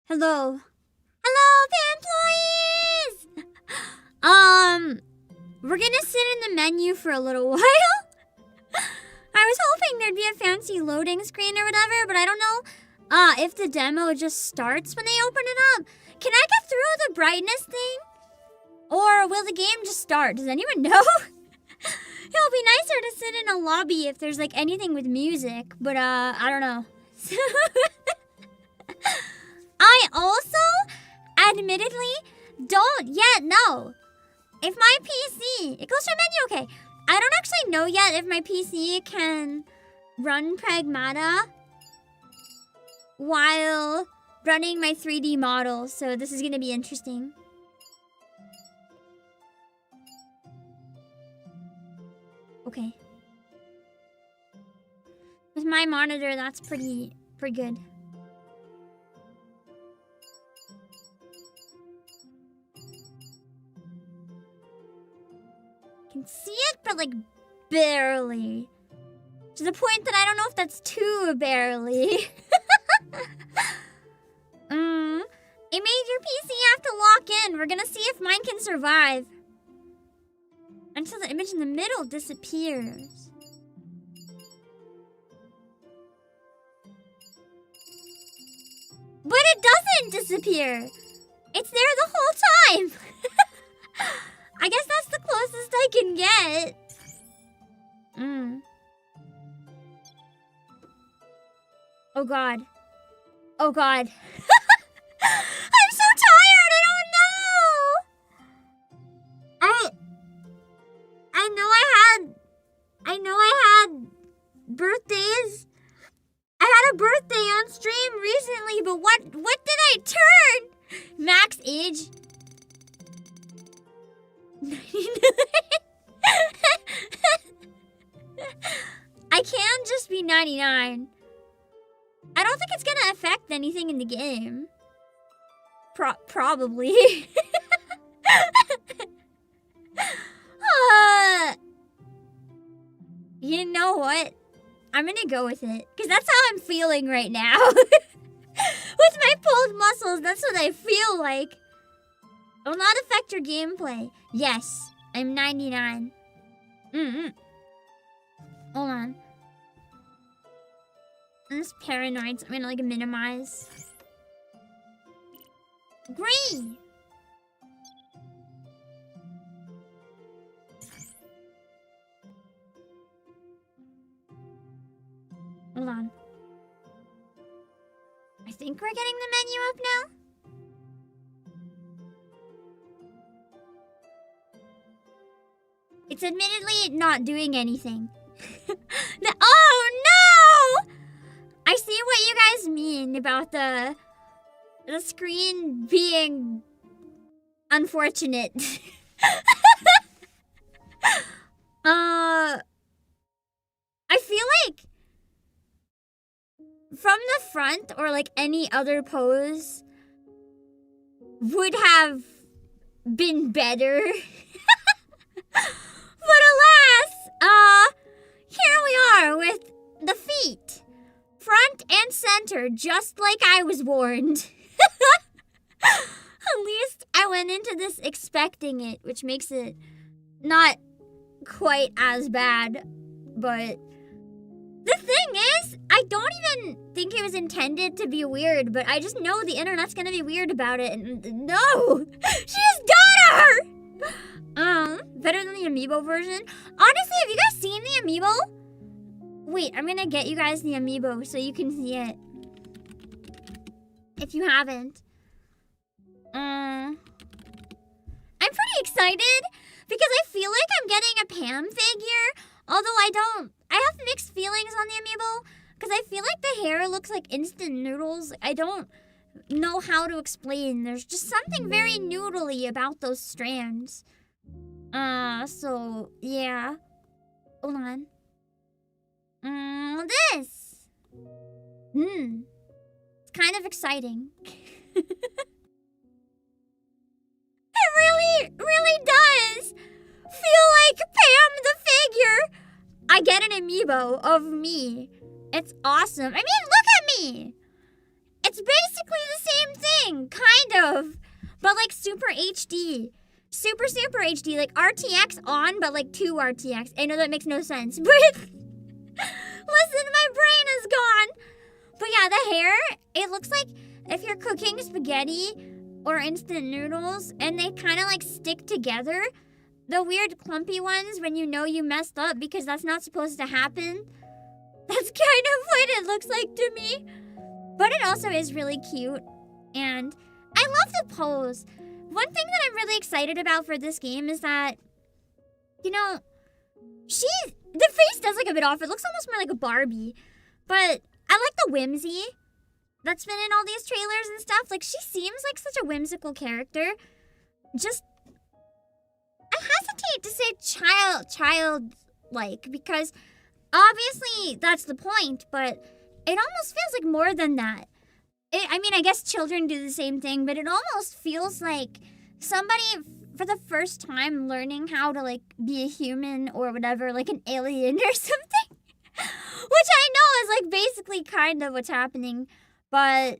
Hello. Hello, employees! We're gonna sit in the menu for a little while. I was hoping there'd be a fancy loading screen or whatever, but I don't know if the demo just starts when they open it up. Can I get through the brightness thing? Or will the game just start? Does anyone know? It'll be nicer to sit in a lobby if there's like anything with music, but I don't know. I also, admittedly, don't yet know if my PC, it goes to a menu, okay. I don't actually know yet if my PC can run Pragmata while running my 3D model, so this is gonna be interesting. Okay. With my monitor, that's pretty good. can see it, but like barely. To the point that I don't know if that's too barely. It made your PC have to lock in. We're gonna see if mine can survive. Until the image in the middle disappears. But it doesn't disappear. It's there the whole time. I guess that's the closest I can get. Oh god. Oh god. I'm so tired. I don't know. I know I had birthdays. I had a birthday on stream recently, but what did I turn? Max age 99. I can just be 99. I don't think it's gonna affect anything in the game. Probably. You know what? I'm gonna go with it. Because that's how I'm feeling right now. With my pulled muscles, that's what I feel like. It will not affect your gameplay. Yes, I'm 99. Hold on. I'm just paranoid, so I'm gonna like minimize. Green! Hold on. I think we're getting the menu up now. It's admittedly not doing anything. Oh no! I see what you guys mean about the screen being unfortunate. I feel like from the front or like any other pose would have been better. But alas, here we are with the feet. Front and center, just like I was warned. At least I went into this expecting it, which makes it not quite as bad. But the thing is, I don't even think it was intended to be weird, but I just know the internet's gonna be weird about it. And no! She's daughter! Better than the amiibo version. Honestly, have you guys seen the amiibo? Wait, I'm gonna get you guys the amiibo so you can see it. If you haven't. I'm pretty excited because I feel like I'm getting a Pam figure. Although I have mixed feelings on the amiibo because I feel like the hair looks like instant noodles. I don't know how to explain. There's just something very noodly about those strands. So, yeah. Hold on. This. It's kind of exciting. It really does feel like Pam the figure. I get an amiibo of me. It's awesome. I mean, look at me. It's basically the same thing, kind of. But like super HD. Super HD. Like RTX on, but like 2 RTX. I know that makes no sense, but listen, my brain is gone. But yeah, the hair, it looks like if you're cooking spaghetti or instant noodles and they kind of like stick together. The weird clumpy ones when you know you messed up because that's not supposed to happen. That's kind of what it looks like to me. But it also is really cute. And I love the pose. One thing that I'm really excited about for this game is that, you know, the face does look a bit off. It looks almost more like a Barbie. But I like the whimsy that's been in all these trailers and stuff. Like, she seems like such a whimsical character. Just, I hesitate to say childlike, because obviously that's the point, but it almost feels like more than that. I mean, I guess children do the same thing, but it almost feels like somebody for the first time learning how to, like, be a human or whatever, like an alien or something. Which I know is, like, basically kind of what's happening. But,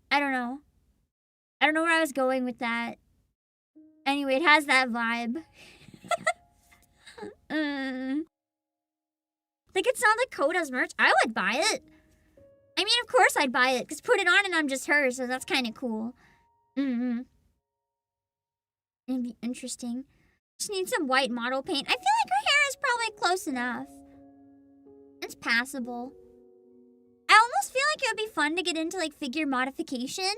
I don't know. I don't know where I was going with that. Anyway, it has that vibe. Like, it's not like Coda's merch. I would buy it. I mean, of course I'd buy it, because put it on and I'm just her, so that's kind of cool. It'd be interesting. Just need some white model paint. I feel like her hair is probably close enough. It's passable. I almost feel like it would be fun to get into, like, figure modification.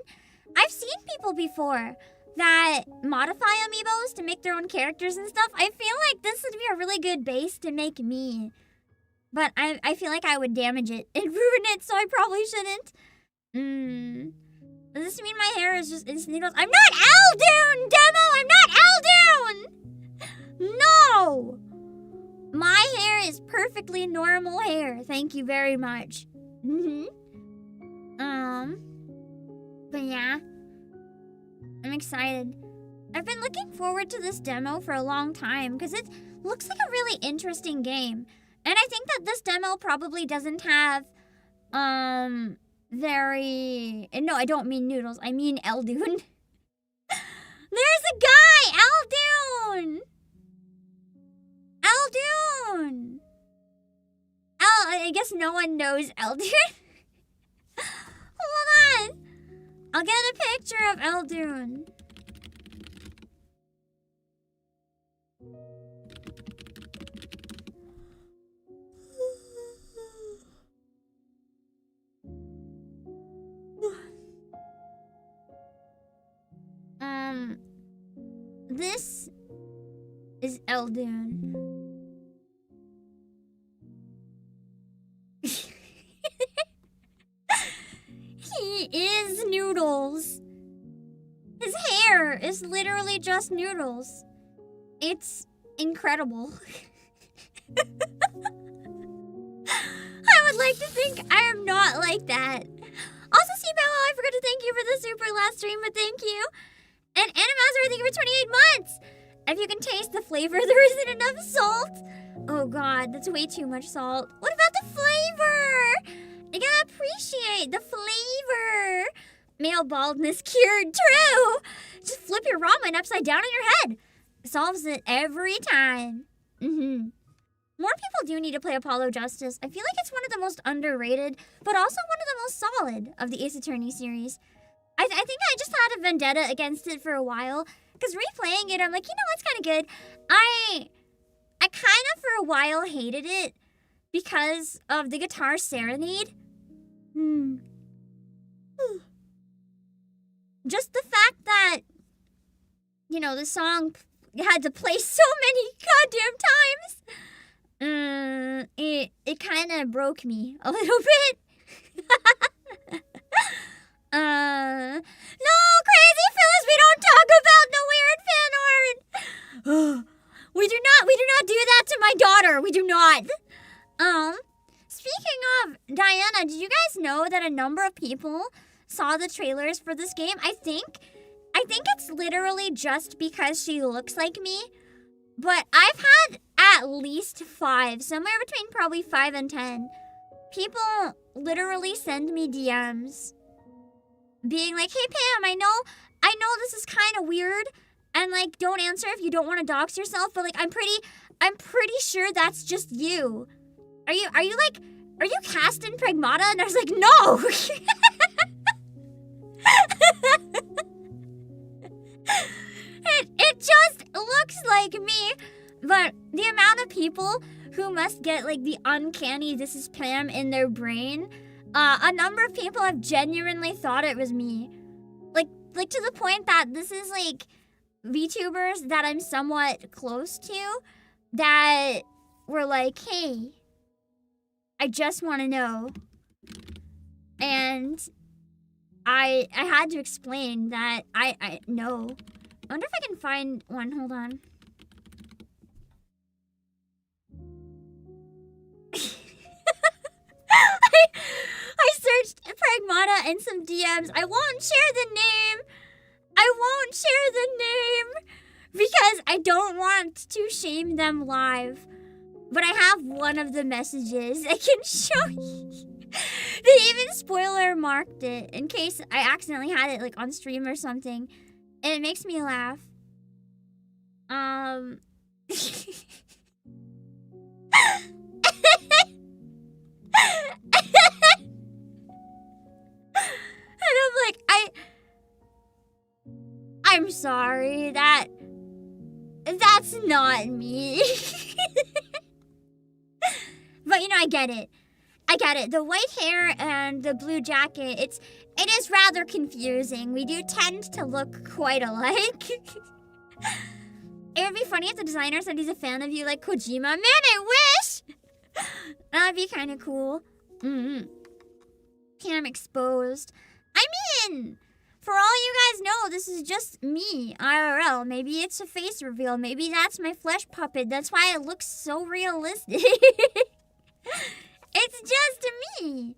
I've seen people before that modify amiibos to make their own characters and stuff. I feel like this would be a really good base to make me. But I feel like I would damage it and ruin it, so I probably shouldn't. Does this mean my hair is just instant noodles? I'm not Aldoon, Demo! I'm not Aldoon! No! My hair is perfectly normal hair. Thank you very much. But yeah. I'm excited. I've been looking forward to this demo for a long time because it looks like a really interesting game. And I think that this demo probably doesn't have, very... No, I don't mean noodles. I mean Eldoon. There's a guy! Eldoon! Eldoon! I guess no one knows Eldoon. Hold on. I'll get a picture of Eldoon. This is Eldoon. He is noodles. His hair is literally just noodles. It's incredible. I would like to think I am not like that. Also, Seabella, I forgot to thank you for the super last stream, but thank you. And Animazer, thank you for 28 months. If you can taste the flavor, there isn't enough salt. Oh god, that's way too much salt. What about the flavor? You gotta appreciate the flavor. Male baldness cured, true. Just flip your ramen upside down in your head. Solves it every time. More people do need to play Apollo Justice. I feel like it's one of the most underrated, but also one of the most solid of the Ace Attorney series. I think I just had a vendetta against it for a while, because replaying it, I'm like, you know, it's kind of good. I kind of, for a while, hated it because of the guitar serenade. Just the fact that, you know, the song had to play so many goddamn times. It kind of broke me a little bit. No, Crazy Phyllis, we don't talk about the weird fan art. We do not do that to my daughter. We do not. Speaking of Diana, did you guys know that a number of people saw the trailers for this game? I think it's literally just because she looks like me. But I've had at least 5, somewhere between probably 5 and 10, people literally send me DMs being like, hey Pam, I know this is kind of weird, and like, don't answer if you don't want to dox yourself, but like, I'm pretty sure that's just you. Are you cast in Pragmata? And I was like, no. It just looks like me. But the amount of people who must get like the uncanny "this is Pam" in their brain, a number of people have genuinely thought it was me. Like to the point that this is like VTubers that I'm somewhat close to that were like, hey, I just want to know. And I had to explain that I know. I wonder if I can find one. Hold on. I searched Pragmata and some DMs. I won't share the name. because I don't want to shame them live. But I have one of the messages I can show you. They even spoiler marked it in case I accidentally had it like on stream or something. And it makes me laugh. And I'm like, I'm sorry, that's not me. But you know, I get it. The white hair and the blue jacket, it is rather confusing. We do tend to look quite alike. It would be funny if the designer said he's a fan of you like Kojima. Man, I wish! That'd be kind of cool. Cam exposed. I mean, for all you guys know, this is just me, IRL. Maybe it's a face reveal. Maybe that's my flesh puppet. That's why it looks so realistic. It's just me.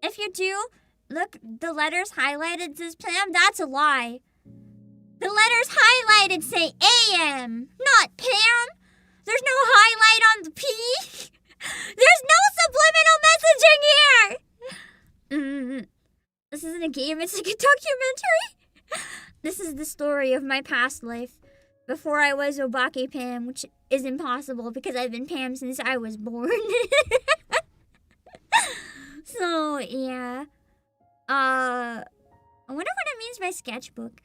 If you do, look, the letters highlighted says Pam. That's a lie. The letters highlighted say AM, not Pam. There's no highlight on the P. There's no subliminal messaging here. This isn't a game, it's like a documentary. This is the story of my past life. Before I was Obake PAM, which is impossible because I've been PAM since I was born. So, yeah. I wonder what it means by sketchbook.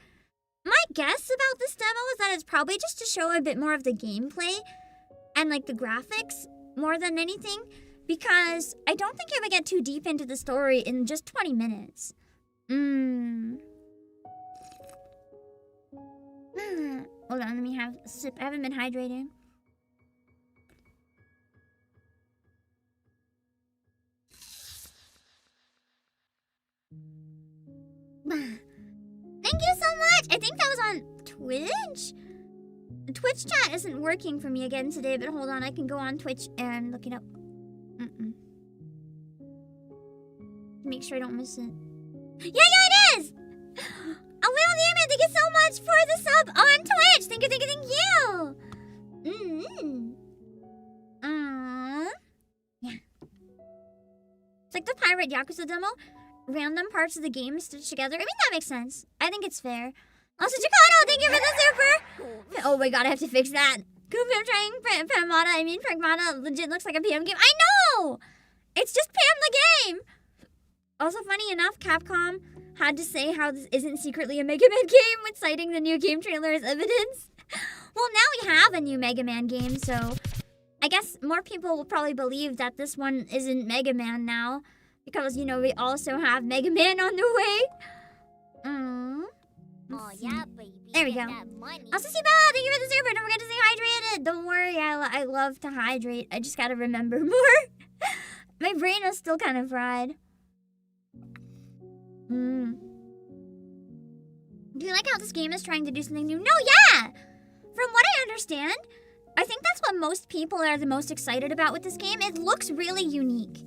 My guess about this demo is that it's probably just to show a bit more of the gameplay and like the graphics more than anything, because I don't think it would get too deep into the story in just 20 minutes. Hold on, let me have a sip. I haven't been hydrating. Thank you so much! I think that was on Twitch? The Twitch chat isn't working for me again today, but hold on, I can go on Twitch and look it up. Make sure I don't miss it. Yeah, it is! Oh, Will Damon, thank you so much for the sub on Twitch! Thank you. Yeah. It's like the Pirate Yakuza demo. Random parts of the game stitched together. I mean, that makes sense. I think it's fair. Also, Chicano, thank you for the super! Oh my god, I have to fix that. Coop, I'm trying Pragmata legit looks like a PM game. I know! It's just PM the game! Also, funny enough, Capcom had to say how this isn't secretly a Mega Man game when citing the new game trailer as evidence. Well, now we have a new Mega Man game, so I guess more people will probably believe that this one isn't Mega Man now, because, you know, we also have Mega Man on the way. Oh, yeah, baby. There we go. Also, see, Bella, thank you for the super. Don't forget to stay hydrated. Don't worry, I love to hydrate. I just gotta remember more. My brain is still kind of fried. Do you like how this game is trying to do something new? No, yeah! From what I understand, I think that's what most people are the most excited about with this game. It looks really unique.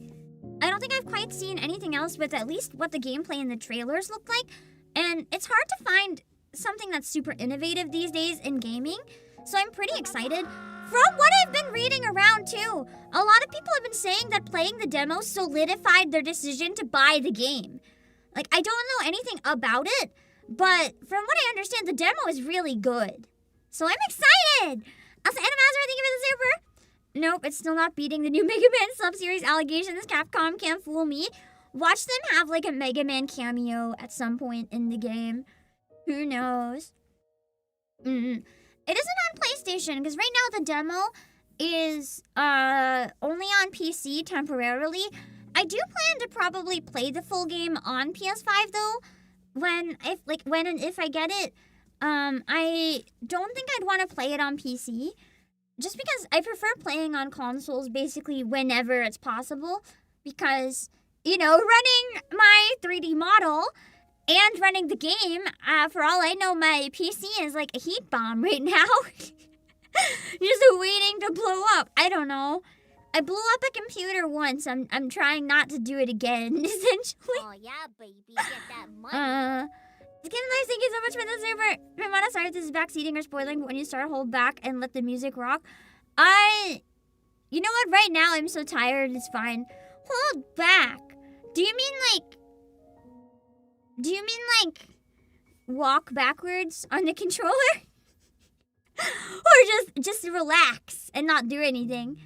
I don't think I've quite seen anything else with at least what the gameplay and the trailers look like. And it's hard to find something that's super innovative these days in gaming. So I'm pretty excited. From what I've been reading around too, a lot of people have been saying that playing the demo solidified their decision to buy the game. Like, I don't know anything about it, but from what I understand, the demo is really good. So I'm excited! Also, Animazar, thank you for the super! Nope, it's still not beating the new Mega Man sub-series allegations. Capcom can't fool me. Watch them have, like, a Mega Man cameo at some point in the game. Who knows? It isn't on PlayStation, because right now the demo is only on PC temporarily. I do plan to probably play the full game on PS5 though. When and if I get it, I don't think I'd want to play it on PC, just because I prefer playing on consoles basically whenever it's possible. Because, you know, running my 3D model and running the game, for all I know, my PC is like a heat bomb right now, just waiting to blow up. I don't know. I blew up a computer once. I'm trying not to do it again, essentially. Oh, yeah, baby. Get that money. Life, thank you so much for the super. Pragmata, sorry if this is backseating or spoiling, but when you start, hold back and let the music rock. You know what? Right now, I'm so tired. It's fine. Hold back. Do you mean like walk backwards on the controller? Or just relax and not do anything?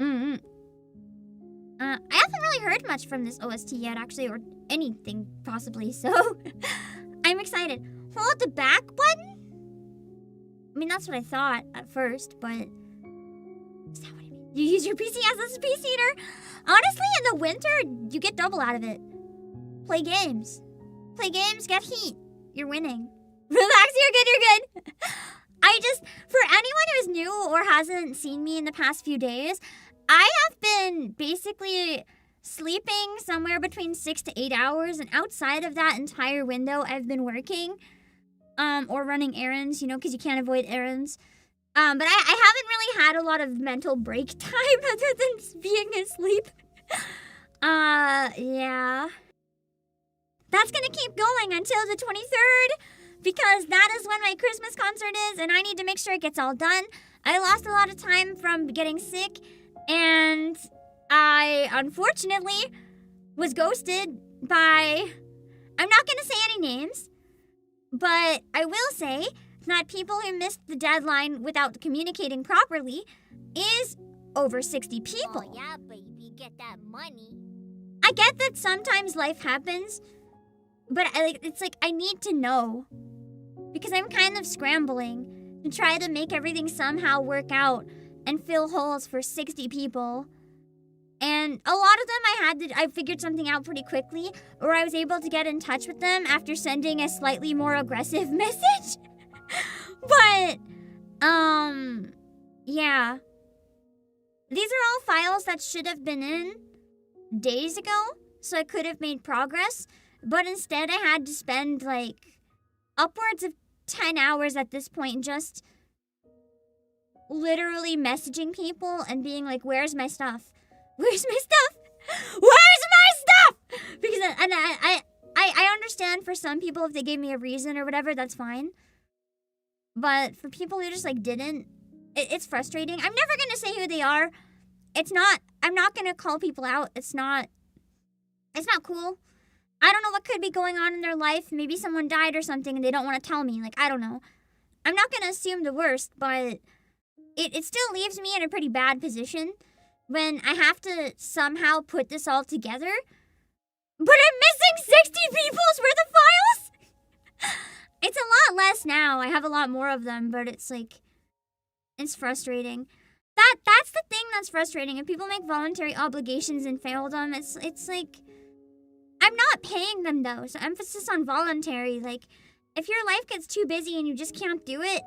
I haven't really heard much from this OST yet, actually, or anything, possibly, so I'm excited. Hold the back button? I mean, that's what I thought at first, but is that what I mean? You use your PC as a space heater? Honestly, in the winter, you get double out of it. Play games. Play games, get heat. You're winning. Relax, you're good. For anyone who's new or hasn't seen me in the past few days, I have been basically sleeping somewhere between 6 to 8 hours, and outside of that entire window, I've been working, or running errands, because you can't avoid errands. But I haven't really had a lot of mental break time other than being asleep. Yeah. That's gonna keep going until the 23rd, because that is when my Christmas concert is, and I need to make sure it gets all done. I lost a lot of time from getting sick, and I, unfortunately, was ghosted by... I'm not gonna say any names, but I will say that people who missed the deadline without communicating properly is over 60 people. Oh, yeah, baby, get that money. I get that sometimes life happens, but it's like I need to know, because I'm kind of scrambling to try to make everything somehow work out and fill holes for 60 people. And a lot of them I figured something out pretty quickly, or I was able to get in touch with them after sending a slightly more aggressive message. But, yeah. These are all files that should have been in days ago, so I could have made progress, but instead I had to spend, upwards of 10 hours at this point just literally messaging people and being like, where's my stuff? Where's my stuff? Where's my stuff? Because, and I understand for some people if they gave me a reason or whatever, that's fine. But for people who just, didn't, it's frustrating. I'm never gonna say who they are. I'm not gonna call people out. It's not cool. I don't know what could be going on in their life. Maybe someone died or something and they don't want to tell me. I don't know. I'm not gonna assume the worst, but it still leaves me in a pretty bad position when I have to somehow put this all together. But I'm missing 60 people's worth of files? It's a lot less now. I have a lot more of them, but it's frustrating. That's the thing that's frustrating. If people make voluntary obligations and fail them, it's I'm not paying them though, so emphasis on voluntary. If your life gets too busy and you just can't do it,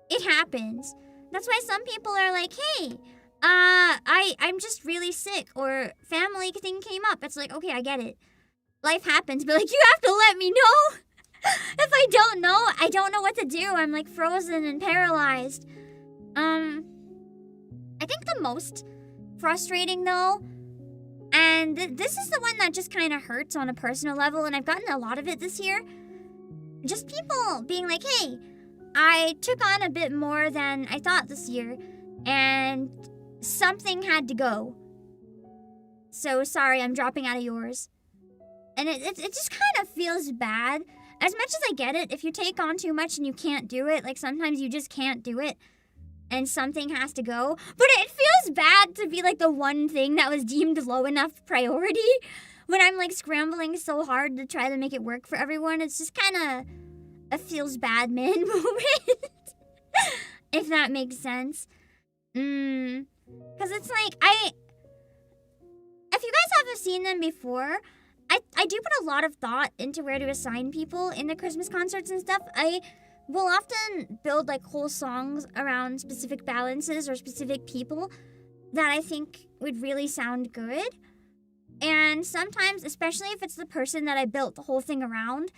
it happens. That's why some people are like, hey, I'm just really sick, or family thing came up. It's like, okay, I get it. Life happens, but you have to let me know. If I don't know what to do. I'm frozen and paralyzed. I think the most frustrating though, and this is the one that just kind of hurts on a personal level, and I've gotten a lot of it this year. Just people being like, hey, I took on a bit more than I thought this year, and something had to go. So sorry, I'm dropping out of yours. And it just kind of feels bad. As much as I get it, if you take on too much and you can't do it, sometimes you just can't do it, and something has to go. But it feels bad to be the one thing that was deemed low enough priority when I'm scrambling so hard to try to make it work for everyone. It's just kind of a feels bad man moment. If that makes sense. Because it's if you guys haven't seen them before, I do put a lot of thought into where to assign people in the Christmas concerts and stuff. I will often build whole songs around specific balances or specific people that I think would really sound good. And sometimes, especially if it's the person that I built the whole thing around,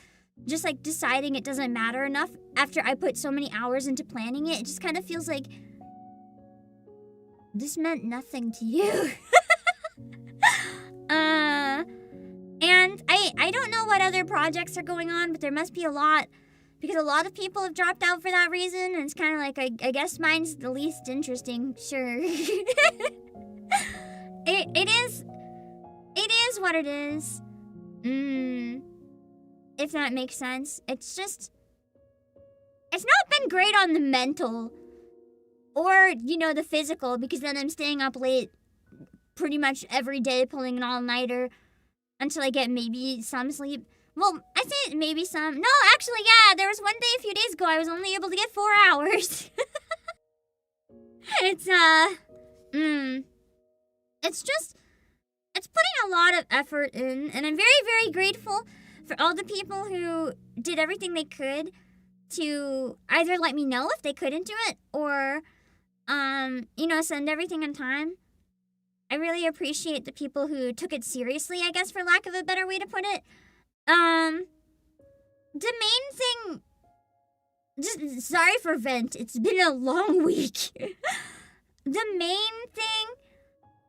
just deciding it doesn't matter enough after I put so many hours into planning it, it just kind of feels like this meant nothing to you. And And I don't know what other projects are going on, but there must be a lot. Because a lot of people have dropped out for that reason, and it's kind of like, I guess mine's the least interesting, sure. It is what it is. If that makes sense. It's not been great on the mental or, the physical, because then I'm staying up late pretty much every day pulling an all-nighter until I get maybe some sleep. Well, I say maybe some. No, actually, yeah, there was one day a few days ago I was only able to get 4 hours. It's putting a lot of effort in, and I'm very, very grateful for all the people who did everything they could to either let me know if they couldn't do it or, send everything in time. I really appreciate the people who took it seriously, I guess, for lack of a better way to put it. The main thing, just sorry for vent, it's been a long week. The main thing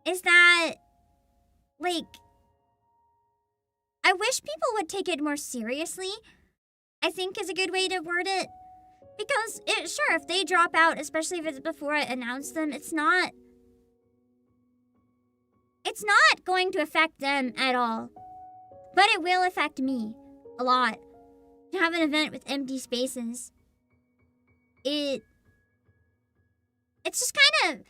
is that, I wish people would take it more seriously, I think is a good way to word it. Because, sure, if they drop out, especially if it's before I announce them, it's not going to affect them at all. But it will affect me a lot. To have an event with empty spaces, it's just kind of,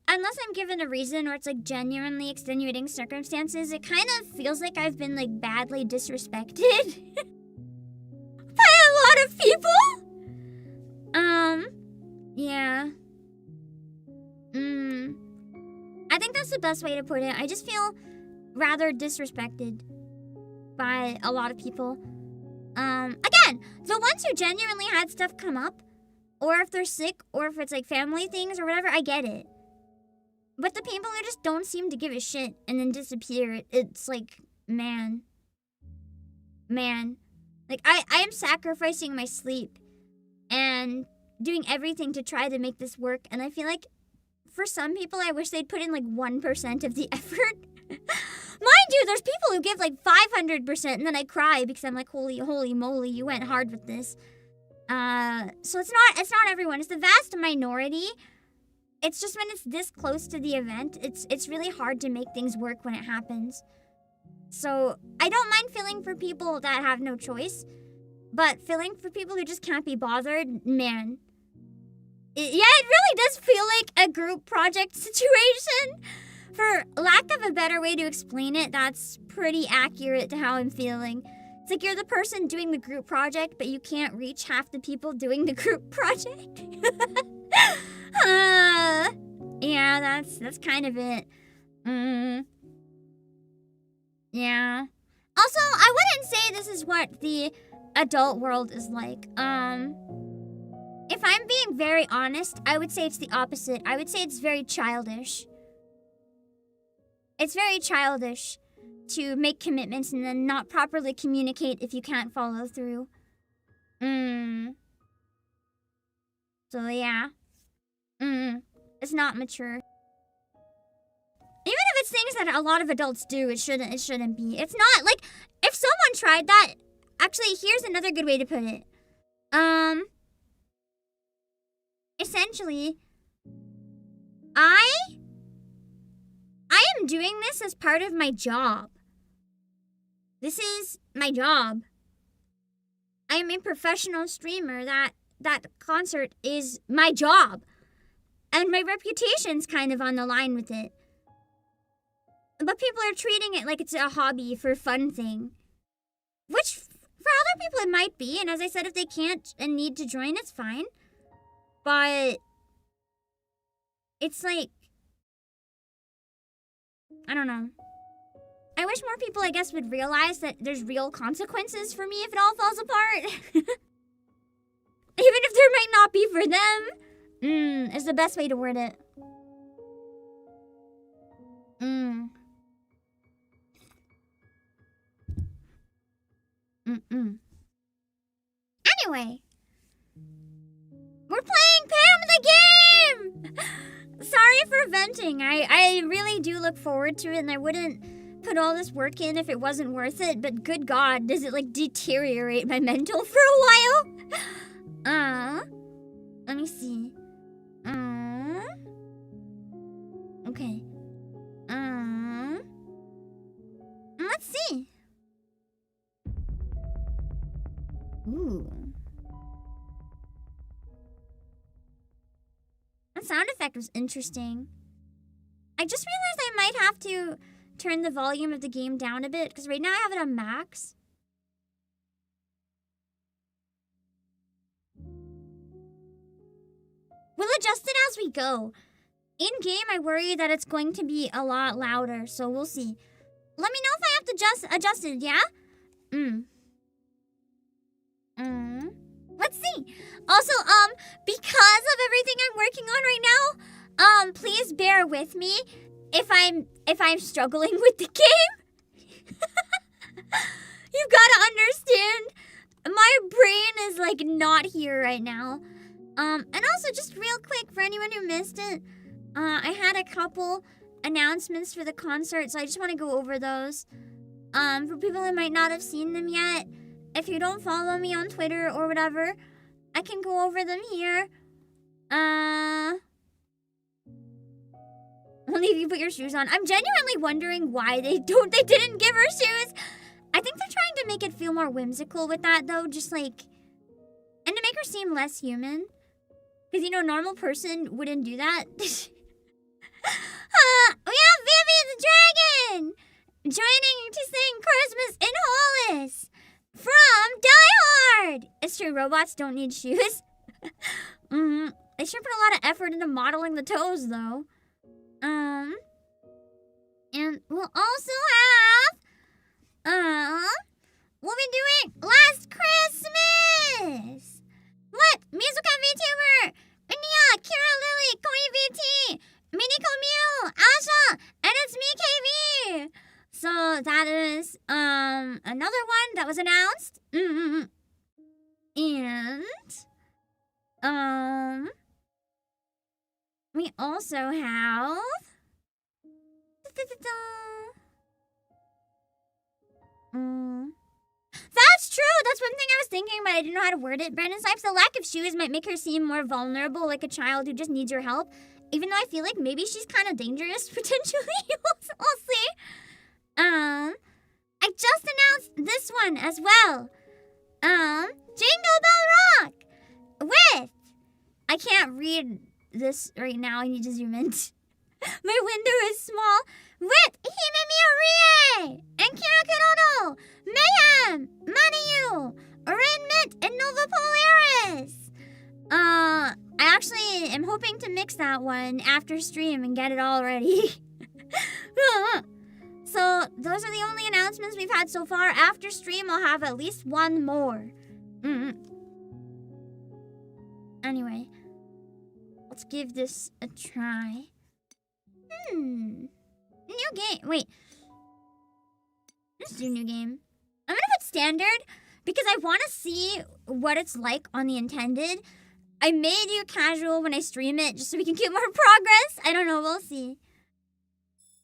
unless I'm given a reason or it's genuinely extenuating circumstances, it kind of feels like I've been badly disrespected by a lot of people. Yeah. I think that's the best way to put it. I just feel rather disrespected by a lot of people. Again, the ones who genuinely had stuff come up, or if they're sick, or if it's family things or whatever, I get it. But the people who just don't seem to give a shit and then disappear, it's man. I am sacrificing my sleep and doing everything to try to make this work, and I feel like for some people, I wish they'd put in 1% of the effort. Mind you, there's people who give 500%, and then I cry because I'm holy moly, you went hard with this. So it's not everyone. It's the vast minority. It's just when it's this close to the event, it's really hard to make things work when it happens. So I don't mind feeling for people that have no choice, but feeling for people who just can't be bothered, man. It really does feel like a group project situation. For lack of a better way to explain it, that's pretty accurate to how I'm feeling. It's you're the person doing the group project, but you can't reach half the people doing the group project. Yeah, that's kind of it. Yeah. Also, I wouldn't say this is what the adult world is like. If I'm being very honest, I would say it's the opposite. I would say it's very childish. It's very childish to make commitments and then not properly communicate if you can't follow through. So yeah. It's not mature. Even if it's things that a lot of adults do, it shouldn't be. It's not if someone tried that, actually here's another good way to put it. Essentially, I am doing this as part of my job. This is my job. I am a professional streamer. That concert is my job. And my reputation's kind of on the line with it. But people are treating it like it's a hobby for fun thing. Which, for other people, it might be. And as I said, if they can't and need to join, it's fine. But it's I don't know. I wish more people, I guess, would realize that there's real consequences for me if it all falls apart. Even if there might not be for them. Is the best way to word it. Anyway. We're playing PAM the game! Sorry for venting. I really do look forward to it, and I wouldn't put all this work in if it wasn't worth it, but good God, does it like deteriorate my mental for a while? Let me see. Okay. Let's see. Ooh. That sound effect was interesting. I just realized I might have to turn the volume of the game down a bit, because right now I have it on max. We'll adjust it as we go. In-game, I worry that it's going to be a lot louder, so we'll see. Let me know if I have to adjust it, yeah? Let's see. Also, because of everything I'm working on right now, please bear with me if I'm struggling with the game. You've got to understand, my brain is like not here right now. And also just real quick for anyone who missed it, I had a couple announcements for the concert, so I just want to go over those. For people who might not have seen them yet, if you don't follow me on Twitter or whatever, I can go over them here. Only if you put your shoes on. I'm genuinely wondering why they didn't give her shoes. I think they're trying to make it feel more whimsical with that, though, just like, and to make her seem less human. Because, you know, a normal person wouldn't do that. We have Vivi the Dragon joining to sing Christmas in Hollis from Die Hard. It's true, robots don't need shoes. They sure put a lot of effort into modeling the toes, though. And we'll also have, we'll be doing Last Christmas. What? Musical VTuber, Nia, Kira Lily, Koi VT, Miniko Mew, Asha, and it's me, KV. So that is, another one that was announced. And, we also have... That's true! That's one thing I was thinking, but I didn't know how to word it. Brandon Sipes, the lack of shoes might make her seem more vulnerable, like a child who just needs your help. Even though I feel like maybe she's kind of dangerous, potentially. We'll see. I just announced this one as well. Jingle Bell Rock! With... I can't read this right now. I need to zoom in. My window is small. With Hime Rie and Kira Kurono, Mayhem, Maniu, Renmit, and Nova Polaris. I actually am hoping to mix that one after stream and get it all ready. So those are the only announcements we've had so far. After stream, I'll have at least one more. Anyway, let's give this a try. New game. Wait. Let's do new game. I'm gonna put standard because I want to see what it's like on the intended. I may do casual when I stream it just so we can get more progress. I don't know. We'll see.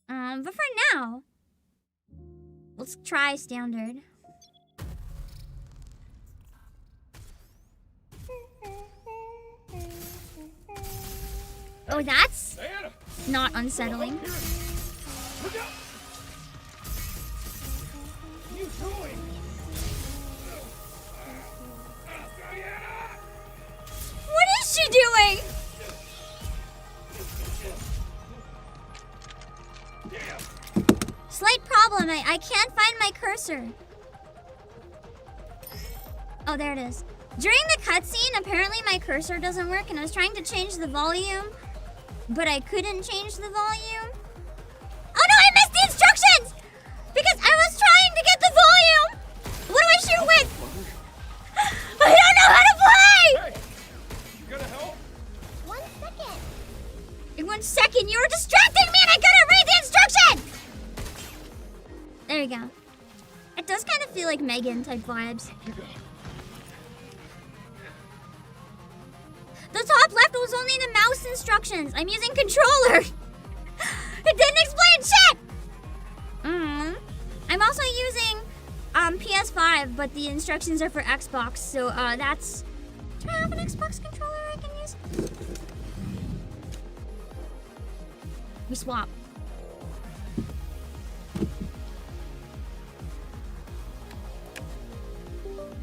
But for now, let's try standard. Oh, that's not unsettling. What are you doing? What is she doing? Slight problem. I can't find my cursor. Oh, there it is. During the cutscene, apparently my cursor doesn't work, and I was trying to change the volume, but I couldn't change the volume. Oh no, I missed the instructions! Because I was trying to get the volume! What do I shoot with? I don't know how to play! Hey, you gonna help? 1 second. In 1 second, you were distracting me and I couldn't read the instruction! There you go. It does kind of feel like Megan type vibes. The top left was only the mouse instructions. I'm using controller. It didn't explain shit. also using PS5, but the instructions are for Xbox, so that's... Do I have an Xbox controller I can use? We swap.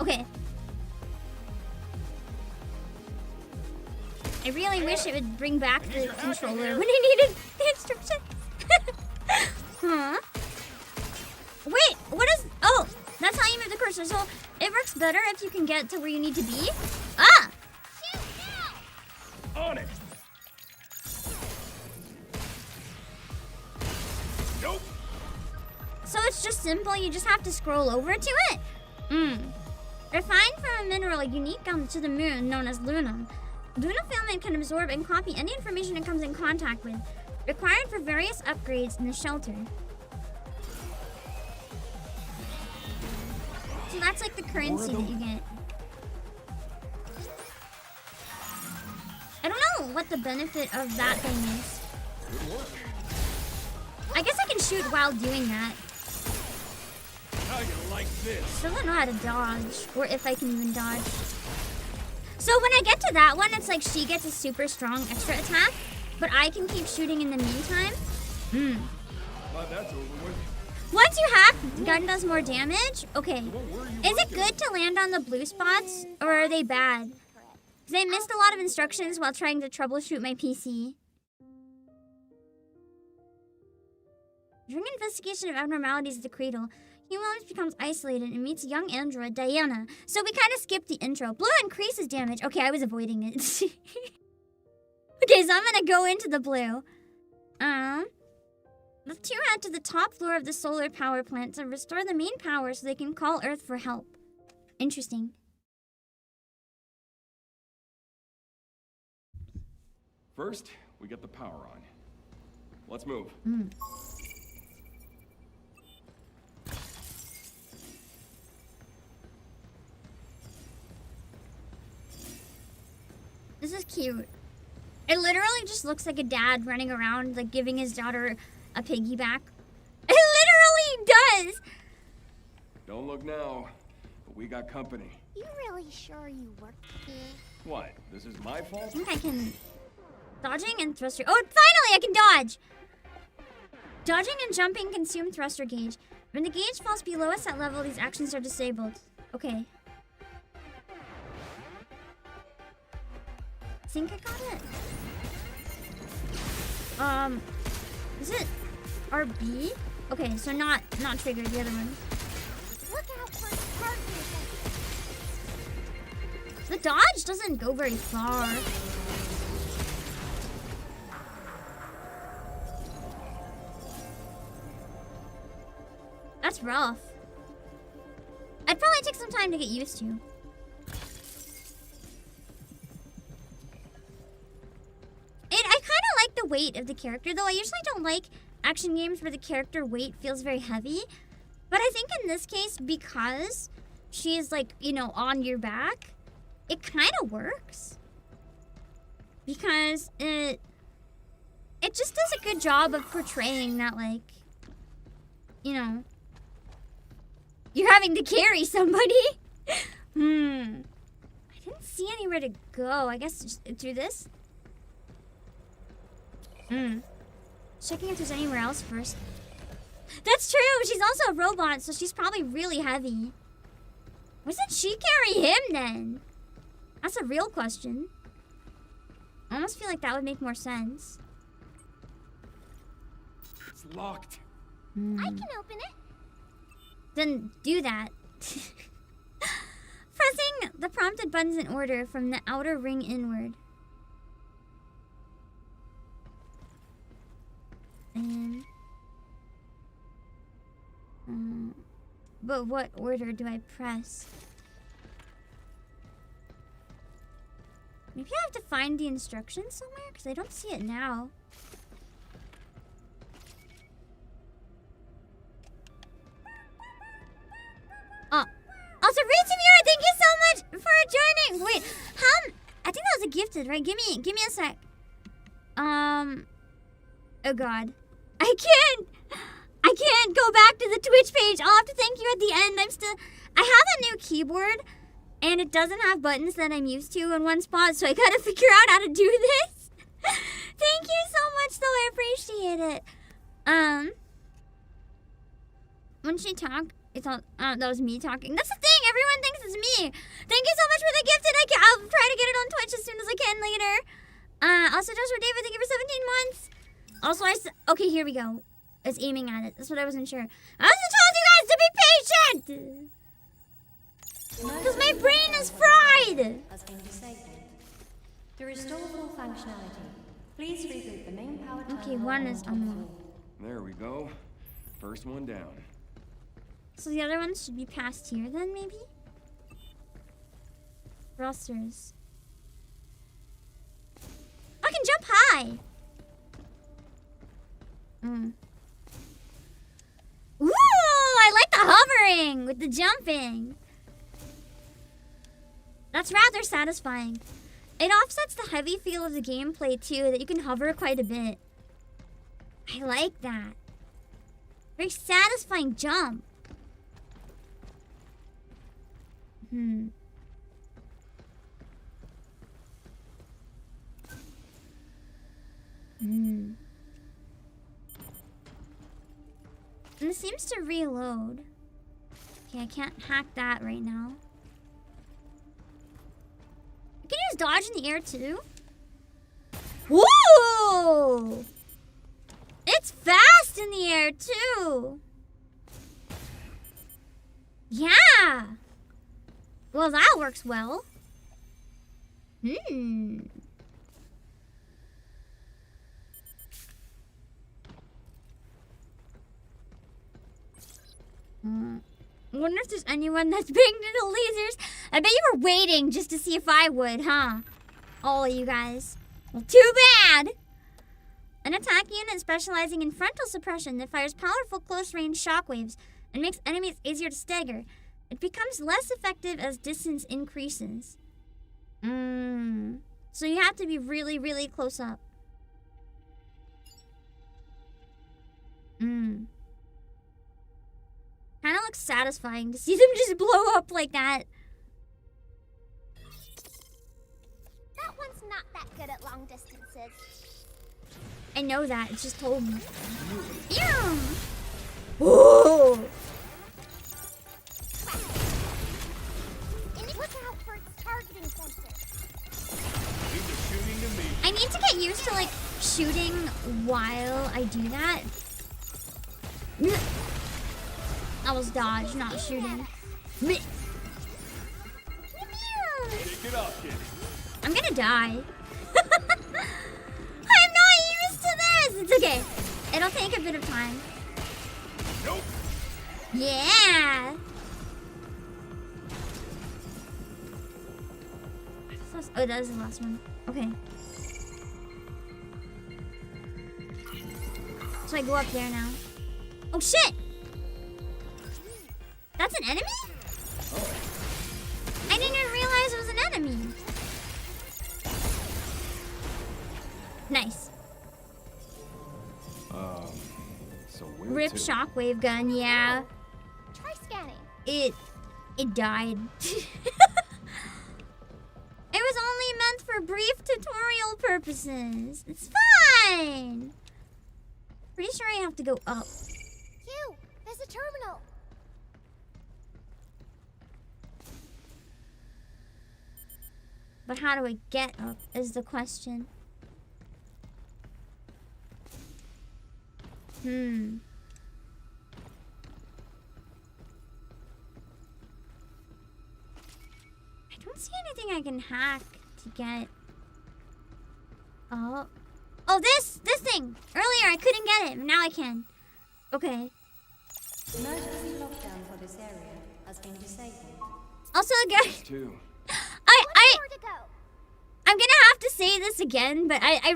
Okay. I really wish it would bring back the controller when I needed the instructions. Huh? Wait, what is... Oh, that's how you move the cursor. So it works better if you can get to where you need to be. Ah! On it. Nope. So it's just simple. You just have to scroll over to it. Refined from a mineral unique to the moon known as Lunum. Lunafilament can absorb and copy any information it comes in contact with. Required for various upgrades in the shelter. So that's like the currency that you get. I don't know what the benefit of that thing is. I guess I can shoot while doing that. How you like this? Still don't know how to dodge, or if I can even dodge. So when I get to that one, it's like she gets a super strong extra attack, but I can keep shooting in the meantime. Glad that's over with. Once you hack, gun does more damage. Okay. Is it good to land on the blue spots, or are they bad? Because I missed a lot of instructions while trying to troubleshoot my PC. During investigation of abnormalities at the cradle, Humans becomes isolated and meets young android Diana. So we kind of skipped the intro. Blue increases damage. Okay, I was avoiding it. Okay, so I'm gonna go into the blue. The two head to the top floor of the solar power plant to restore the main power so they can call Earth for help. Interesting. First, we get the power on. Let's move. This is cute. It literally just looks like a dad running around, like giving his daughter a piggyback. It literally does! Don't look now, but we got company. You really sure you work here? What? This is my fault? I think I can... Dodging and thruster... Oh, finally I can dodge! Dodging and jumping consume thruster gauge. When the gauge falls below a set level, these actions are disabled. Okay. I think I got it. Is it RB? Okay, so not triggered, the other one. Look out for partners. The dodge doesn't go very far. That's rough. I'd probably take some time to get used to. I kind of like the weight of the character, though I usually don't like action games where the character weight feels very heavy. But I think in this case, because she is like, you know, on your back, it kind of works. Because it just does a good job of portraying that, like, you know, you're having to carry somebody. I didn't see anywhere to go. I guess just through this. Checking if there's anywhere else first. That's true. She's also a robot, so she's probably really heavy. Why doesn't she carry him then? That's a real question. I almost feel like that would make more sense. It's locked. I can open it. Then do that. Pressing the prompted buttons in order from the outer ring inward. And... but what order do I press? Maybe I have to find the instructions somewhere, because I don't see it now. Also, Reachimura, thank you so much for joining. Wait, I think that was a gifted, right? Give me a sec. Oh god. I I can't go back to the Twitch page. I'll have to thank you at the end. I have a new keyboard, and it doesn't have buttons that I'm used to in one spot, so I gotta figure out how to do this. Thank you so much, though. I appreciate it. When she talked, it's all, that was me talking. That's the thing. Everyone thinks it's me. Thank you so much for the gifted. I'll try to get it on Twitch as soon as I can later. Also, just for David, thank you for 17 months. Also, okay, here we go. It's aiming at it. That's what I wasn't sure. I also told you guys to be patient! Because my brain is fried! Has been disabled. To restore full functionality, please reboot the main power terminal. Okay, one is unlocked. There we go. First one down. So the other ones should be past here then, maybe? Thrusters. I can jump high! Ooh, I like the hovering with the jumping. That's rather satisfying. It offsets the heavy feel of the gameplay too, that you can hover quite a bit. I like that. Very satisfying jump. And it seems to reload. Okay, I can't hack that right now. I can use dodge in the air too. Whoa! It's fast in the air too. Yeah. Well, that works well. I wonder if there's anyone that's banged into lasers. I bet you were waiting just to see if I would, huh? All of you guys. Well, too bad! An attack unit specializing in frontal suppression that fires powerful close-range shockwaves and makes enemies easier to stagger. It becomes less effective as distance increases. So you have to be really, really close up. Kinda looks satisfying to see them just blow up like that. That one's not that good at long distances. I know that, it just told me. Yeah. Whoa! Look out for its targeting sensor. I need to get used to like shooting while I do that. That was dodge, not shooting. Take it off, kid. I'm gonna die. I'm not used to this. It's okay. It'll take a bit of time. Nope. Yeah. Oh, that was the last one. Okay. So I go up there now. Oh shit! That's an enemy? I didn't even realize it was an enemy. Nice. So where Rip to? shockwave gun, yeah. Try scanning. It died. It was only meant for brief tutorial purposes. It's fine. Pretty sure I have to go up. Q, there's a terminal. But how do I get up is the question. I don't see anything I can hack to get. Oh, this thing. Earlier I couldn't get it, but now I can. Okay. Emergency lockdown for this area has been disabled. Also, guys, Two. Where to go? I'm gonna have to say this again, but I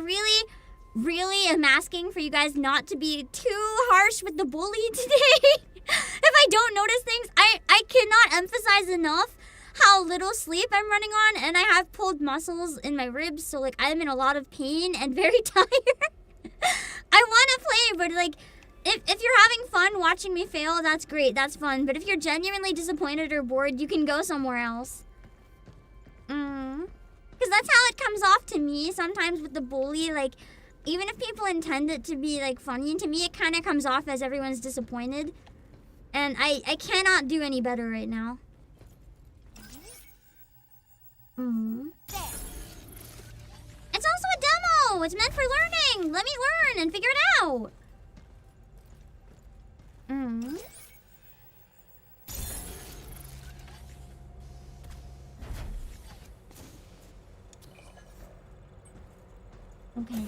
really am asking for you guys not to be too harsh with the bully today. If I don't notice things, I cannot emphasize enough how little sleep I'm running on, and I have pulled muscles in my ribs, so like I'm in a lot of pain and very tired. I want to play, but like If you're having fun watching me fail, that's great. That's fun. But if you're genuinely disappointed or bored, you can go somewhere else. Because that's how it comes off to me sometimes with the bully. Like, even if people intend it to be, like, funny, to me it kind of comes off as everyone's disappointed. And I cannot do any better right now. There. It's also a demo! It's meant for learning! Let me learn and figure it out! Okay.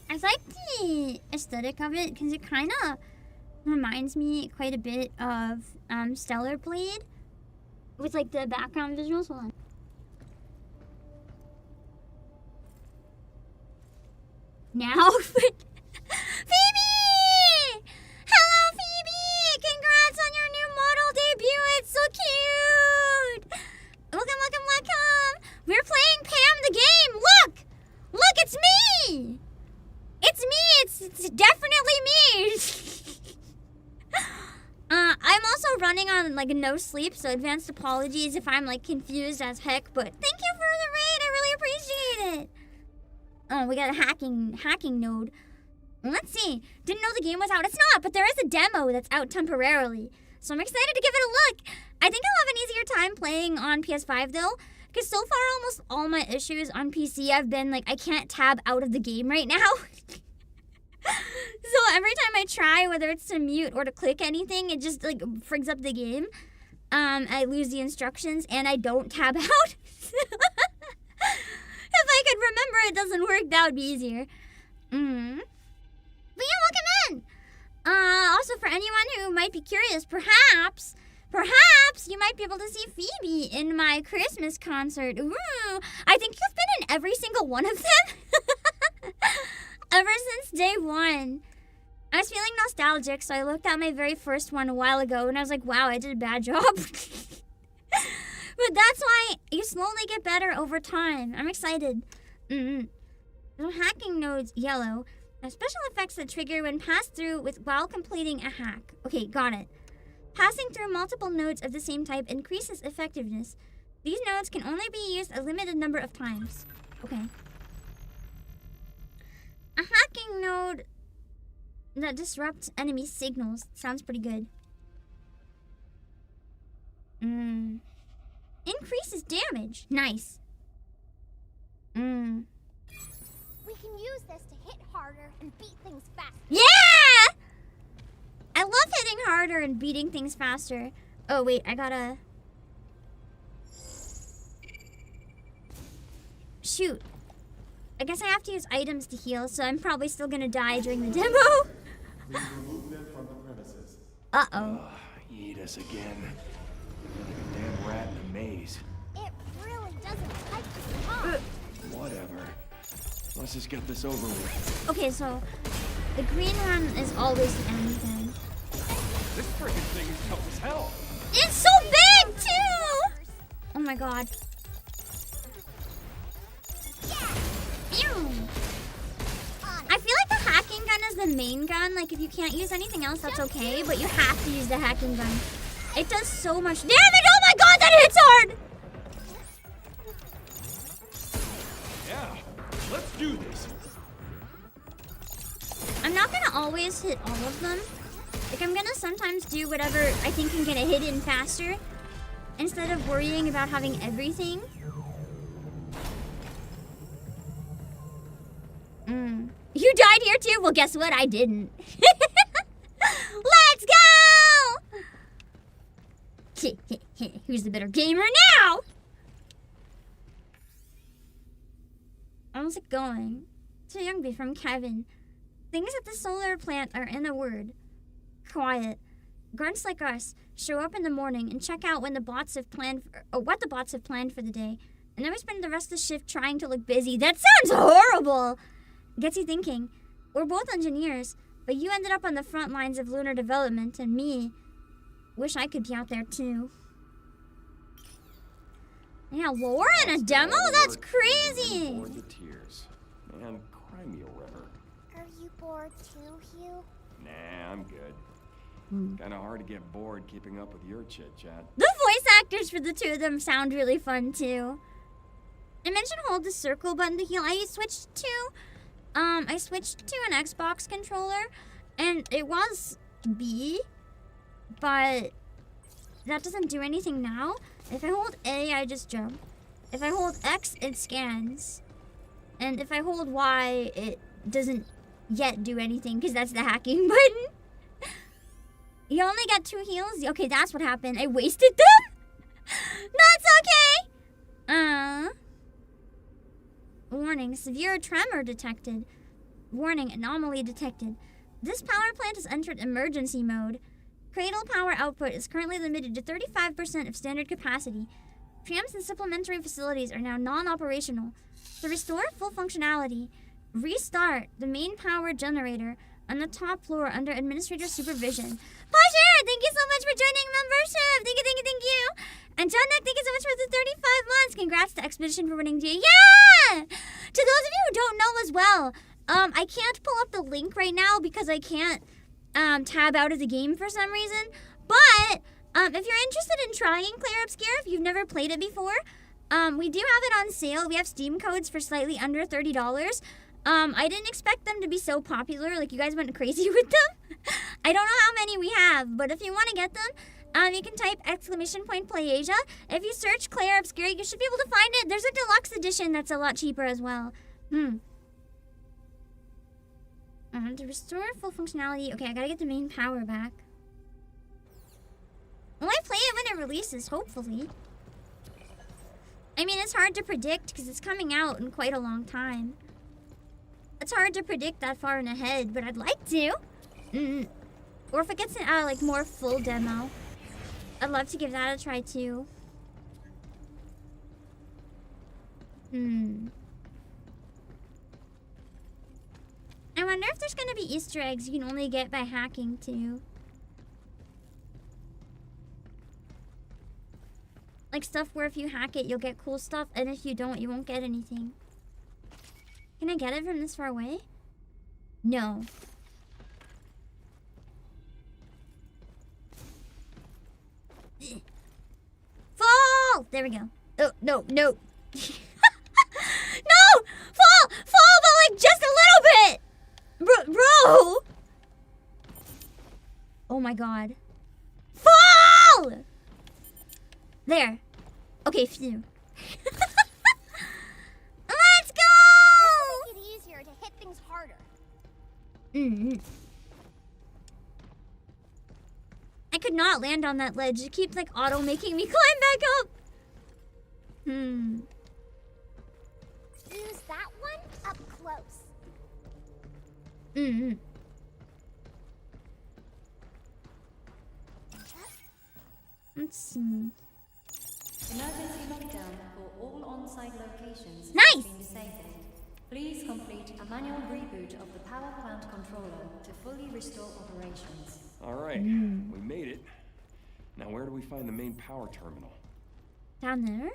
I like the aesthetic of it because it kind of reminds me quite a bit of Stellar Blade with like the background visuals. Hold on. Now, Phoebe! Hello, Phoebe! Congrats on your new model debut. It's so cute. Welcome, welcome, welcome. We're playing Pam the game. Look, it's me. It's me. It's definitely me. I'm also running on like no sleep, so advanced apologies if I'm like confused as heck. But thank you for the raid. I really appreciate it. Oh, we got a hacking node. Let's see. Didn't know the game was out. It's not, but there is a demo that's out temporarily. So I'm excited to give it a look. I think I'll have an easier time playing on PS5 though, because so far almost all my issues on PC have been like I can't tab out of the game right now. So every time I try, whether it's to mute or to click anything, it just like frigs up the game. I lose the instructions and I don't tab out. If I could remember it doesn't work, that would be easier. But yeah, welcome in. Also for anyone who might be curious, perhaps you might be able to see Phoebe in my Christmas concert. Ooh, I think you've been in every single one of them. Ever since day one. I was feeling nostalgic, so I looked at my very first one a while ago, and I was like, wow, I did a bad job. But that's why you slowly get better over time. I'm excited. The hacking node's yellow. Now, special effects that trigger when passed through while completing a hack. Okay, got it. Passing through multiple nodes of the same type increases effectiveness. These nodes can only be used a limited number of times. Okay. A hacking node that disrupts enemy signals. Sounds pretty good. Increases damage. Nice. We can use this to hit harder and beat things faster. Yeah! I love hitting harder and beating things faster. Oh, wait, I gotta... Shoot. I guess I have to use items to heal, so I'm probably still gonna die during the demo. Remove them from the premises. Uh-oh. Eat us again. Like a damn rat in a maze. It really doesn't like to talk. Whatever. Let's just get this over with. Okay, so the green one is always the end thing. This freaking thing is tough as hell. It's so big, too! Oh my god. Ew. I feel like the hacking gun is the main gun. Like, if you can't use anything else, that's okay. But you have to use the hacking gun. It does so much damage. Oh my god, that hits hard! Yeah, let's do this. I'm not gonna always hit all of them. Like, I'm gonna sometimes do whatever I think can get a hit in faster, instead of worrying about having everything. You died here too? Well, guess what? I didn't. Let's go! Who's the better gamer now? How's it going? To Youngby from Kevin. Things at the solar plant are in a word. Quiet. Grunts like us show up in the morning and check out when the bots have planned what the bots have planned for the day. And then we spend the rest of the shift trying to look busy. That sounds horrible! Gets you thinking. We're both engineers. But you ended up on the front lines of lunar development, and me, wish I could be out there too. Yeah, lore in a demo? That's crazy! Bored to tears. Man, cry me a river. Are you bored too, Hugh? Nah, I'm good. Kinda hard to get bored keeping up with your chit-chat. The voice actors for the two of them sound really fun too. I mentioned hold the circle button to heal. I switched to an Xbox controller, and it was B, but that doesn't do anything now. If I hold A, I just jump. If I hold X, it scans. And if I hold Y, it doesn't yet do anything because that's the hacking button. You only got 2 heals? Okay, that's what happened. I wasted them? That's okay! Warning, severe tremor detected. Warning, anomaly detected. This power plant has entered emergency mode. Cradle power output is currently limited to 35% of standard capacity. Trams and supplementary facilities are now non-operational. To restore full functionality, restart the main power generator on the top floor under administrator supervision. Pasher, thank you so much for joining membership. Thank you. And John Nick, thank you so much for the 35 months. Congrats to Expedition for winning GA. Yeah! To those of you who don't know as well, I can't pull up the link right now because I can't tab out of the game for some reason. But if you're interested in trying Claire Obscure, if you've never played it before, we do have it on sale. We have Steam codes for slightly under $30. I didn't expect them to be so popular. Like, you guys went crazy with them. I don't know how many we have, but if you want to get them, you can type !PlayAsia. If you search Claire Obscure, you should be able to find it. There's a deluxe edition that's a lot cheaper as well. To restore full functionality. Okay, I gotta get the main power back. Well, I play it when it releases, hopefully. I mean, it's hard to predict because it's coming out in quite a long time. It's hard to predict that far in ahead, but I'd like to. Or if it gets an like more full demo, I'd love to give that a try too. I wonder if there's gonna be Easter eggs you can only get by hacking too. Like stuff where if you hack it, you'll get cool stuff, and if you don't, you won't get anything. Can I get it from this far away? No. Fall! There we go. Oh, no. No! Fall! Fall, but like just a little bit! Bro! Oh my god. Fall! There. Okay, phew. Let's go! Make it easier to hit things harder. I could not land on that ledge. It keeps like auto making me climb back up. Use that one up close. Let's see. Emergency lockdown for all on-site locations Nice! has been disabled. Please complete a manual reboot of the power plant controller to fully restore operations. All right, we made it. Now where do we find the main power terminal? Down there?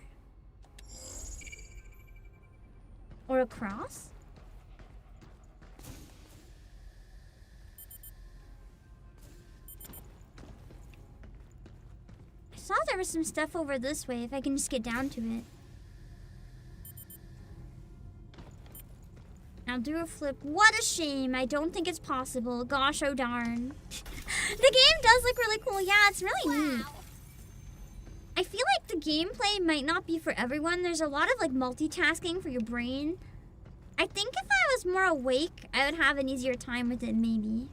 Or across? I saw there was some stuff over this way if I can just get down to it. I'll do a flip. What a shame. I don't think it's possible. Gosh, oh darn. The game does look really cool. Yeah, it's really neat. I feel like the gameplay might not be for everyone. There's a lot of like multitasking for your brain. I think if I was more awake, I would have an easier time with it, maybe.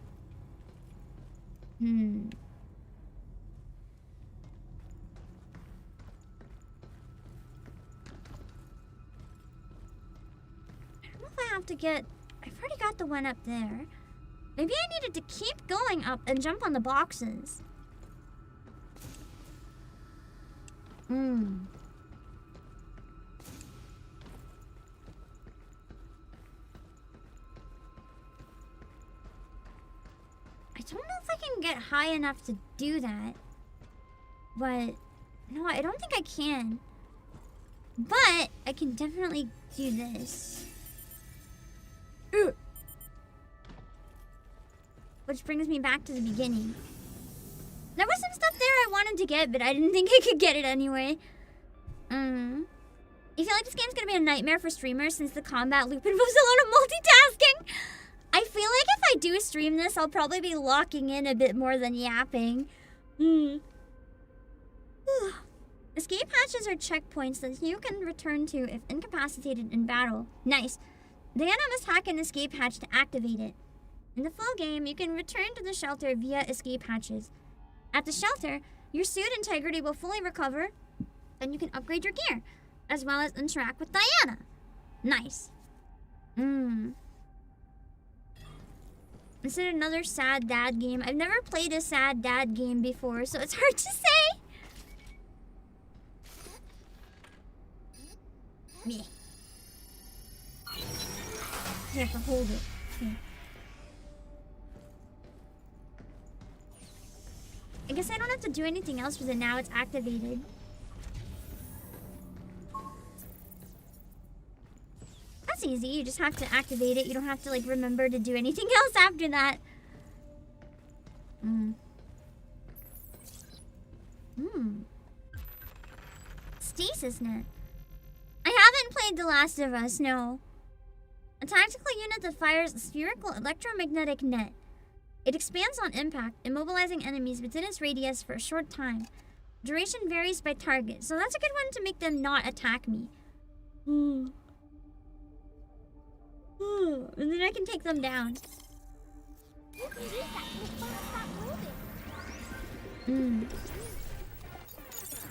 I don't know if I have to get... I've already got the one up there. Maybe I needed to keep going up and jump on the boxes. don't know if I can get high enough to do that. But, no, I don't think I can. But, I can definitely do this. Ugh. Which brings me back to the beginning. There was some stuff there I wanted to get, but I didn't think I could get it anyway. I feel like this game's gonna be a nightmare for streamers since the combat loop involves a lot of multitasking. I feel like if I do stream this, I'll probably be locking in a bit more than yapping. Escape hatches are checkpoints that you can return to if incapacitated in battle. Nice. Diana must hack an escape hatch to activate it. In the full game, you can return to the shelter via escape hatches. At the shelter, your suit integrity will fully recover, and you can upgrade your gear, as well as interact with Diana. Nice. Is it another sad dad game? I've never played a sad dad game before, so it's hard to say. Meh. You have to hold it. Here. I guess I don't have to do anything else with it now. It's activated. That's easy. You just have to activate it. You don't have to like remember to do anything else after that. Stasis net. I haven't played The Last of Us, no. A tactical unit that fires a spherical electromagnetic net. It expands on impact, immobilizing enemies within its radius for a short time. Duration varies by target, so that's a good one to make them not attack me. And then I can take them down. You can use that to make bombs stop moving.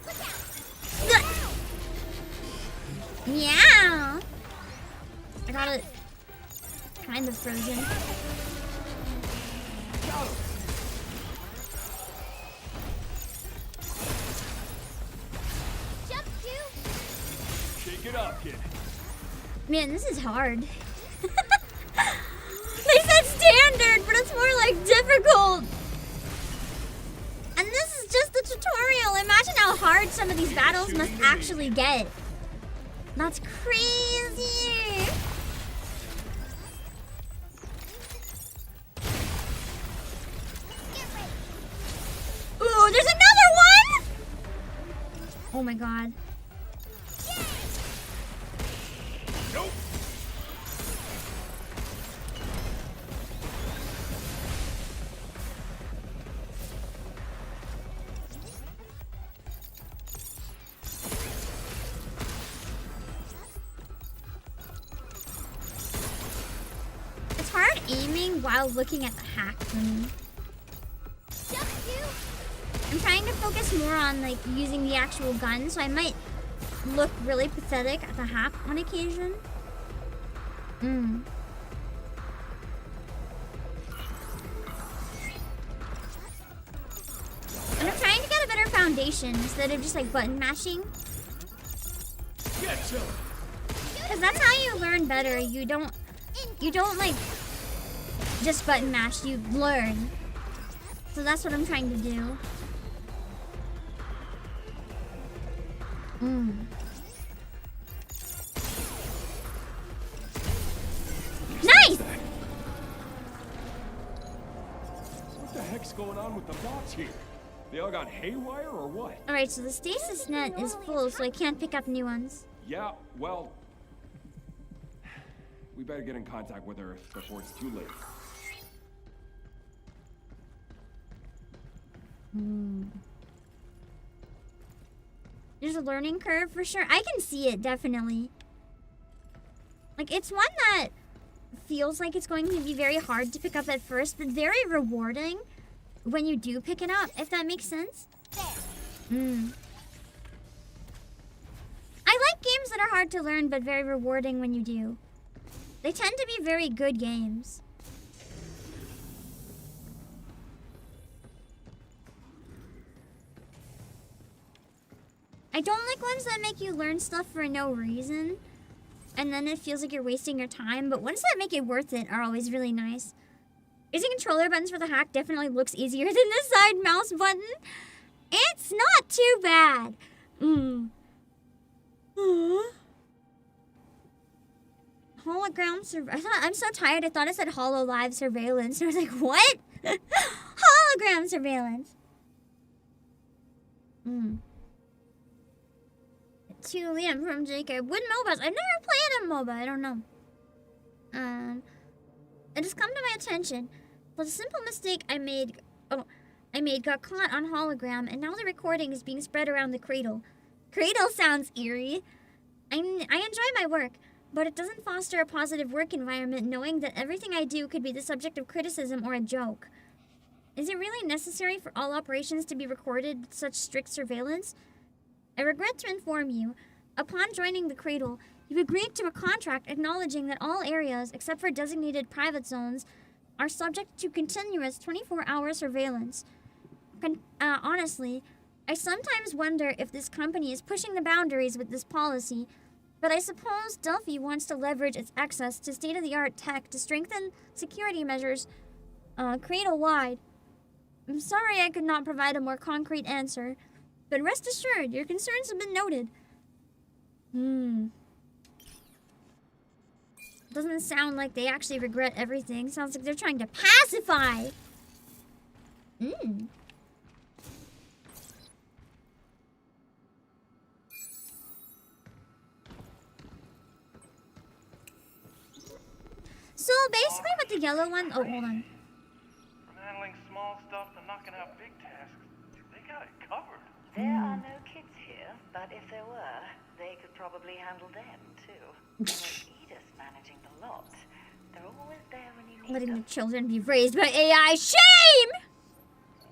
Look out! Meow! I got it kind of frozen. Jump, Stu! Shake it up, kid. Man, this is hard. They said standard, but it's more like difficult. And this is just the tutorial. Imagine how hard some of these battles must actually get. That's crazy. Ooh, there's another one! Oh my god. Nope. It's hard aiming while looking at the hack for me. Jump, Stu! I'm trying to focus more on like using the actual gun, so I might look really pathetic at the hack on occasion. And I'm trying to get a better foundation instead of just like button mashing. Get you. Because that's how you learn better. You don't like just button mash, you learn. So that's what I'm trying to do. Nice! What the heck's going on with the bots here? They all got haywire or what? Alright, so the stasis net is full, so I can't pick up new ones. Yeah, well, we better get in contact with her before it's too late. There's a learning curve for sure. I can see it, definitely. Like, it's one that feels like it's going to be very hard to pick up at first, but very rewarding when you do pick it up, if that makes sense. I like games that are hard to learn, but very rewarding when you do. They tend to be very good games. I don't like ones that make you learn stuff for no reason, and then it feels like you're wasting your time, but ones that make it worth it are always really nice. Using controller buttons for the hack definitely looks easier than the side mouse button. It's not too bad. Hologram I'm so tired. I thought it said HoloLive surveillance. I was like, what? Hologram surveillance. 2 Liam from Jacob. With MOBAs. I've never played a MOBA. I don't know. It has come to my attention, but a simple mistake I made got caught on hologram, and now the recording is being spread around the cradle. Cradle sounds eerie. I enjoy my work, but it doesn't foster a positive work environment knowing that everything I do could be the subject of criticism or a joke. Is it really necessary for all operations to be recorded with such strict surveillance? I regret to inform you, upon joining the cradle, you agreed to a contract acknowledging that all areas, except for designated private zones, are subject to continuous 24-hour surveillance. Honestly, I sometimes wonder if this company is pushing the boundaries with this policy, but I suppose Delphi wants to leverage its access to state-of-the-art tech to strengthen security measures cradle-wide. I'm sorry I could not provide a more concrete answer, but rest assured, your concerns have been noted. Doesn't sound like they actually regret everything. Sounds like they're trying to pacify. So basically with the yellow one, oh, hold on. From handling small stuff to knocking out big tasks, they got it covered. There are no kids here, but if there were, they could probably handle them too. With Edith managing the lot, they're always there when you need Letting them. the children be raised by AI. Shame!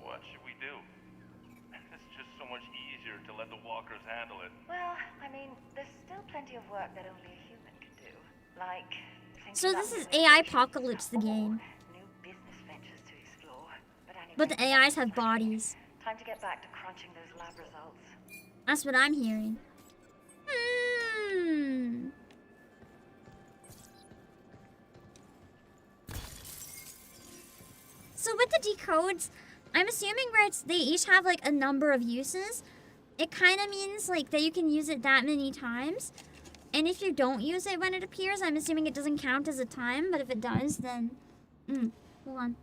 What should we do? It's just so much easier to let the walkers handle it. Well, I mean, there's still plenty of work that only a human can do. Like, So this is AI Apocalypse, the game. New business ventures to explore. But the AIs have bodies. Time to get back to crunching those lab results. That's what I'm hearing. So with the decodes, I'm assuming where they each have like a number of uses. It kind of means like that you can use it that many times. And if you don't use it when it appears, I'm assuming it doesn't count as a time. But if it does, then... hold on.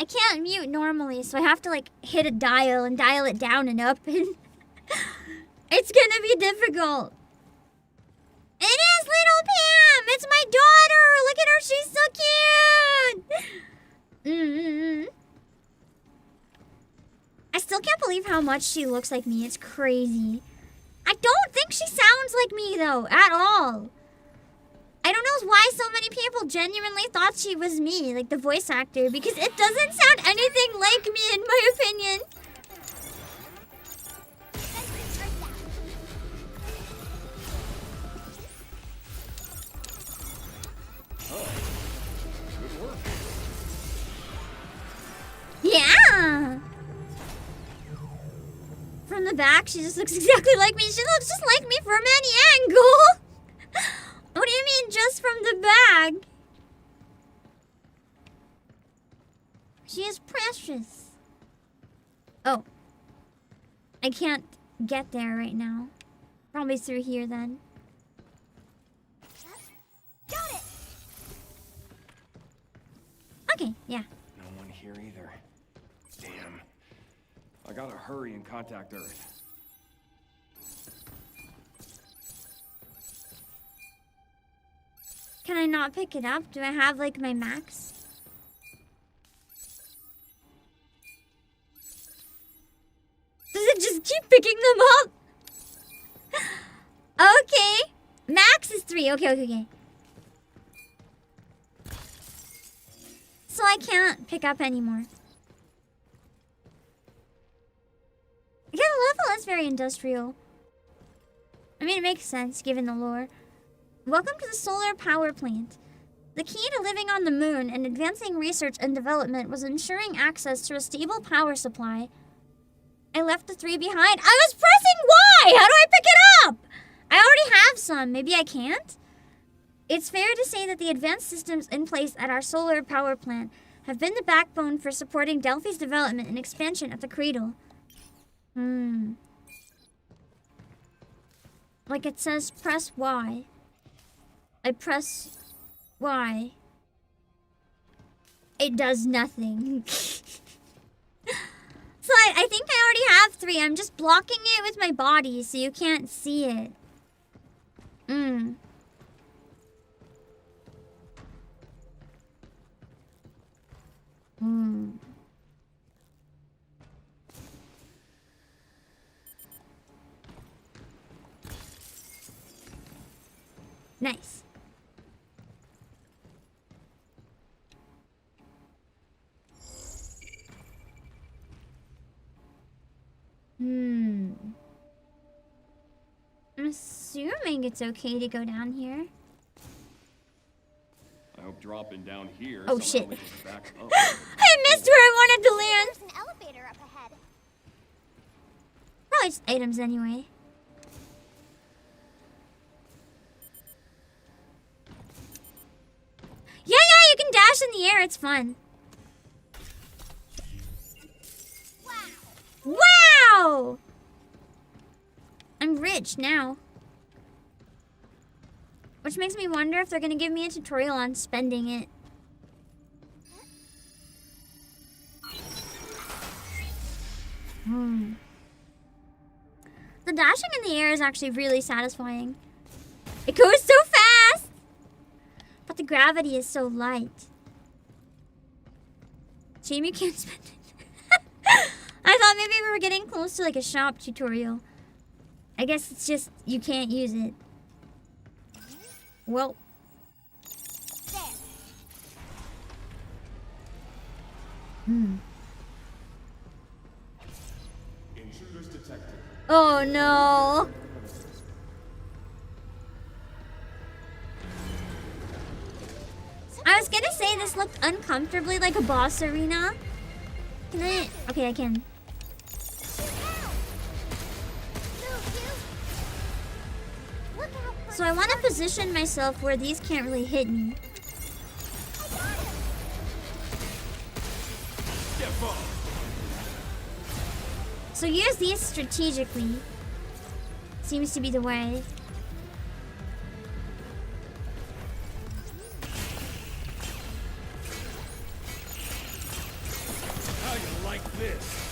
I can't mute normally, so I have to like hit a dial and dial it down and up. And it's gonna be difficult. It is Little Pam! It's my daughter! Look at her, she's so cute! I still can't believe how much she looks like me. It's crazy. I don't think she sounds like me, though, at all. I don't know why so many people genuinely thought she was me, like the voice actor, because it doesn't sound anything like me, in my opinion. Good work. Yeah! From the back, she just looks exactly like me. She looks just like me from any angle. What do you mean just from the back? She is precious. Oh. I can't get there right now. Probably through here then. Got it! Okay, yeah. No one here either. Damn. I gotta hurry and contact Earth. Can I not pick it up? Do I have like my max? Does it just keep picking them up? Okay. Max is 3. Okay. So I can't pick up anymore. Yeah, the level is very industrial. I mean, it makes sense given the lore. Welcome to the solar power plant. The key to living on the moon and advancing research and development was ensuring access to a stable power supply. I left the 3 behind. I was pressing Y! How do I pick it up? I already have some. Maybe I can't? It's fair to say that the advanced systems in place at our solar power plant have been the backbone for supporting Delphi's development and expansion at the cradle. Like it says, press Y. I press Y. It does nothing. So I think I already have 3. I'm just blocking it with my body so you can't see it. Nice. I'm assuming it's okay to go down here. I hope dropping down here. Oh, somehow shit. leads us back up. I missed where I wanted to land. There's an elevator up ahead. Probably just items anyway. Yeah, you can dash in the air. It's fun. Wow! I'm rich now. Which makes me wonder if they're going to give me a tutorial on spending it. The dashing in the air is actually really satisfying. It goes so fast! But the gravity is so light. Shame you can't spend it. I thought maybe we were getting close to like a shop tutorial. I guess it's just you can't use it. Well. Intruders detected. Oh no. I was gonna say this looked uncomfortably like a boss arena. Can I? Okay, I can. So I want to position myself where these can't really hit me. So use these strategically. Seems to be the way. How you like this?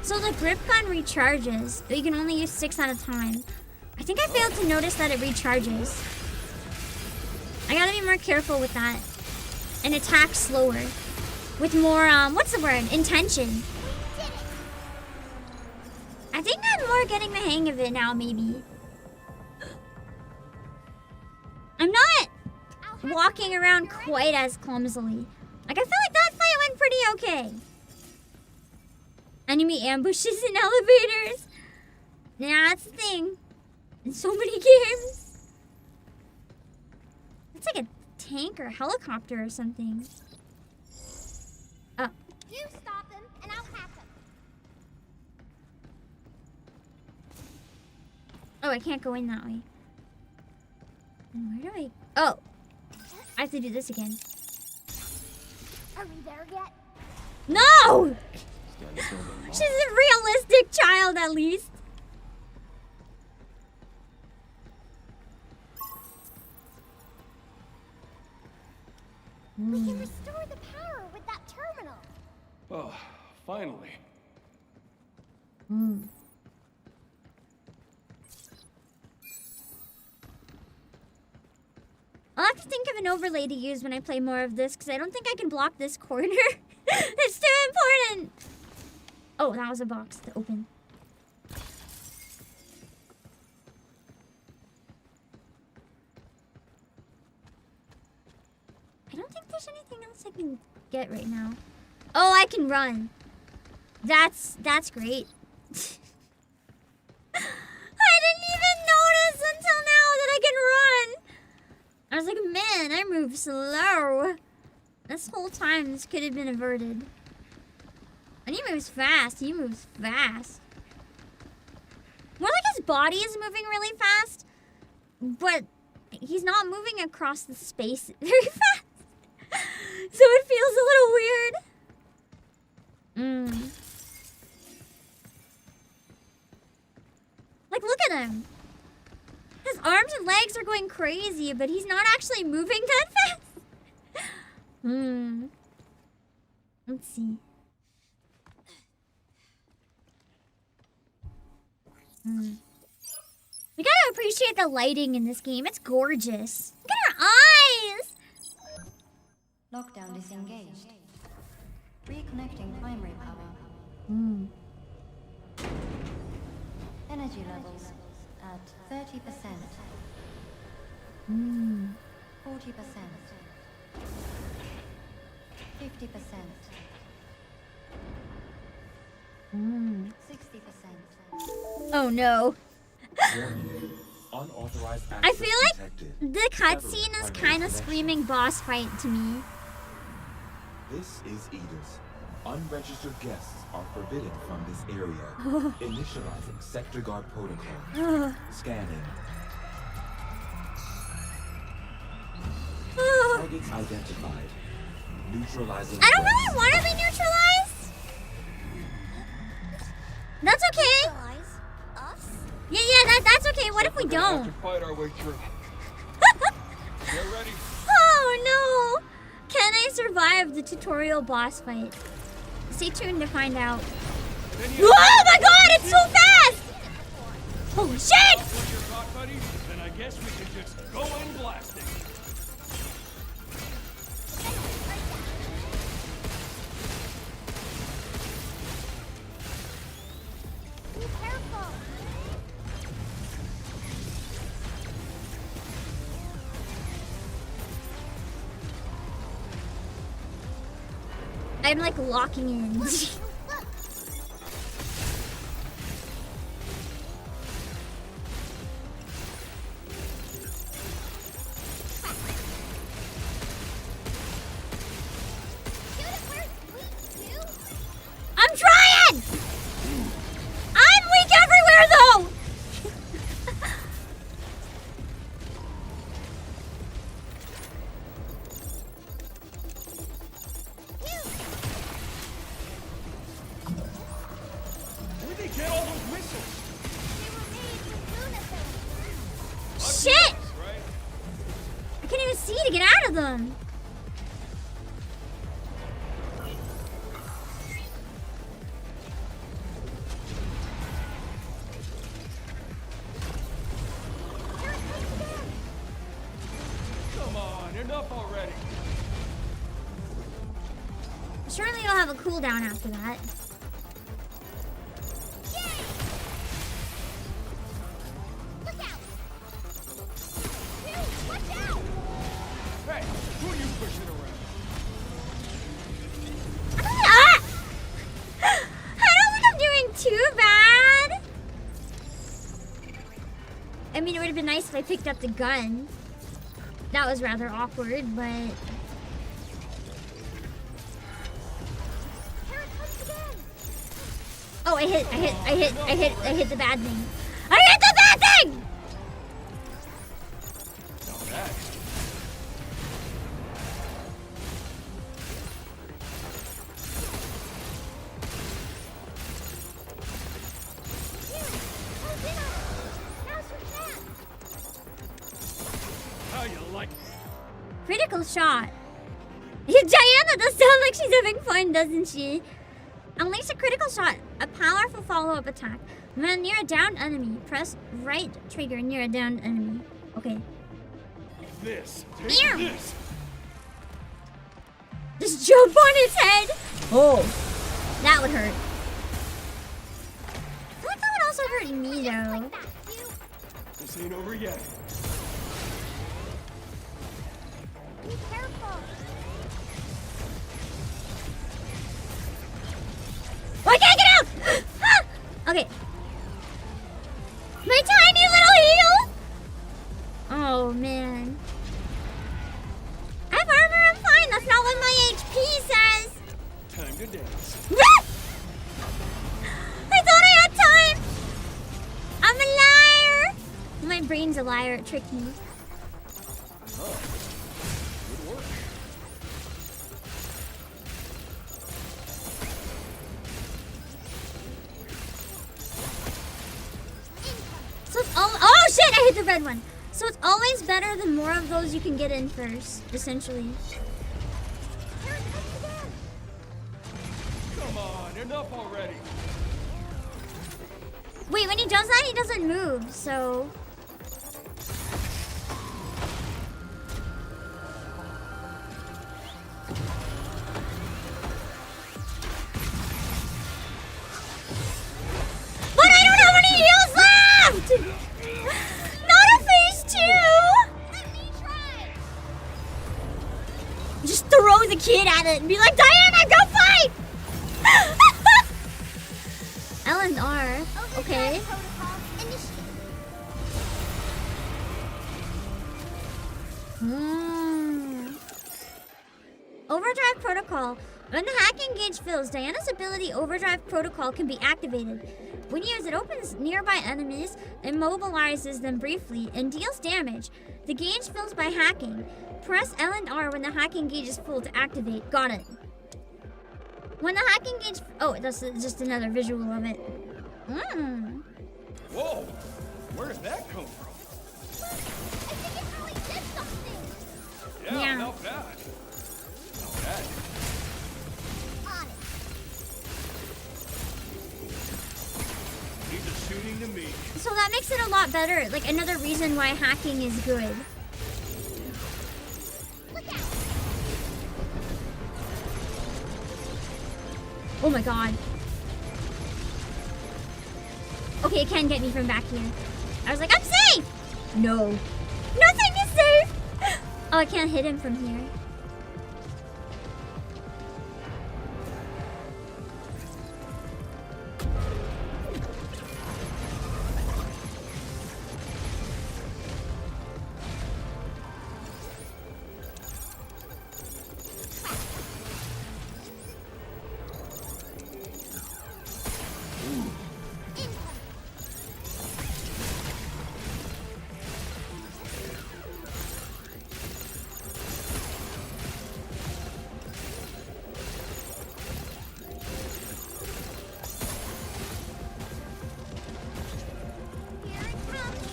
So the grip gun recharges, but you can only use 6 at a time. I think I failed to notice that it recharges. I gotta be more careful with that. And attack slower. With more, what's the word? Intention. I think I'm more getting the hang of it now, maybe. I'm not walking around quite as clumsily. Like, I feel like that fight went pretty okay. Enemy ambushes in elevators. Yeah, that's the thing. In so many games. It's like a tank or helicopter or something. Oh. You stop him, and I'll hack him. Oh, I can't go in that way. And where do I... Oh. I have to do this again. Are we there yet? No! She's a realistic child, at least. We can restore the power with that terminal. Oh, finally. I'll have to think of an overlay to use when I play more of this, because I don't think I can block this corner. It's too important. Oh, that was a box to open. I don't think there's anything else I can get right now. Oh, I can run. That's great. I didn't even notice until now that I can run. I was like, man, I'm move slow. This whole time, this could have been averted. And he moves fast. He moves fast. More like his body is moving really fast, but he's not moving across the space very fast. So it feels a little weird. Like, look at him. His arms and legs are going crazy, but he's not actually moving that fast. Let's see. We gotta appreciate the lighting in this game. It's gorgeous. Look at her eyes! Lockdown disengaged. Reconnecting primary power. Energy levels at 30%. 40%. 50%. 60%. Oh no. Unauthorized I access feel like detected. the cutscene is kind of screaming boss fight to me. This is Edith. Unregistered guests are forbidden from this area. Initializing sector guard protocol. Scanning. Targets identified. Neutralizing. I don't really want to be neutralized. That's okay. Us? Yeah, that's okay. What if we We're gonna have don't? to fight our way through. Get ready. Oh no! Can I survive the tutorial boss fight? Stay tuned to find out. Oh my god, it's so fast! Holy shit! What you're caught, buddy? Then I guess we can just go in blasting. Be careful. I'm like locking in. I'm trying! I'm weak everywhere though! Where'd they get all those missiles? Shit! Right? I can't even see to get out of them. Come on, enough already. Surely you'll have a cooldown after that. Look out! Dude, watch out! Hey, who are you pushing around? Ah! I don't think I'm doing too bad. I mean, it would have been nice if I picked up the gun. That was rather awkward, but Here it comes again! oh, I hit the bad thing. I hit the bad thing! Now that. Now's your chance! How you like it? Critical shot. Diana does sound like she's having fun, doesn't she? Unleash a critical shot, a powerful follow-up attack. When near a downed enemy, press right trigger near a downed enemy. Okay. This. Ew. Take this. Just jump on its head. Oh, that would hurt. I feel like that would also hurt me though. This ain't over yet. Be careful! Oh, I can't get out! Ah! Okay. My tiny little heel! Oh, man. Time to dance. I thought I had time! I'm a liar! My brain's a liar, it tricked me. Oh, good work. So it's all— oh shit, I hit the red one. So it's always better the more of those you can get in first, essentially. Come on, enough already. Wait, when he does that, he doesn't move, so... But I don't have any heals left! Not a phase 2! Let me try. Just throw the kid at it and be like, Diana, go fight! L and R. Okay. Protocol initiated. Overdrive protocol. When the hacking gauge fills, Diana's ability Overdrive protocol can be activated. When used, it opens nearby enemies, immobilizes them briefly, and deals damage. The gauge fills by hacking. Press L and R when the hacking gauge is full to activate. Got it. When the hacking gauge... oh, that's just another visual of it. Whoa, where did that come from? I think it really did something. Yeah. Not bad. Not bad. On it. He's a shooting to me. So that makes it a lot better. Like, another reason why hacking is good. Look out. Oh my god. Okay, it can get me from back here. I was like, I'm safe! No. Nothing is safe! Oh, I can't hit him from here. Here it comes.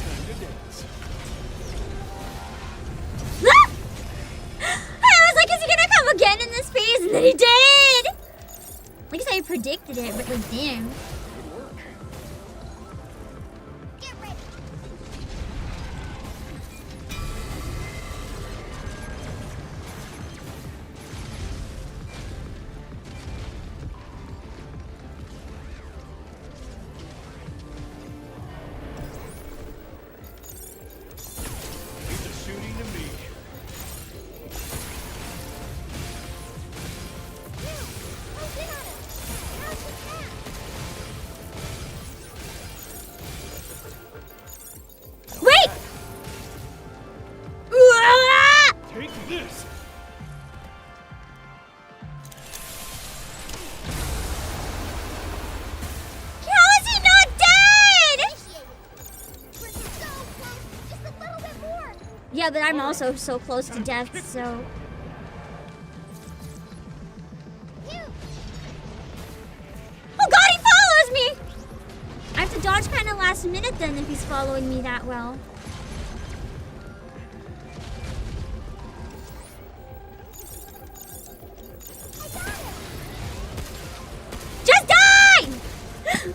Time to dance. I was like, is he gonna come again in this phase? And then he did! At least I predicted it, but like, damn. Good work. Get ready. He's a shooting to me. Close in on him. Now's the chance. Wait! Ah! Take this. How is he not dead? Initiated. We're so close. Just a little bit more. Yeah, but I'm also so close to death, so... Phew. Oh god, he follows me! I have to dodge kind of last minute then if he's following me that well. Just die!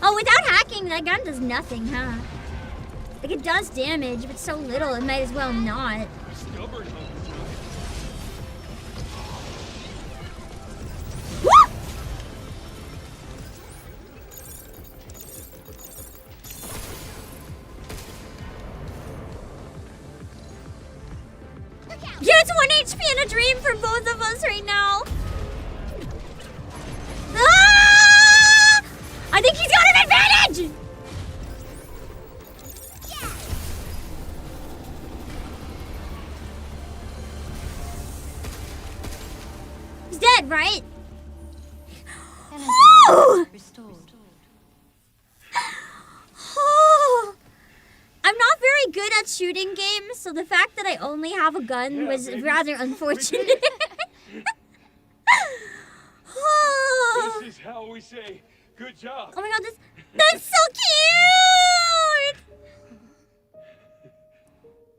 Oh, without hacking, that gun does nothing, huh? Like, it does damage, but so little, it might as well not. Stubborn hunter. Woo! Yeah, it's 1 HP and a dream for both of us right now. Ah! I think he's got an advantage! He's dead! good, right? Energy Oh! restored. Oh. I'm not very good at shooting games, so the fact that I only have a gun was baby. rather unfortunate. Oh. This is how we say good job. Oh my god, that's so cute!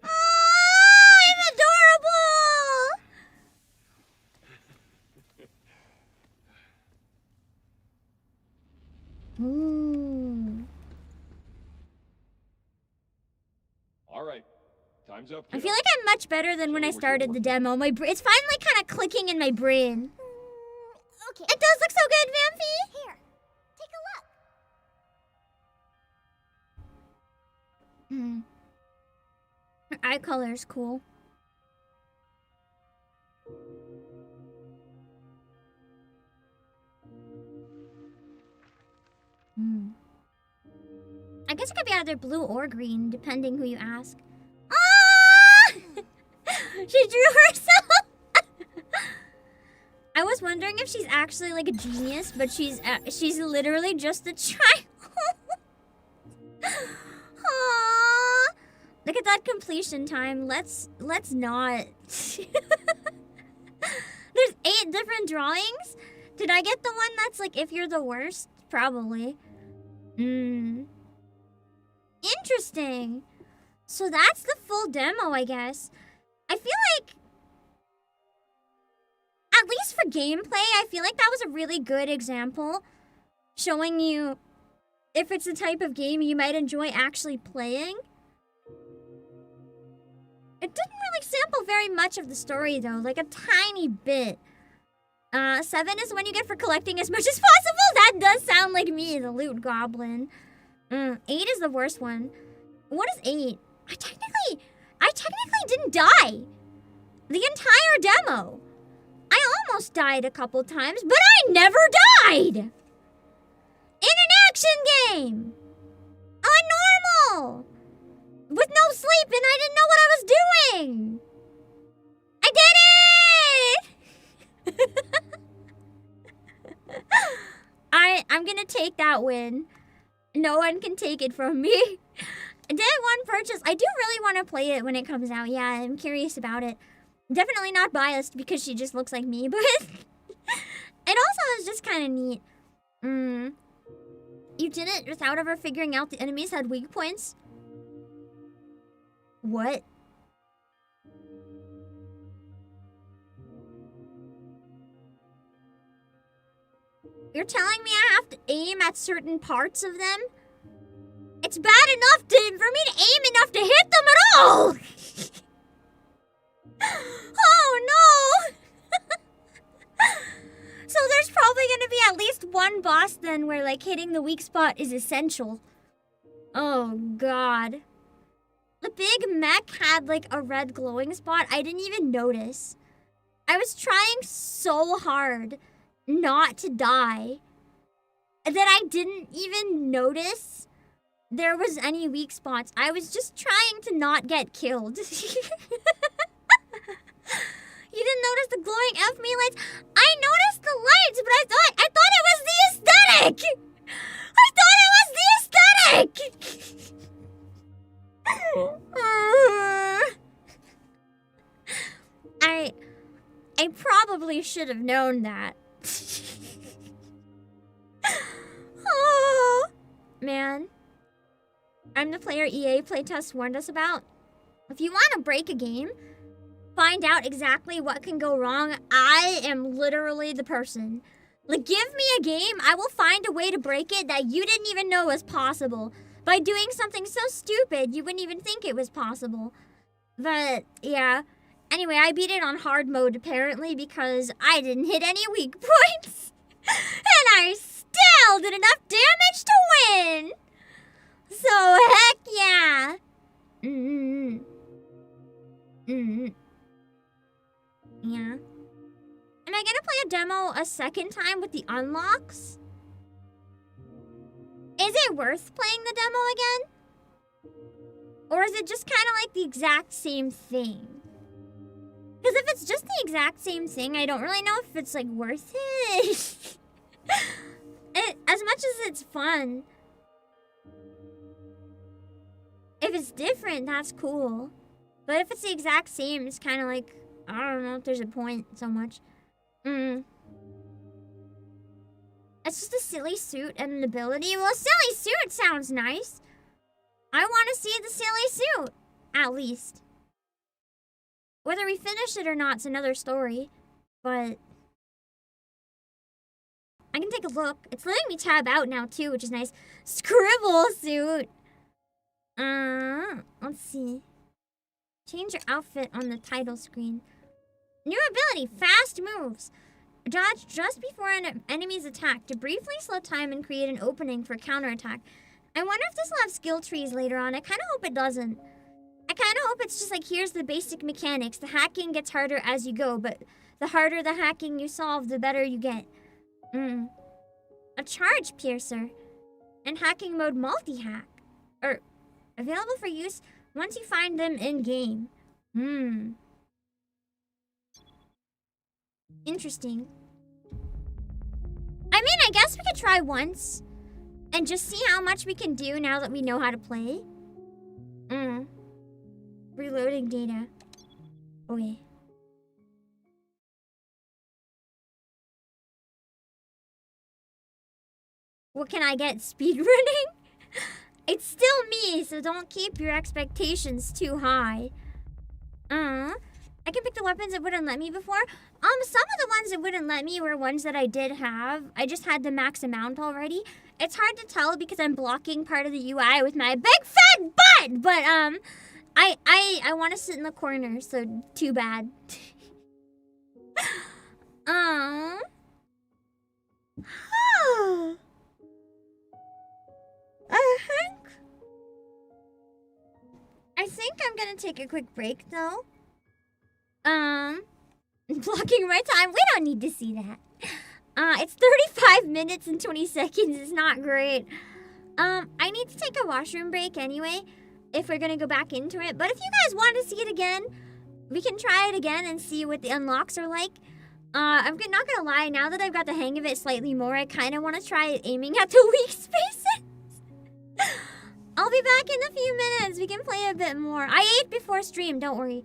Oh, I'm adorable! Ooh. All right, time's up. I feel like I'm much better than when I started the demo. It's finally kind of clicking in my brain. Okay. It does look so good, Vampy! Here, take a look. Hmm. Her eye color is cool. Hmm. I guess it could be either blue or green, depending who you ask. Ah! She drew herself! I was wondering if she's actually like a genius, but she's literally just a child. Aww. Look at that completion time. Let's not. There's 8 different drawings. Did I get the one that's like if you're the worst? Probably. Interesting. So that's the full demo, I guess. I feel like, at least for gameplay, I feel like that was a really good example, showing you if it's the type of game you might enjoy actually playing. It didn't really sample very much of the story, though, like a tiny bit. 7 is the one you get for collecting as much as possible. That does sound like me, the loot goblin. 8 is the worst one. What is 8? I technically didn't die the entire demo. I almost died a couple times, but I never died! In an action game! On normal! With no sleep, and I didn't know what I was doing! I did it! I'm gonna take that win. No one can take it from me. I did one purchase. I do really want to play it when it comes out. Yeah, I'm curious about it. Definitely not biased because she just looks like me, but it also is just kind of neat. You did it without ever figuring out the enemies had weak points? What? You're telling me I have to aim at certain parts of them? It's bad enough for me to aim enough to hit them at all! Oh no! So there's probably gonna be at least one boss then where like hitting the weak spot is essential. Oh god. The big mech had like a red glowing spot. I didn't even notice. I was trying so hard not to die that I didn't even notice there was any weak spots. I was just trying to not get killed. You didn't notice the glowing FME lights? I noticed the lights, but I thought it was the aesthetic! I thought it was the aesthetic! I probably should have known that. Oh, man. I'm the player EA playtest warned us about. If you want to break a game, find out exactly what can go wrong, I am literally the person. Like, give me a game, I will find a way to break it that you didn't even know was possible. By doing something so stupid, you wouldn't even think it was possible. But, yeah. Anyway, I beat it on hard mode, apparently, because I didn't hit any weak points. And I still did enough damage to win! So, heck yeah! Yeah. Am I gonna play a demo a second time with the unlocks? Is it worth playing the demo again? Or is it just kind of like the exact same thing? Because if it's just the exact same thing, I don't really know if it's like worth it. As much as it's fun. If it's different, that's cool. But if it's the exact same, it's kind of like, I don't know if there's a point so much. It's just a silly suit and an ability. Well, a silly suit sounds nice. I want to see the silly suit, at least. Whether we finish it or not is another story. But I can take a look. It's letting me tab out now too, which is nice. Scribble suit. Let's see. Change your outfit on the title screen. New ability, fast moves. Dodge just before an enemy's attack to briefly slow time and create an opening for counterattack. I wonder if this will have skill trees later on. I kind of hope it doesn't. I kind of hope it's just like, here's the basic mechanics. The hacking gets harder as you go, but the harder the hacking you solve, the better you get. A charge piercer. And hacking mode multi-hack. Available for use once you find them in-game. Interesting. I mean, I guess we could try once. And just see how much we can do now that we know how to play. Reloading data. Okay. What can I get? Speedrunning? It's still me, so don't keep your expectations too high. I can pick the weapons it wouldn't let me before. Some of the ones it wouldn't let me were ones that I did have. I just had the max amount already. It's hard to tell because I'm blocking part of the UI with my big fat butt. But I want to sit in the corner, so too bad. I think I'm gonna take a quick break though. Blocking my time. We don't need to see that. It's 35 minutes and 20 seconds. It's not great. I need to take a washroom break anyway, if we're gonna go back into it. But if you guys want to see it again, we can try it again and see what the unlocks are like. I'm not gonna lie, now that I've got the hang of it slightly more, I kind of want to try aiming at the weak spaces. I'll be back in a few minutes. We can play a bit more. I ate before stream, don't worry.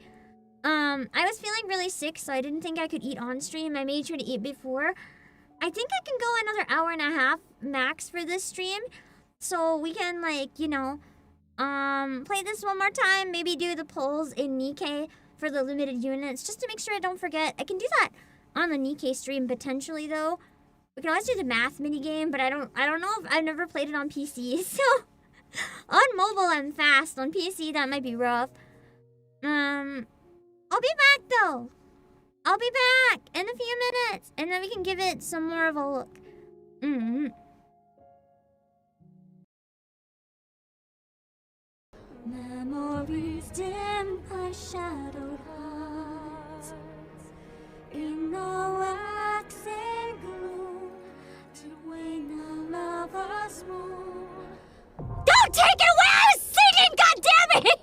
I was feeling really sick, so I didn't think I could eat on stream. I made sure to eat before. I think I can go another hour and a half max for this stream. So we can, like, you know, play this one more time. Maybe do the polls in Nikkei for the limited units, just to make sure I don't forget. I can do that on the Nikkei stream potentially, though. We can always do the math minigame, but I don't know if I've never played it on PC, so on mobile I'm fast. On PC that might be rough. I'll be back though. I'll be back in a few minutes, and then we can give it some more of a look. Memories dim by shadowed hearts in the waxing gloom to wane the lover's moon. Don't take it away! I was singing, goddammit!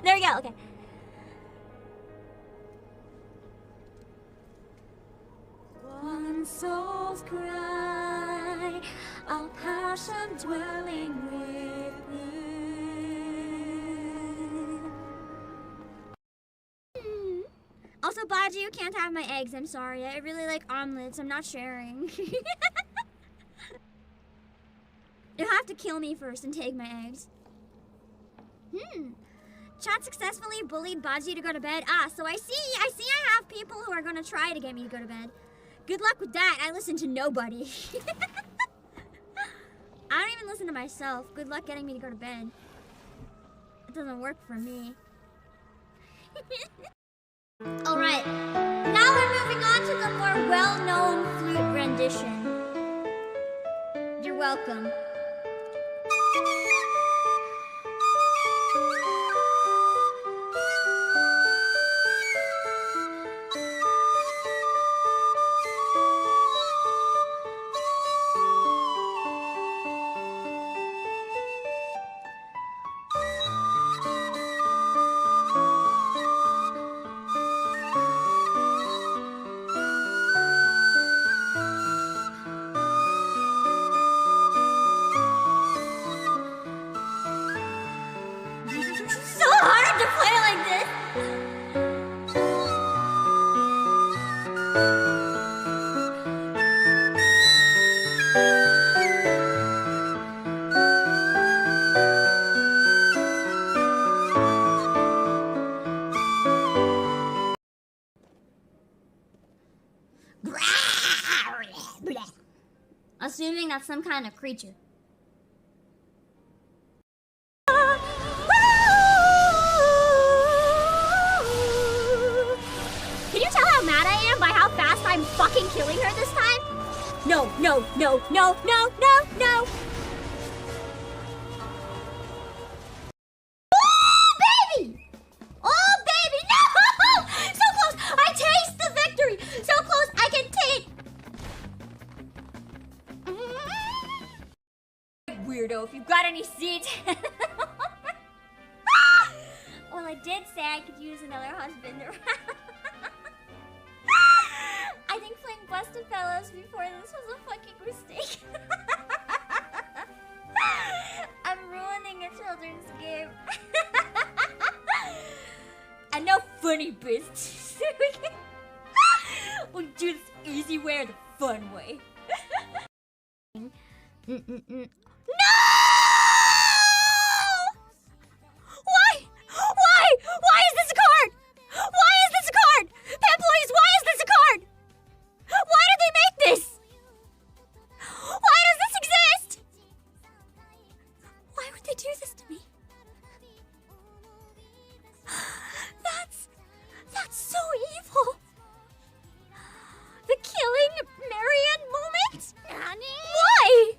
There we go, okay. One soul's cry, our passion dwelling within. Also, Baji, you can't have my eggs. I'm sorry. I really like omelets. I'm not sharing. You'll have to kill me first and take my eggs. Chat successfully bullied Baji to go to bed. So I see I have people who are gonna try to get me to go to bed. Good luck with that. I listen to nobody. I don't even listen to myself. Good luck getting me to go to bed. It doesn't work for me. Alright. Now we're moving on to the more well-known flute rendition. You're welcome. assuming that's some kind of creature. Can you tell how mad I am by how fast I'm fucking killing her this time? No, no, no, no, no, no, no! Oh, baby! Oh, baby, no! So close! I taste the victory! So close, I can taste... Weirdo, if you've got any seeds... Well, I did say I could use another husband around. I think playing Busted Fellows before this was a fucking mistake. I'm ruining a children's game. And no funny business. We'll do this easy way or the fun way. No! Why? Why? Why is this a card? Why is this a card? Employees, why is this a card? Why did they make this? Why does this exist? Why would they do this to me? That's so evil. The killing Marianne moment? Why?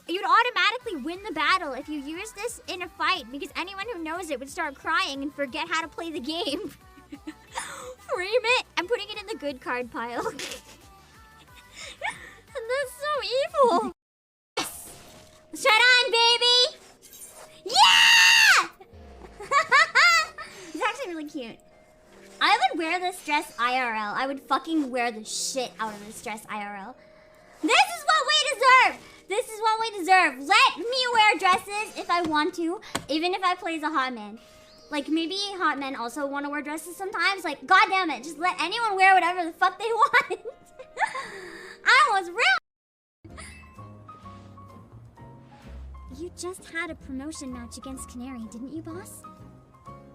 You'd automatically win the battle if you use this in a fight because anyone who knows it would start crying and forget how to play the game. Frame it. I'm putting it in the good card pile. And that's so evil. Yes! Shut on, baby! Yeah! It's actually really cute. I would wear this dress IRL. I would fucking wear the shit out of this dress IRL. This is what we deserve! This is what we deserve. Let me wear dresses if I want to, even if I play as a hot man. Like, maybe hot men also want to wear dresses sometimes. Like, goddamn it, just let anyone wear whatever the fuck they want. I was real. You just had a promotion match against Canary, didn't you, boss?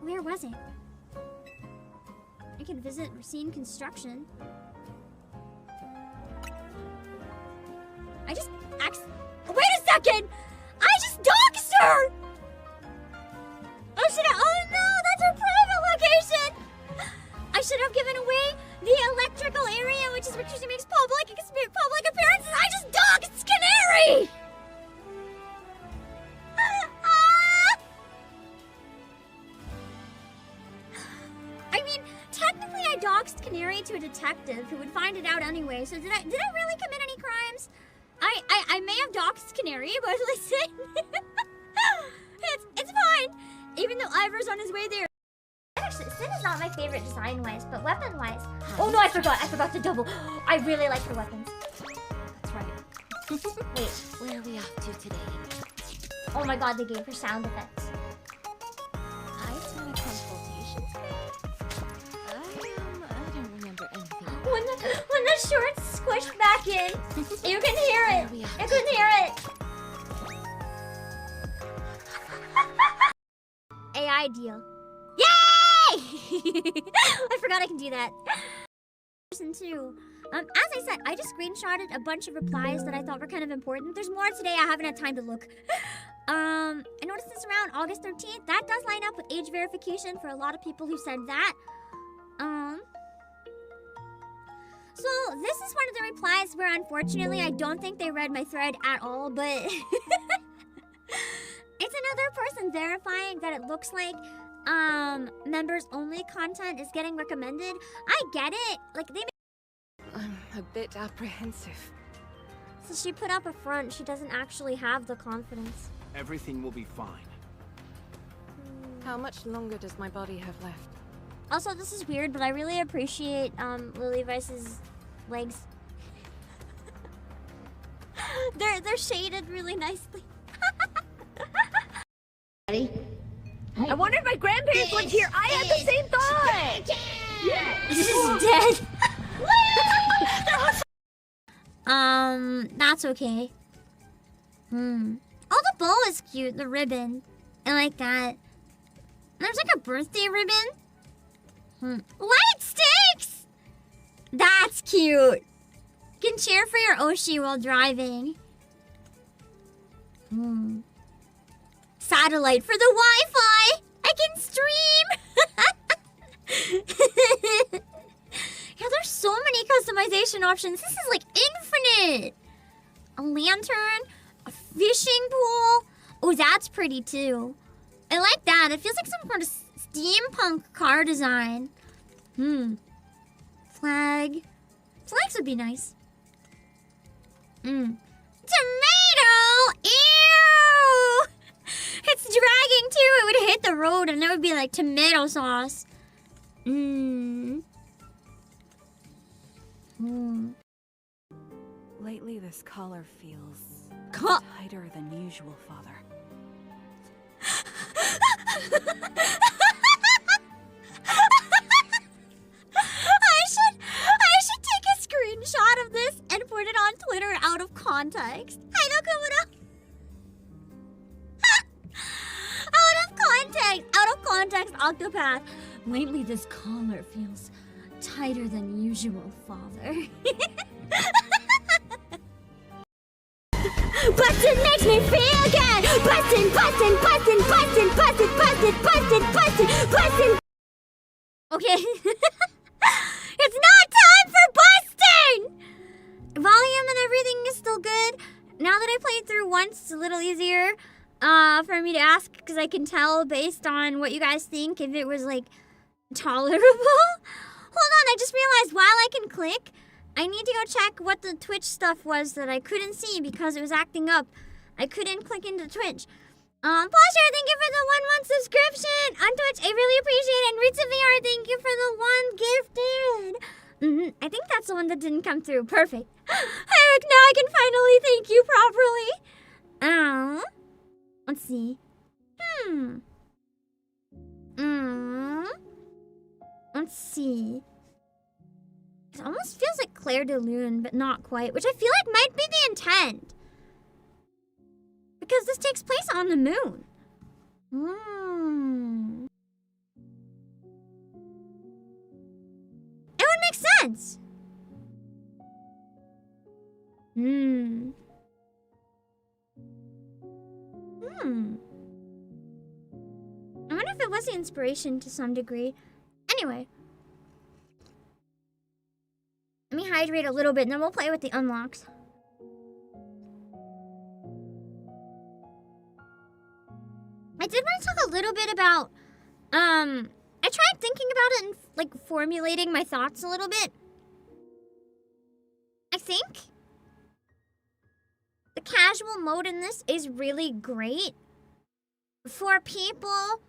Where was it? I could visit Racine Construction. Wait a second! I just doxed her! I should have. Oh no, that's her private location! I should have given away the electrical area, which is what she makes public appearances. I just doxed Canary! I mean, technically I doxed Canary to a detective who would find it out anyway, so did I really commit any crimes? I may have doxed Canary, but listen, it's fine. Even though Ivor's on his way there. Actually, Sin is not my favorite design-wise, but weapon-wise. Oh no, I forgot the double. I really like her weapons. That's right. Wait, Where are we off to today? oh my god, they gave her sound effects. I saw a consultation script. I don't remember anything. When the shorts squish back in, you can hear it. You can hear it. AI deal. Yay! I forgot I can do that. Person 2. As I said, I just screenshotted a bunch of replies that I thought were kind of important. There's more today. I haven't had time to look. I noticed this around August 13th. That does line up with age verification for a lot of people who said that. So this is one of the replies where unfortunately I don't think they read my thread at all, but it's another person verifying that it looks like members only content is getting recommended. I get it. Like they I'm a bit apprehensive. So she put up a front. She doesn't actually have the confidence. Everything will be fine. How much longer does my body have left? Also, this is weird, but I really appreciate Lily Vice's legs. they're shaded really nicely. Ready? I wondered if my grandparents lived here. I had the same thought. This is dead. That's okay. Oh, the bow is cute. The ribbon. I like that. There's like a birthday ribbon. Light sticks! That's cute. can cheer for your Oshi while driving. Satellite for the Wi-Fi. I can stream. Yeah, there's so many customization options. This is like infinite. A lantern, a fishing pool. Oh, that's pretty too. I like that. It feels like some sort of steampunk car design. Flag. Flags would be nice. Tomato! Ew! It's dragging too. It would hit the road and it would be like tomato sauce. Lately, this collar feels tighter than usual, Father. I should take a screenshot of this and put it on Twitter out of context. Out of context, Octopath. Lately, this collar feels tighter than usual, Father. Bustin' makes me feel good. Bustin'. Okay. It's not time for busting! Volume and everything is still good. Now that I played through once, it's a little easier for me to ask, because I can tell based on what you guys think if it was, like, tolerable. Hold on, I just realized while I can click, I need to go check what the Twitch stuff was that I couldn't see because it was acting up. I couldn't click into Twitch. Pleasure, thank you for the 1-month subscription on Twitch. I really appreciate it. And Ritza VR, thank you for the 1 gifted. I think that's the one that didn't come through. Perfect. Eric, now I can finally thank you properly. Let's see. Let's see. It almost feels like Claire de Lune, but not quite, which I feel like might be the intent. Because this takes place on the moon. It would make sense. I wonder if it was the inspiration to some degree. Anyway. Let me hydrate a little bit and then we'll play with the unlocks. I did want to talk a little bit about, I tried thinking about it and, like, formulating my thoughts a little bit. I think the casual mode in this is really great for people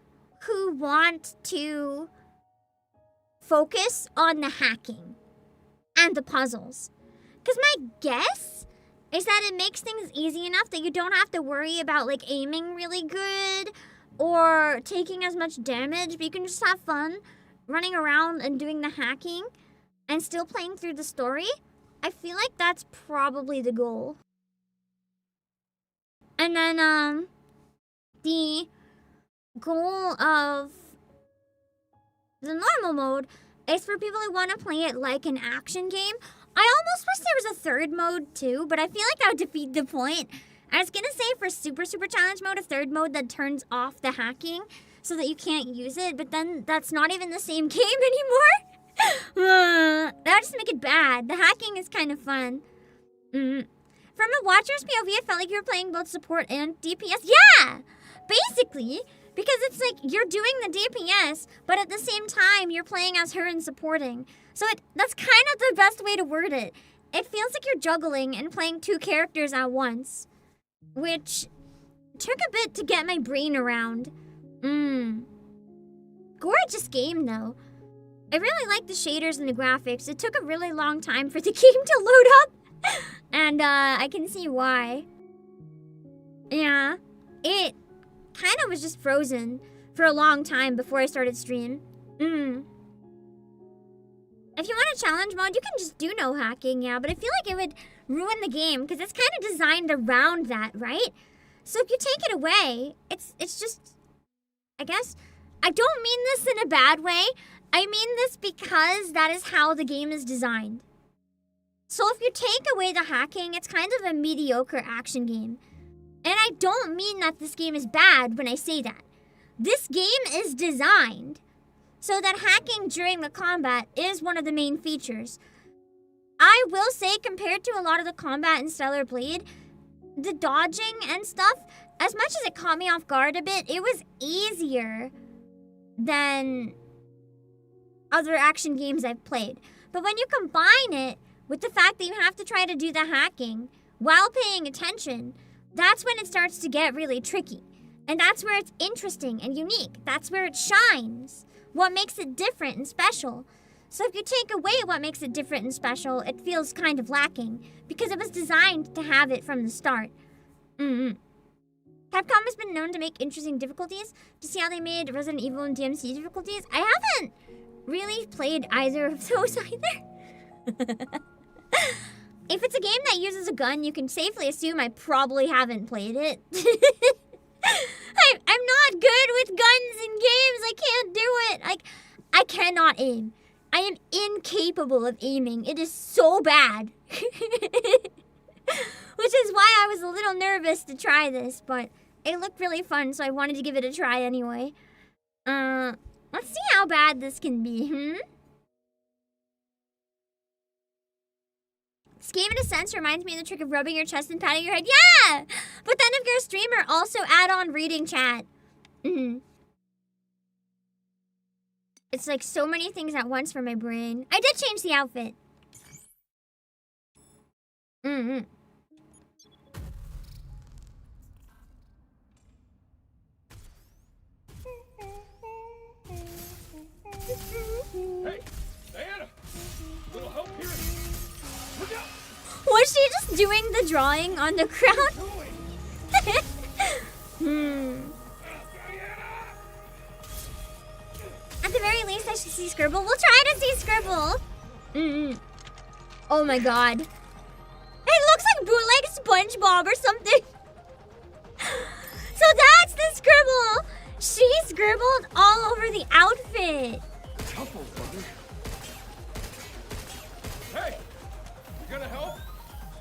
who want to focus on the hacking and the puzzles. Because my guess is that it makes things easy enough that you don't have to worry about, like, aiming really good or taking as much damage, but you can just have fun running around and doing the hacking and still playing through the story. I feel like that's probably the goal. And then, the goal of the normal mode is for people who want to play it like an action game. I almost wish there was a third mode too, but I feel like that would defeat the point. I was gonna say for super challenge mode, a third mode that turns off the hacking so that you can't use it, but then that's not even the same game anymore. That would just make it bad. The hacking is kind of fun. From a watcher's POV, it felt like you were playing both support and DPS. Yeah! Basically, because it's like you're doing the DPS, but at the same time, you're playing as her and supporting. So that's kind of the best way to word it. It feels like you're juggling and playing two characters at once, which took a bit to get my brain around. Gorgeous game, though. I really like the shaders and the graphics. It took a really long time for the game to load up, and I can see why. Yeah, it kind of was just frozen for a long time before I started stream. If you want a challenge mode, you can just do no hacking, yeah, but I feel like it would ruin the game because it's kind of designed around that, right? So if you take it away, it's just, I guess, I don't mean this in a bad way. I mean this because that is how the game is designed. So if you take away the hacking, it's kind of a mediocre action game. And I don't mean that this game is bad when I say that. This game is designed so that hacking during the combat is one of the main features. I will say, compared to a lot of the combat in Stellar Blade, the dodging and stuff, as much as it caught me off guard a bit, it was easier than other action games I've played. But when you combine it with the fact that you have to try to do the hacking while paying attention, that's when it starts to get really tricky. And that's where it's interesting and unique. That's where it shines. What makes it different and special. So if you take away what makes it different and special, it feels kind of lacking. Because it was designed to have it from the start. Capcom has been known to make interesting difficulties. To see how they made Resident Evil and DMC difficulties. I haven't really played either of those either. If it's a game that uses a gun, you can safely assume I probably haven't played it. I'm not good with guns in games. I can't do it. Like, I cannot aim. I am incapable of aiming. It is so bad. Which is why I was a little nervous to try this, but it looked really fun, so I wanted to give it a try anyway. Let's see how bad this can be, This game, in a sense, reminds me of the trick of rubbing your chest and patting your head. Yeah! But then if you're a streamer, also add on reading chat. It's like so many things at once for my brain. I did change the outfit. Hey, Diana! Little help here. Look out! Was she just doing the drawing on the crowd? At the very least, I should see Scribble. We'll try to see Scribble. Oh my god. It looks like bootleg SpongeBob or something. So that's the Scribble. She scribbled all over the outfit. Couple, brother. Hey! You gonna help?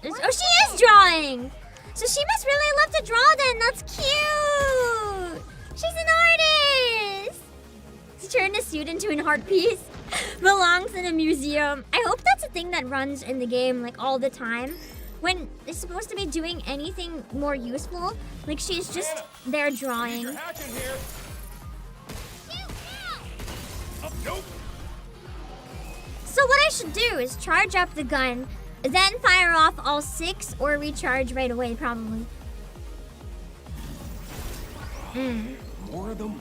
Oh, she is drawing. So she must really love to draw then. That's cute. She's an artist. She turned a suit into an art piece. Belongs in a museum. I hope that's a thing that runs in the game like all the time. When it's supposed to be doing anything more useful. Like she's just there drawing. You're hacking here. Nope. So what I should do is charge up the gun, then fire off all 6 or recharge right away probably. More of them?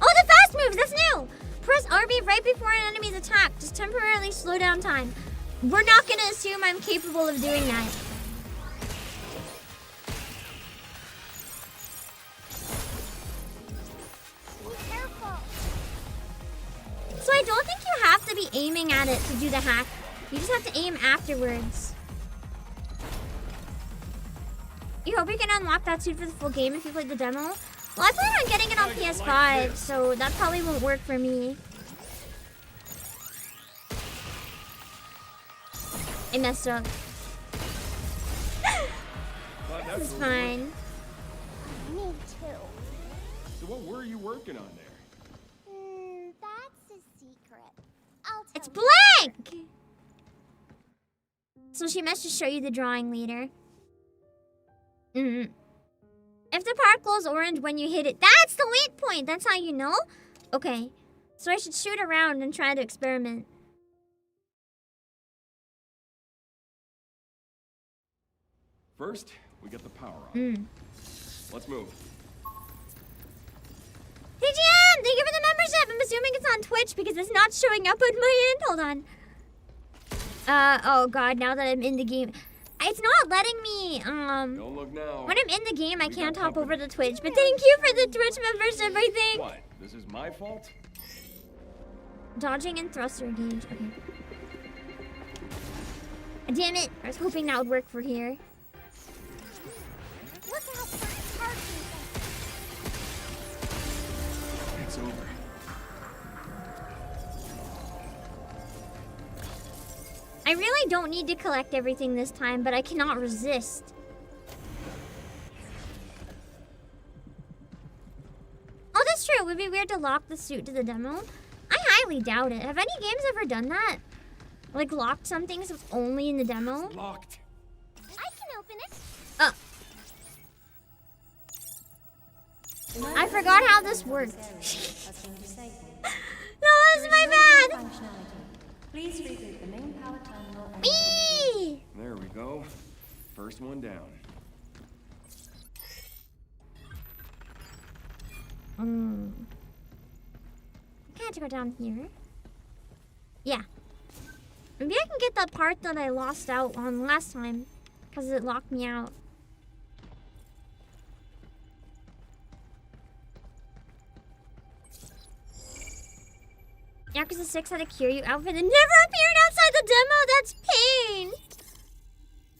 Oh, the fast moves, that's new! Press RB right before an enemy's attack. Just temporarily slow down time. We're not gonna assume I'm capable of doing that. So I don't think you have to be aiming at it to do the hack. You just have to aim afterwards. You hope you can unlock that suit for the full game if you played the demo? Well, I plan on getting it on PS5, so that probably won't work for me. I messed up. This is fine. Me too. So what were you working on there? That's a secret. I'll tell It's you. blank! So she must just show you the drawing later. If the part glows orange when you hit it, that's the wait point! That's how you know? Okay. So I should shoot around and try to experiment. First, we get the power on. Let's move. TGM! Thank you for the membership! I'm assuming it's on Twitch because it's not showing up on my end. Hold on. Oh god, now that I'm in the game. It's not letting me, Don't look now. when I'm in the game, I can't hop over to Twitch. But thank you for the Twitch membership, I think. What? This is my fault? Dodging and thruster engage. Okay. Damn it. I was hoping that would work for here. Look out for parking. It's over. I really don't need to collect everything this time, but I cannot resist. Oh, that's true. It would be weird to lock the suit to the demo. I highly doubt it. Have any games ever done that? Like locked some things only in the demo? It's locked. I can open it. Oh. I forgot how this worked. No, this is my bad. Please reboot the main power terminal. Me. There we go. First one down. I had to go down here. Yeah. Maybe I can get that part that I lost out on last time, because it locked me out. Yakuza 6 had a Kiryu outfit that never appeared outside the demo. That's pain.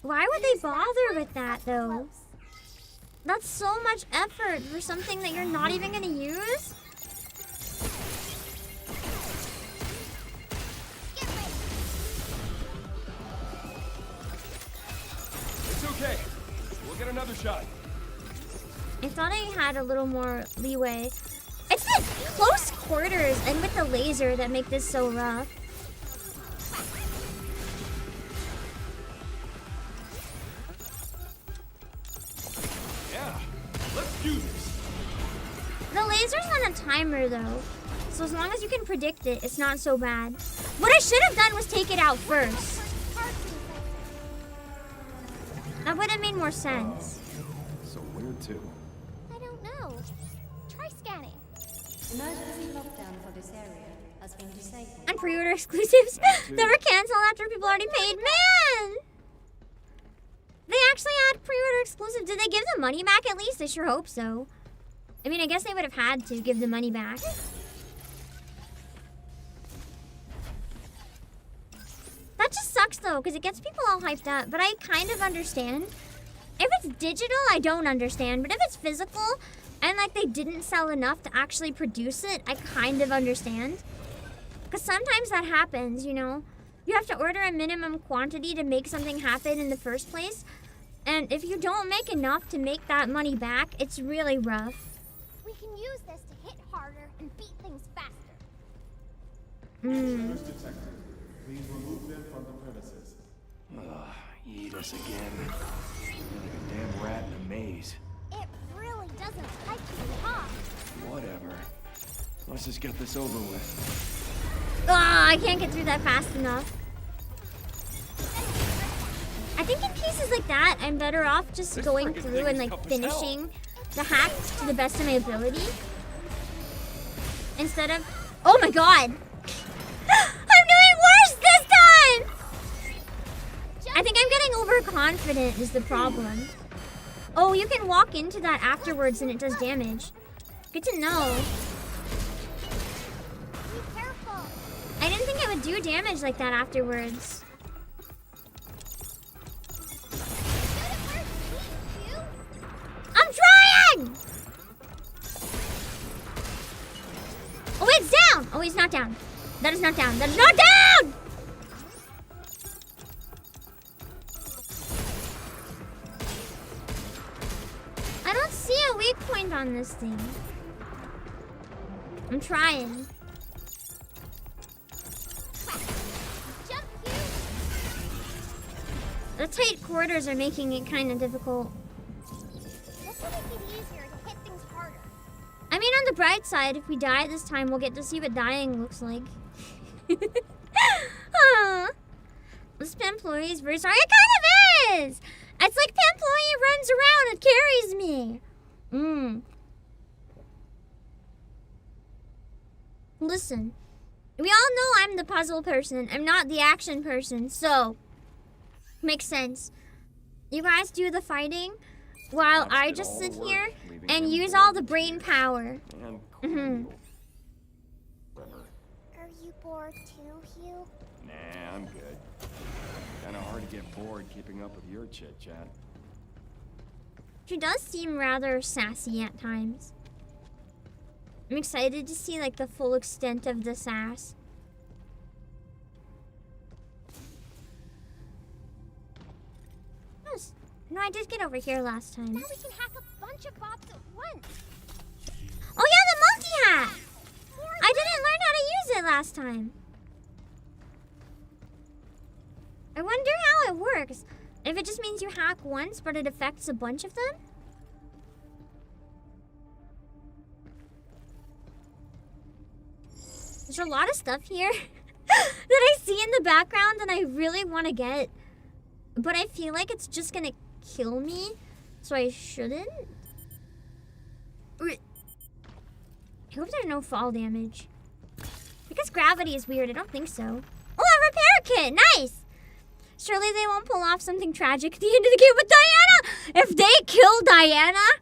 Why would they bother with that, though? That's so much effort for something that you're not even gonna use? It's okay. We'll get another shot. I thought I had a little more leeway. It's the close quarters and with the laser that make this so rough. Yeah, let's do this. The laser's on a timer though, so as long as you can predict it, it's not so bad. What I should have done was take it out first. That would have made more sense. So weird too. I don't know. Try scanning. Emergency lockdown for this area has been disabled. And pre-order exclusives that were canceled after people already paid. Man! They actually had pre-order exclusive. Did they give the money back at least? I sure hope so. I mean, I guess they would have had to give the money back. That just sucks though, because it gets people all hyped up. But I kind of understand. If it's digital, I don't understand. But if it's physical, and like they didn't sell enough to actually produce it, I kind of understand. Because sometimes that happens, you know. You have to order a minimum quantity to make something happen in the first place. And if you don't make enough to make that money back, it's really rough. We can use this to hit harder and beat things faster. Slurs detected. Please remove them from the premises. Eat us again. Like a damn rat in a maze. It really doesn't like you, huh? Whatever. Let's just get this over with. Ah, I can't get through that fast enough. I think in cases like that, I'm better off just going through and like finishing the hack to the best of my ability. Instead of... Oh my god! I'm doing worse this time! I think I'm getting overconfident is the problem. Oh, you can walk into that afterwards and it does damage. Good to know. Be careful. I didn't think it would do damage like that afterwards. I'm trying! Oh, wait, it's down! Oh, he's not down. That is not down. That is not down! I don't see a weak point on this thing. I'm trying. Jump, you. The tight quarters are making it kind of difficult. This will make it easier to hit things harder. I mean, on the bright side, if we die this time, we'll get to see what dying looks like. Huh. This Pamploy is very sorry. It kind of is! It's like Pamploy runs around and carries me. Listen, we all know I'm the puzzle person. I'm not the action person, so makes sense. You guys do the fighting while I just sit here and use all the brain power. And Are you bored too, Hugh? Nah, I'm good. Kinda hard to get bored keeping up with your chit-chat. She does seem rather sassy at times. I'm excited to see like the full extent of the sass. No, I did get over here last time. Now we can hack a bunch of bots at once. Oh yeah, the multi-hack! I didn't learn how to use it last time. I wonder how it works. If it just means you hack once, but it affects a bunch of them? There's a lot of stuff here that I see in the background and I really want to get. But I feel like it's just gonna kill me, so I shouldn't. I hope there's no fall damage. Because gravity is weird, I don't think so. Oh, a repair kit, nice! Surely they won't pull off something tragic at the end of the game with Diana! If they kill Diana...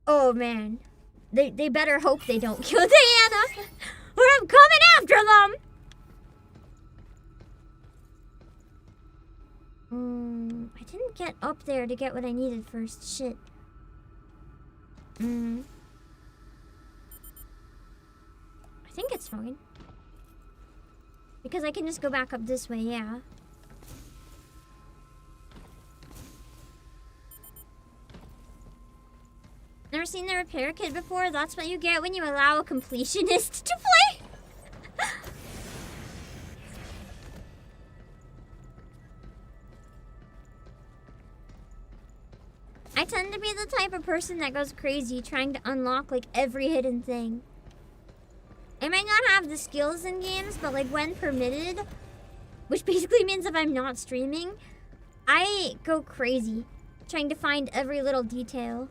Oh man. They better hope they don't kill Diana! Or I'm coming after them! I didn't get up there to get what I needed first. Shit. I think it's fine. Because I can just go back up this way, yeah. Never seen the repair kit before? That's what you get when you allow a completionist to play? I tend to be the type of person that goes crazy trying to unlock like every hidden thing. I might not have the skills in games, but like when permitted, which basically means if I'm not streaming, I go crazy trying to find every little detail.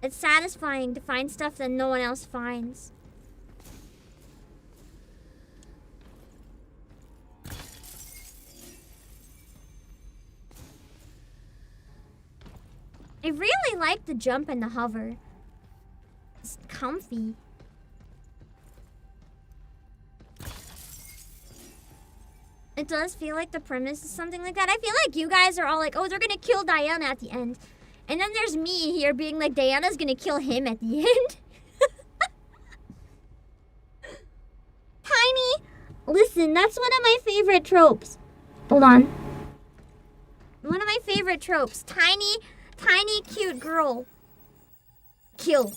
It's satisfying to find stuff that no one else finds. I really like the jump and the hover. It's comfy. It does feel like the premise is something like that. I feel like you guys are all like, oh, they're gonna kill Diana at the end. And then there's me here being like, Diana's gonna kill him at the end. Tiny, listen, that's one of my favorite tropes. Hold on. One of my favorite tropes. Tiny, cute girl. Kill.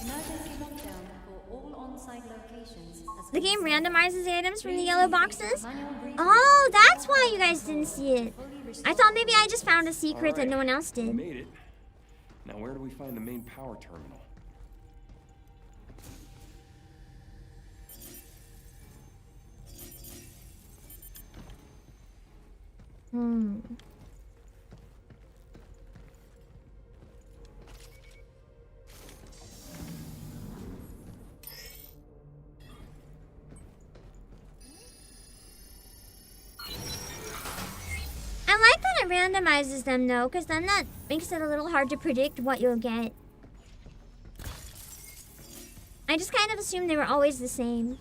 Emergency lockdown for all on-site locations. The game randomizes items from the yellow boxes? Oh, that's why you guys didn't see it. I thought maybe I just found a secret that no one else We did. made it. Now where do we find the main power terminal? I like that it randomizes them though, because then that makes it a little hard to predict what you'll get. I just kind of assumed they were always the same.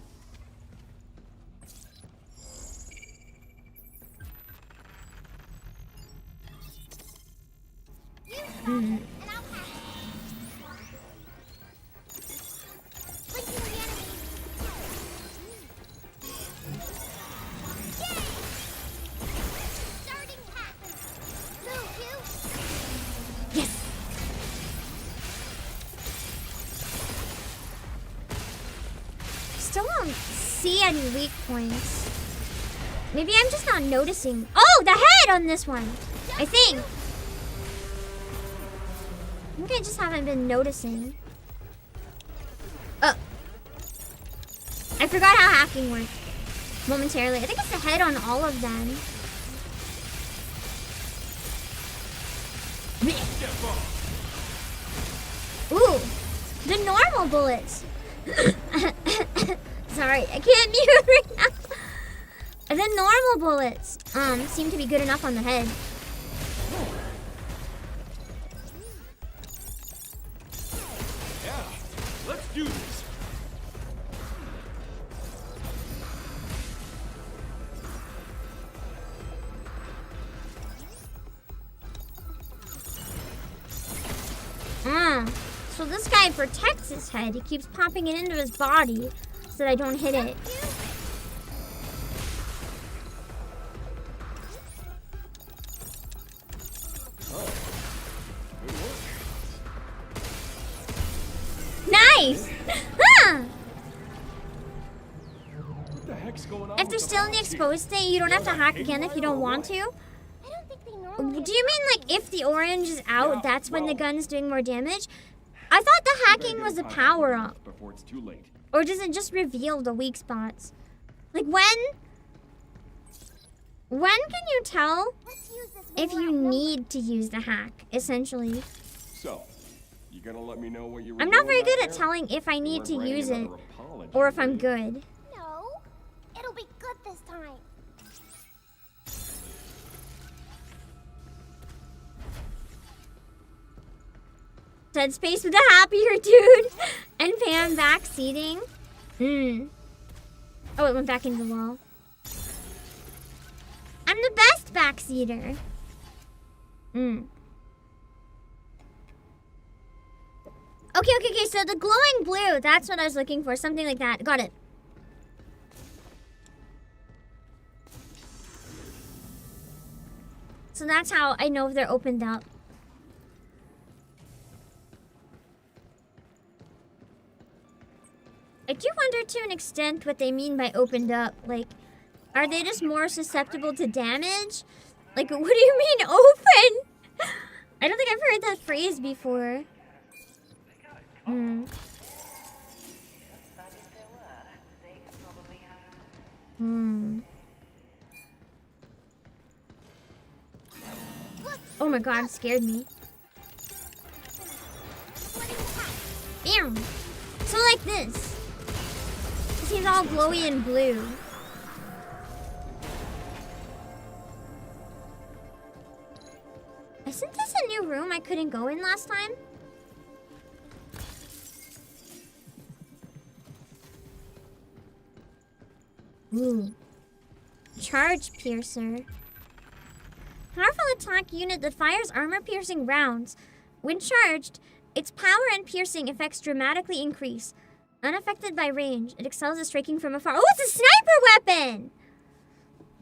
And I'll pass. Linking the enemy. Yay! Starting hack. Move, you. Yes! Still don't see any weak points. Maybe I'm just not noticing. Oh, the head on this one! I think I just haven't been noticing. Oh. I forgot how hacking works momentarily. I think it's the head on all of them. Ooh, the normal bullets. Sorry, I can't mute right now. The normal bullets seem to be good enough on the head. Yeah, let's do this. So this guy protects his head. He keeps popping it into his body so that I don't hit it. Nice! Huh! What the heck's going on? If they're still in the exposed state, you don't have to hack again if you don't want to? I don't think they normally. Do you mean like if the orange is out, that's when the gun's doing more damage? I thought the hacking was a power up. Before it's too late. Or does it just reveal the weak spots? Like when can you tell Let's use this if when you we're outnumbered. need to use the hack, essentially? So, you gonna let me know what you were I'm not doing very back good at there? telling if I You need weren't to writing use it another apology, or if were I'm you? good. No, it'll be good this time. Dead space with a happier dude and Pam backseating. Oh, it went back into the wall. I'm the best backseater. Okay, so the glowing blue, that's what I was looking for. Something like that. Got it. So that's how I know if they're opened up. I do wonder to an extent what they mean by opened up. Like, are they just more susceptible to damage? Like, what do you mean open? I don't think I've heard that phrase before. But if there were, they could probably handle. Oh my god, it scared me. Bam! So like this. It seems all glowy and blue. Isn't this a new room I couldn't go in last time? Ooh. Charge piercer. Powerful attack unit that fires armor-piercing rounds. When charged, its power and piercing effects dramatically increase. Unaffected by range, it excels at striking from afar. Oh, it's a sniper weapon!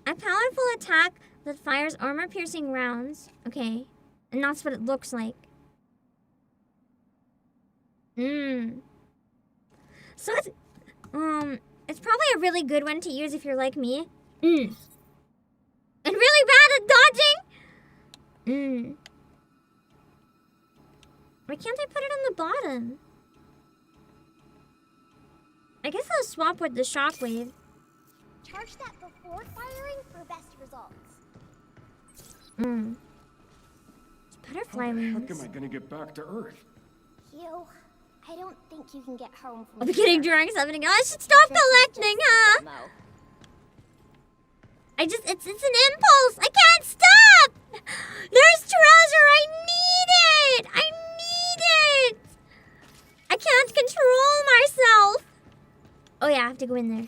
A powerful attack that fires armor-piercing rounds. Okay, and that's what it looks like. So it's probably a really good one to use if you're like me. And really bad at dodging. Why can't I put it on the bottom? I guess I'll swap with the shockwave. Charge that before firing for best results. It's butterfly How the heck wings. am I gonna get back to Earth? You, I don't think you can get home from I'll be getting during summoning. Oh, I should stop collecting, huh? It's an impulse. I can't stop. There's treasure. I need it. I need it. I can't control myself. Oh yeah, I have to go in there.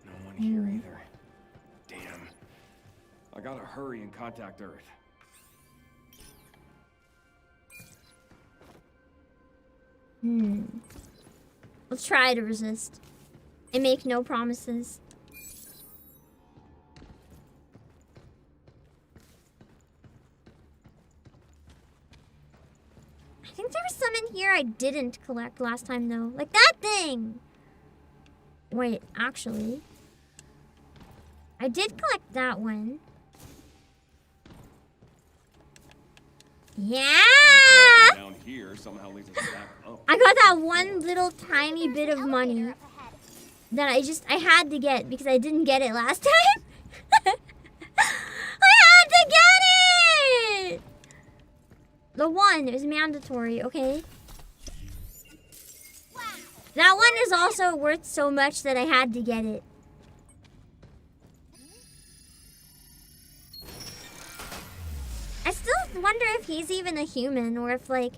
No one here either. Damn. I gotta hurry and contact Earth. I'll try to resist. I make no promises. I think there was some in here I didn't collect last time though. Like that thing! Wait, actually. I did collect that one. Yeah! Down here somehow leads us back up. I got that one little tiny bit of money that I had to get because I didn't get it last time. I had to get it! The one, it was mandatory, okay? That one is also worth so much that I had to get it. I still wonder if he's even a human or if, like,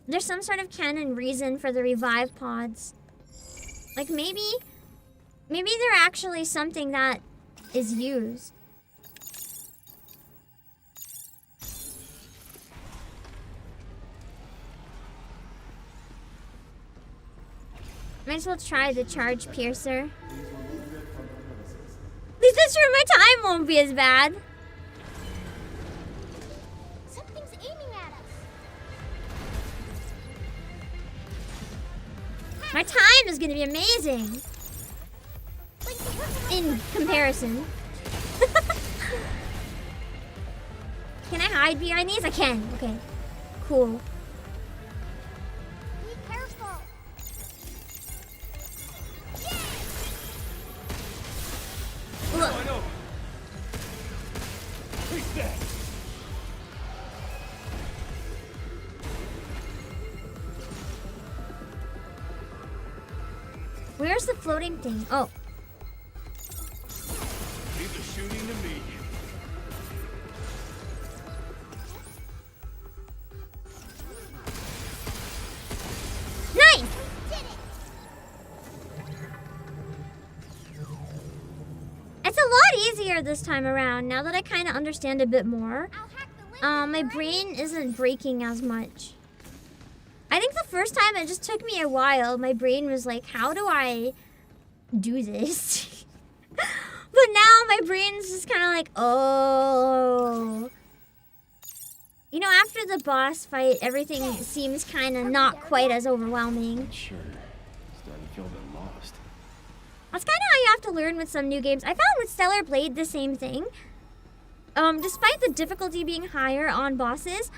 there's some sort of canon reason for the revive pods. Like, maybe they're actually something that is used. Might as well try the charge piercer. At least this room, my time won't be as bad. My time is gonna be amazing. In comparison. Can I hide behind these? I can. Okay. Cool. Be careful. Look. I know. Who's that? Where's the floating thing? Oh. Leave the shooting to me. Nice! It's a lot easier this time around, now that I kind of understand a bit more. I'll hack the link. My brain isn't breaking as much. I think the first time it just took me a while. My brain was like, how do I do this? But now my brain's just kind of like, oh. You know, after the boss fight, everything seems kind of not quite as overwhelming. Sure. Starting to feel a bit lost. That's kind of how you have to learn with some new games. I found with Stellar Blade the same thing. Despite the difficulty being higher on bosses,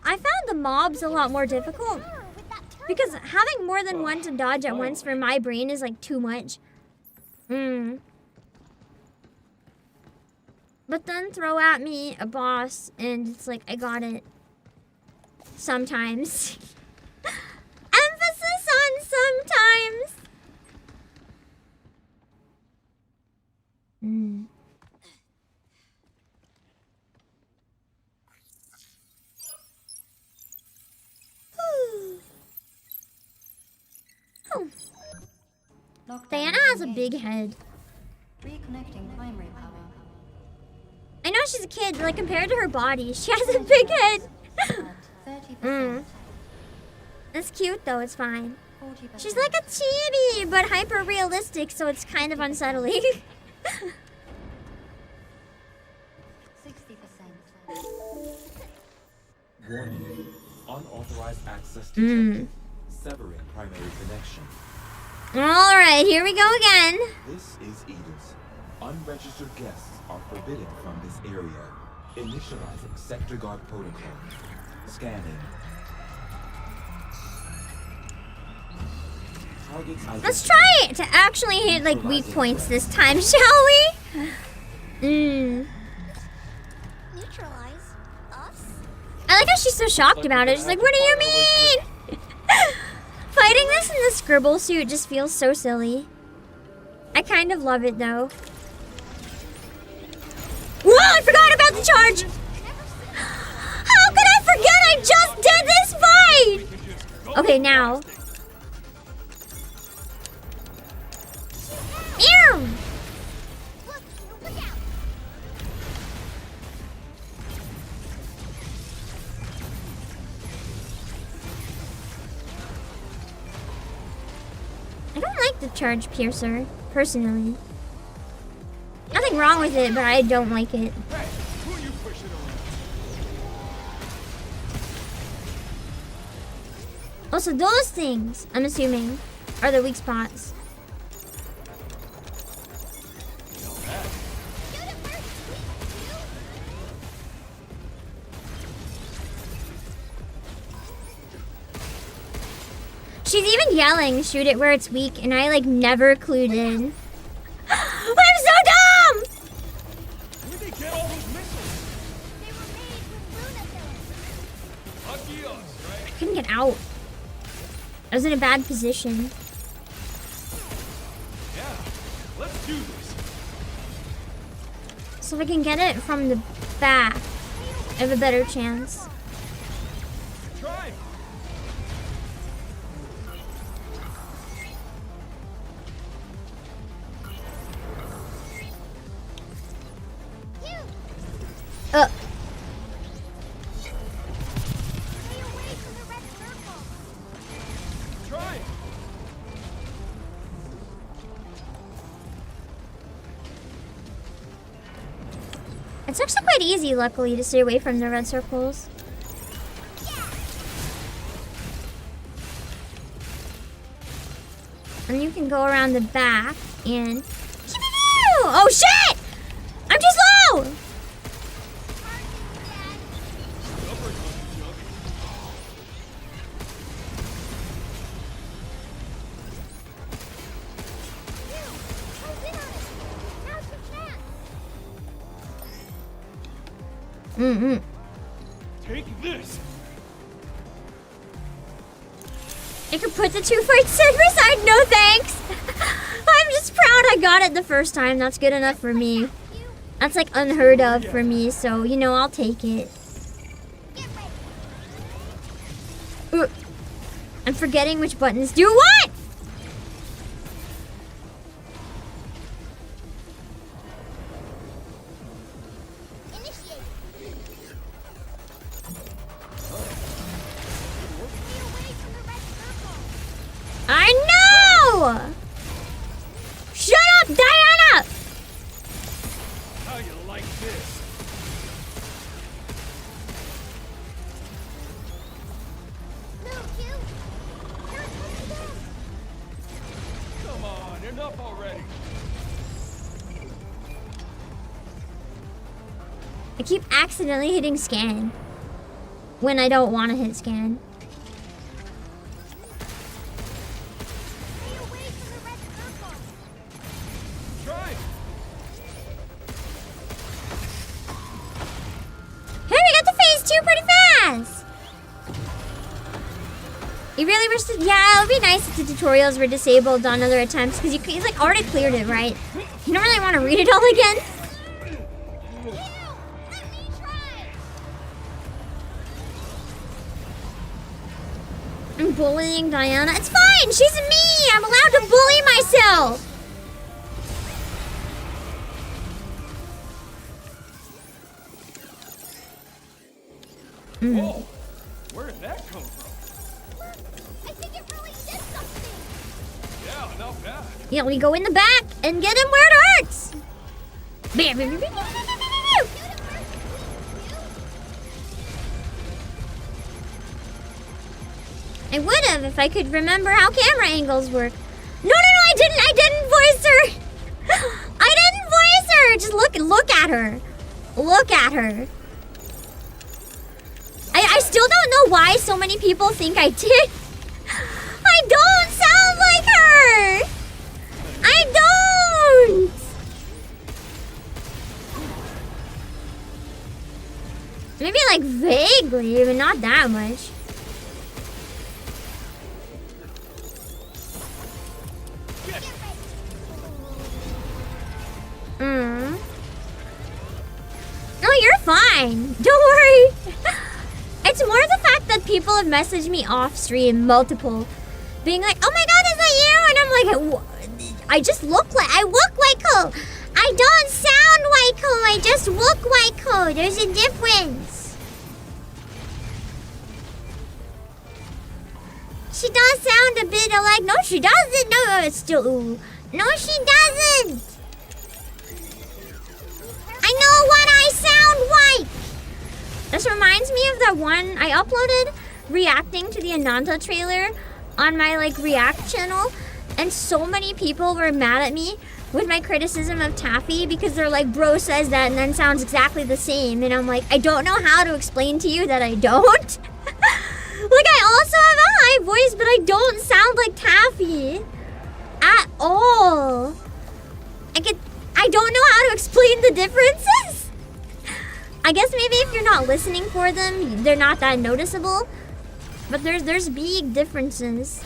I found the mobs a lot more difficult. Because having more than one to dodge at once for my brain is like too much. But then throw at me a boss and it's like, I got it. Sometimes. Emphasis on sometimes. Diana has a big head. Reconnecting primary power. I know she's a kid, but like compared to her body, she has a big head. At 30%. It's cute though, it's fine. 40%. She's like a chibi, but hyper realistic, so it's kind of unsettling. 60%. Warning. Unauthorized access detected. Severing primary connection. Alright, here we go again. This is Edith. Unregistered guests are forbidden from this area. Initializing sector guard protocol. Scanning. Targets Let's try to actually hit like weak points this time, shall we? Neutralize us? I like how she's so shocked about it. She's like, what do you mean? Fighting this in the scribble suit just feels so silly. I kind of love it though. Whoa, I forgot about the charge! How could I forget I just did this fight? Okay, now. Ew! Look out! I don't like the charge piercer, personally. Nothing wrong with it, but I don't like it. Hey, who are you pushing around? Also, those things, I'm assuming, are the weak spots. She's even yelling, shoot it where it's weak, and I like never clued in. I'm so dumb! Where'd they get all those missiles? They were made with Luna Lucky us, right? I couldn't get out. I was in a bad position. Yeah, let's do this. So if I can get it from the back, I have a better chance. Try. Stay away from the red circle. Try. It's actually quite easy, luckily, to stay away from the red circles. And you can go around the back and... Oh shit! I'm too slow! Take this. I could put the 2 fights side by side. No thanks. I'm just proud I got it the first time. That's good enough for me. That's like unheard of for me. So, you know, I'll take it. I'm forgetting which buttons do what? I know! Shut up, Diana! How you like this? Come on, enough already. I keep accidentally hitting scan when I don't want to hit scan. Hey, we got to phase 2 pretty fast! You really wish to... Yeah, it would be nice if the tutorials were disabled on other attempts, because you like already cleared it, right? You don't really want to read it all again. I'm bullying Diana. It's fine! She's me! I'm allowed to bully myself! Whoa! Where did that come from? I think it really did something. Yeah, not bad. Yeah, we go in the back and get him where it hurts! I would have if I could remember how camera angles work. No, I didn't voice her! I didn't voice her! Just look at her. Look at her. I still don't know why so many people think I did. I don't sound like her! I don't! Maybe like vaguely, but not that much. No, you're fine. Don't worry. It's more the fact that people have messaged me off stream, multiple, being like, "Oh my God, is that you?" And I'm like, I look like her. I don't sound like her. I just look like her. There's a difference. She does sound a bit like. No, she doesn't. No, it's still. Ooh. No, she doesn't. I know what I sound like. This reminds me of that one I uploaded reacting to the Ananta trailer on my React channel, and so many people were mad at me with my criticism of Taffy because they're like, bro says that and then sounds exactly the same, and I'm like, I don't know how to explain to you that I don't. I also have a high voice, but I don't sound like Taffy at all. I don't know how to explain the differences. I guess maybe if you're not listening for them, they're not that noticeable. But there's big differences.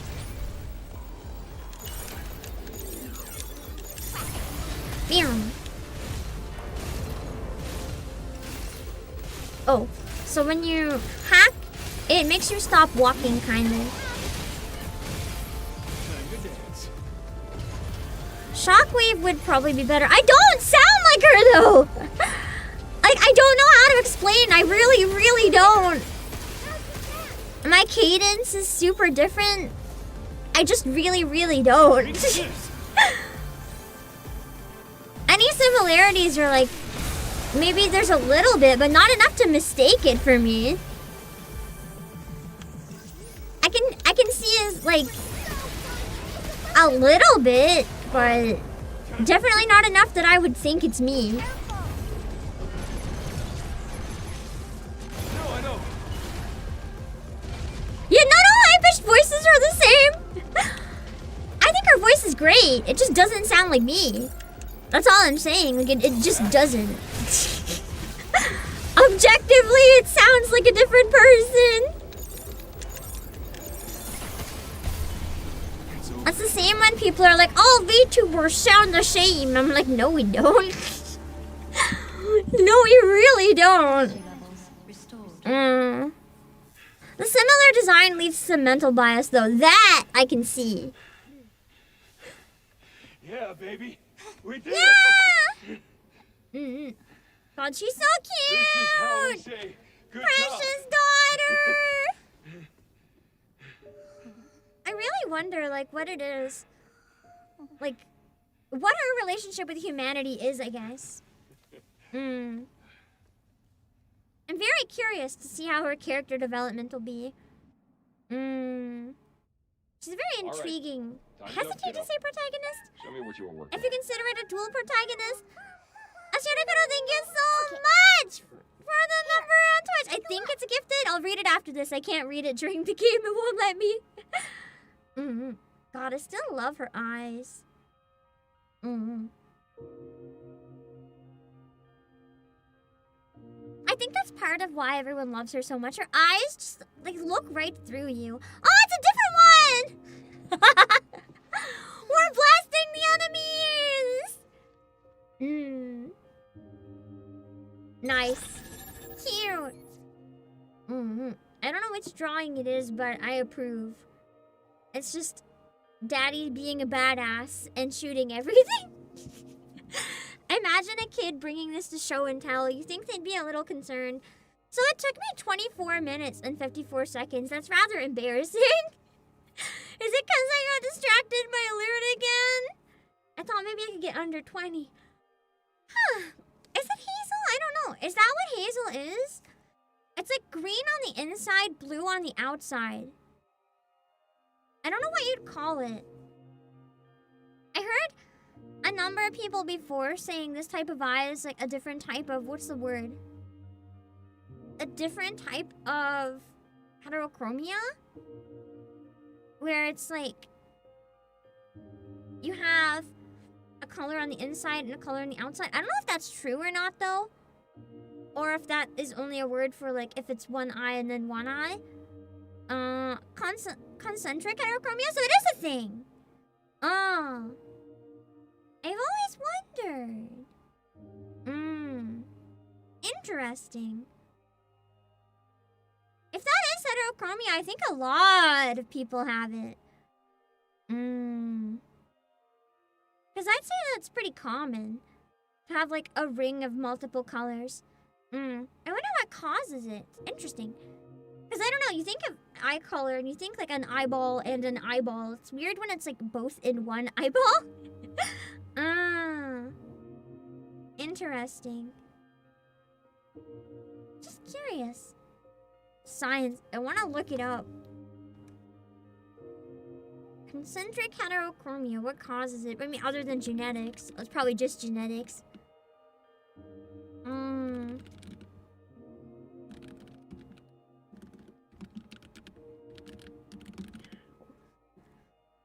Bam. Oh, so when you hack, it makes you stop walking, kind of. Shockwave would probably be better. I don't sound like her, though! I don't know how to explain. I really don't. My cadence is super different. I just really don't. Any similarities are like, maybe there's a little bit, but not enough to mistake it for me. I can see as A little bit, but definitely not enough that I would think it's me. No, I know. Yeah, not all high-pitched voices are the same. I think her voice is great. It just doesn't sound like me. That's all I'm saying. Like, it just doesn't. Objectively, it sounds like a different person. That's the same when people are like, "Oh, VTubers sound the same." I'm like, no, we don't. No, we really don't. The similar design leads to some mental bias, though. That I can see. Yeah, baby. We did Yeah! God, she's so This is how we cute! say good Precious job. daughter! I really wonder, like, what it is. Like, what her relationship with humanity is, I guess. I'm very curious to see how her character development will be. She's very All right. intriguing. Time's Hesitate up, to kiddo. say protagonist? Show me what you were working If you consider it a dual protagonist. Ashirikuro, thank you so much for the number on Twitch. I think it's a gifted. I'll read it after this. I can't read it during the game. It won't let me. God, I still love her eyes. I think that's part of why everyone loves her so much. Her eyes just, like, look right through you. Oh, it's a different one! We're blasting the enemies! Nice. Cute. I don't know which drawing it is, but I approve. It's just Daddy being a badass and shooting everything. Imagine a kid bringing this to show and tell. You think they'd be a little concerned. So it took me 24 minutes and 54 seconds. That's rather embarrassing. Is it because I got distracted by Lyrid again? I thought maybe I could get under 20. Huh. Is it Hazel? I don't know. Is that what Hazel is? It's like green on the inside, blue on the outside. I don't know what you'd call it. I heard a number of people before saying this type of eye is like a different type of, what's the word? A different type of heterochromia? Where it's like, you have a color on the inside and a color on the outside. I don't know if that's true or not, though. Or if that is only a word for, like, if it's one eye and then one eye. Concentric heterochromia? So it is a thing. Oh. I've always wondered. Interesting. If that is heterochromia, I think a lot of people have it. Because I'd say that's pretty common. To have, like, a ring of multiple colors. I wonder what causes it. Interesting. Because I don't know, you think of eye color and you think like an eyeball and an eyeball. It's weird when it's like both in one eyeball. Interesting. Just curious. Science. I want to look it up. Concentric heterochromia. What causes it? I mean, other than genetics. It's probably just genetics.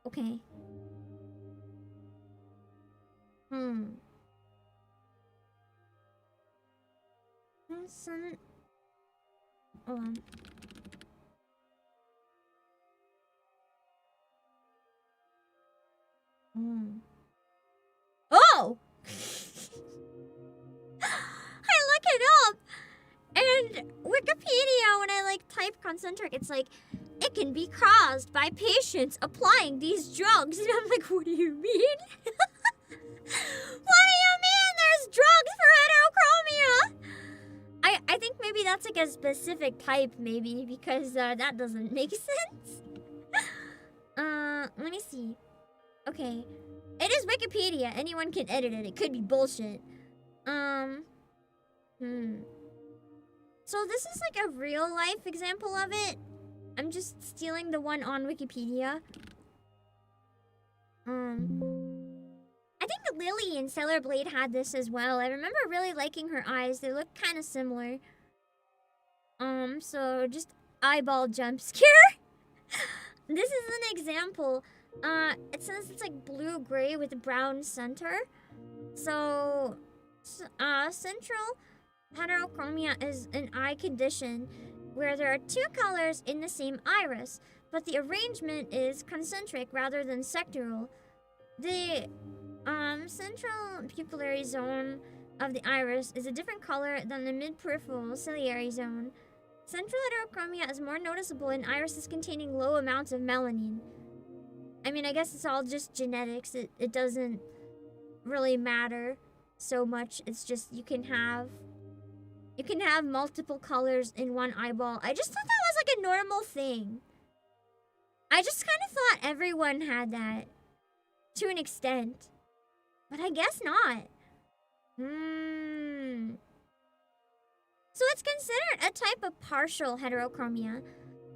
Okay. Hold on. Oh! I look it up! And Wikipedia, when I like type concentric, it's like, it can be caused by patients applying these drugs. And I'm like, what do you mean? What do you mean there's drugs for heterochromia? I think maybe that's like a specific type, maybe, because that doesn't make sense. Let me see. Okay. It is Wikipedia. Anyone can edit it. It could be bullshit. So this is like a real life example of it. I'm just stealing the one on Wikipedia. I think Lily in Sailor Blade had this as well. I remember really liking her eyes. They look kind of similar. So just eyeball jump scare. This is an example. It says it's like blue-gray with a brown center. So, central heterochromia is an eye condition where there are two colors in the same iris, but the arrangement is concentric rather than sectoral. The central pupillary zone of the iris is a different color than the mid-peripheral ciliary zone. Central heterochromia is more noticeable in irises containing low amounts of melanin. I mean, I guess it's all just genetics. It doesn't really matter so much. It's just you can have multiple colors in one eyeball. I just thought that was like a normal thing. I just kind of thought everyone had that to an extent. But I guess not. So it's considered a type of partial heterochromia.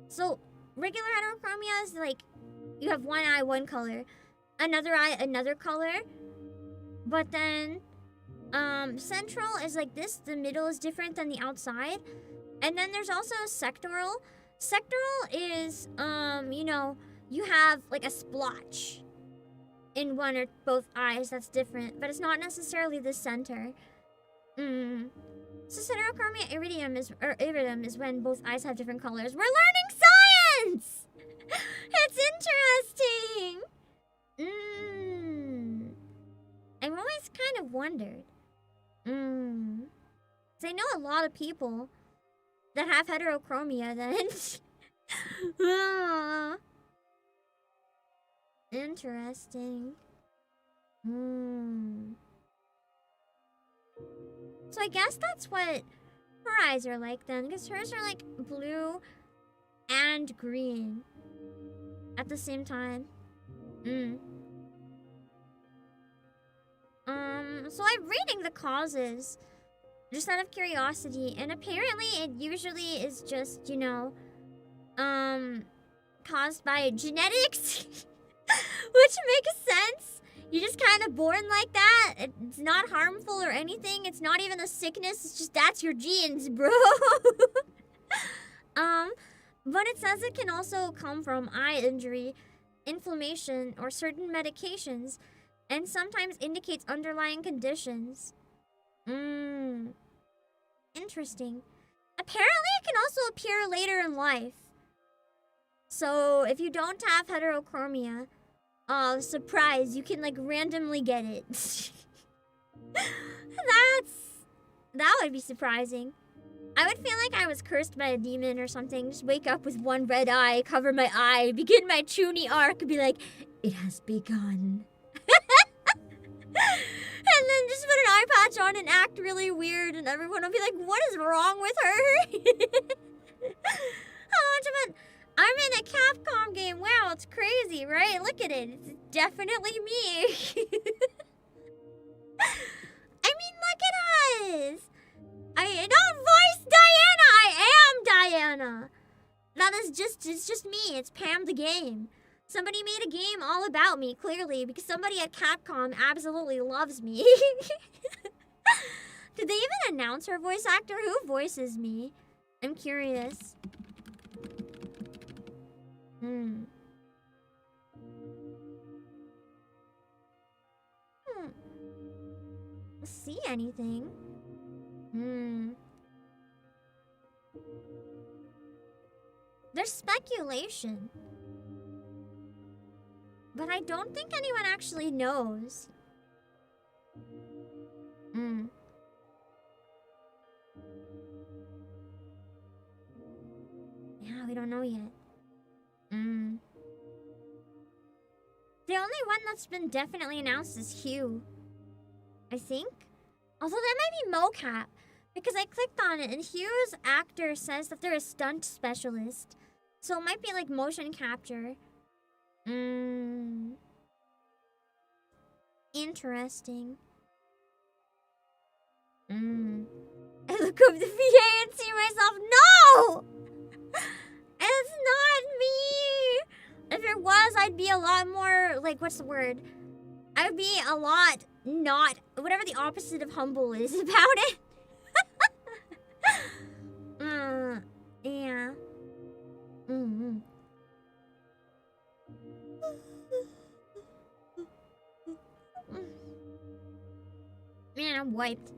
So regular heterochromia is like you have one eye, one color, another eye, another color. But then central is like this, the middle is different than the outside. And then there's also sectoral. Sectoral is you know, you have like a splotch in one or both eyes that's different, but it's not necessarily the center. So heterochromia iridium is when both eyes have different colors. We're learning science! It's interesting! I've always kind of wondered. 'Cause I know a lot of people that have heterochromia then. Interesting. So I guess that's what her eyes are like then, because hers are like blue and green at the same time. So I'm reading the causes just out of curiosity, and apparently it usually is just, you know, caused by genetics, which makes sense. You're just kind of born like that. It's not harmful or anything. It's not even a sickness. It's just that's your genes, bro. But it says it can also come from eye injury, inflammation, or certain medications, and sometimes indicates underlying conditions. Interesting. Apparently it can also appear later in life. So if you don't have heterochromia, surprise, you can like randomly get it. That would be surprising. I would feel like I was cursed by a demon or something. Just wake up with one red eye, cover my eye, begin my Chuny arc, be like, it has begun. And then just put an eye patch on and act really weird, and everyone will be like, what is wrong with her? How much of it? I'm in a Capcom game. Wow, it's crazy, right? Look at it. It's definitely me. I mean, look at us. I don't voice Diana. I am Diana. That is just, it's just me. It's Pam the game. Somebody made a game all about me, clearly, because somebody at Capcom absolutely loves me. Did they even announce her voice actor? Who voices me? I'm curious. See anything? There's speculation. But I don't think anyone actually knows. Yeah, we don't know yet. The only one that's been definitely announced is Hugh, I think. Although that might be mocap, because I clicked on it and Hugh's actor says that they're a stunt specialist. So it might be like motion capture. Interesting. I look up the VA and see myself. No! It's not me! If you're it was, I'd be a lot more, like, what's the word? I would be a lot not, whatever the opposite of humble is about it. Yeah. Man, I'm wiped.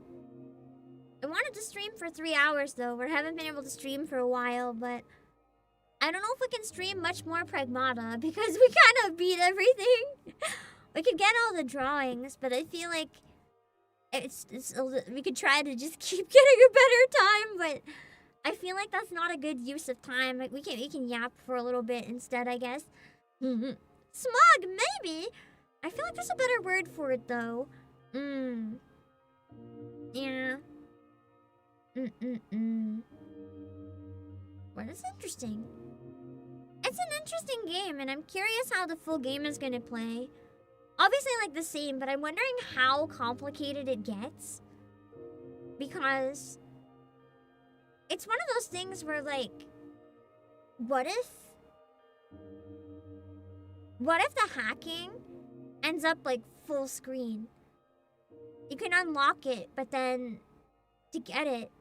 I wanted to stream for 3 hours though, but I haven't been able to stream for a while, but I don't know if we can stream much more Pragmata because we kind of beat everything. We could get all the drawings, but I feel like we could try to just keep getting a better time, but I feel like that's not a good use of time. Like we can yap for a little bit instead, I guess. Smug, maybe. I feel like there's a better word for it though. Yeah. Well, that's interesting. It's an interesting game, and I'm curious how the full game is gonna play. Obviously, like the same, but I'm wondering how complicated it gets. Because it's one of those things where, like, what if the hacking ends up, like, full screen? You can unlock it, but then to get it,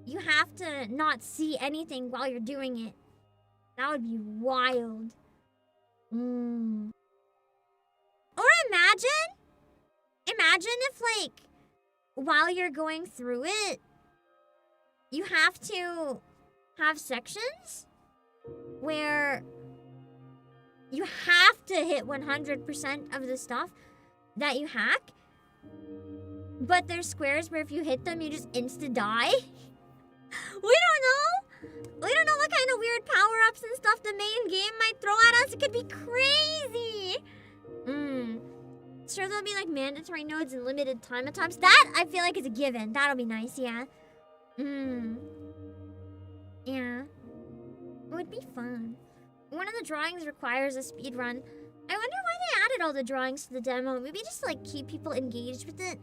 you have to not see anything while you're doing it. That would be wild. Or imagine if, like, while you're going through it, you have to have sections where you have to hit 100% of the stuff that you hack, but there's squares where if you hit them, you just insta-die. We don't know. We don't know what kind of weird power-ups and stuff the main game might throw at us. It could be crazy. Sure, there'll be, like, mandatory nodes and limited time attempts. That, I feel like, is a given. That'll be nice, yeah. Yeah. It would be fun. One of the drawings requires a speed run. I wonder why they added all the drawings to the demo. Maybe just, like, keep people engaged with it.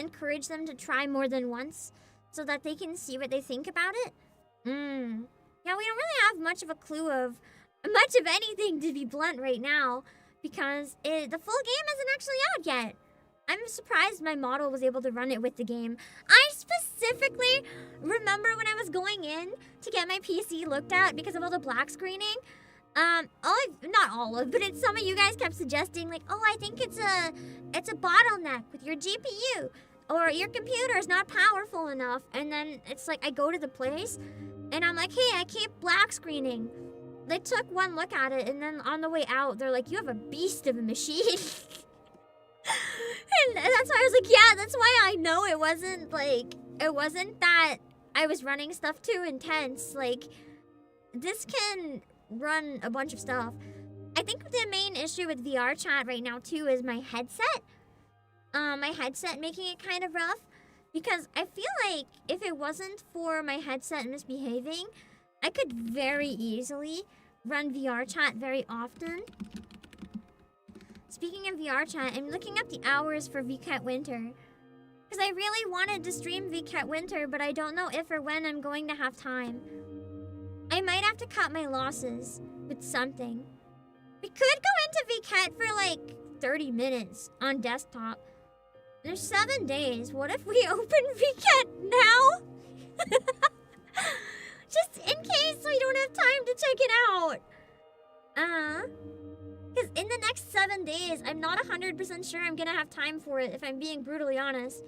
Encourage them to try more than once so that they can see what they think about it. Yeah, we don't really have much of a clue of much of anything, to be blunt, right now. Because the full game isn't actually out yet. I'm surprised my model was able to run it with the game. I specifically remember when I was going in to get my PC looked at because of all the black screening. Not all of, but some of you guys kept suggesting, like, oh, I think it's a bottleneck with your GPU, or your computer is not powerful enough. And then it's like I go to the place, and I'm like, hey, I keep black screening. They took one look at it, and then on the way out, they're like, you have a beast of a machine. And that's why I was like, yeah, that's why I know it wasn't that I was running stuff too intense. Like, this can run a bunch of stuff. I think the main issue with VR chat right now, too, is my headset. My headset making it kind of rough. Because I feel like if it wasn't for my headset misbehaving, I could very easily run VR chat very often. Speaking of VR chat, I'm looking up the hours for VCAT Winter. Because I really wanted to stream VCAT Winter, but I don't know if or when I'm going to have time. I might have to cut my losses with something. We could go into VCAT for like 30 minutes on desktop. There's 7 days. What if we open VCAT now? Just in case we don't have time to check it out. Because in the next 7 days, I'm not 100% sure I'm gonna have time for it, if I'm being brutally honest.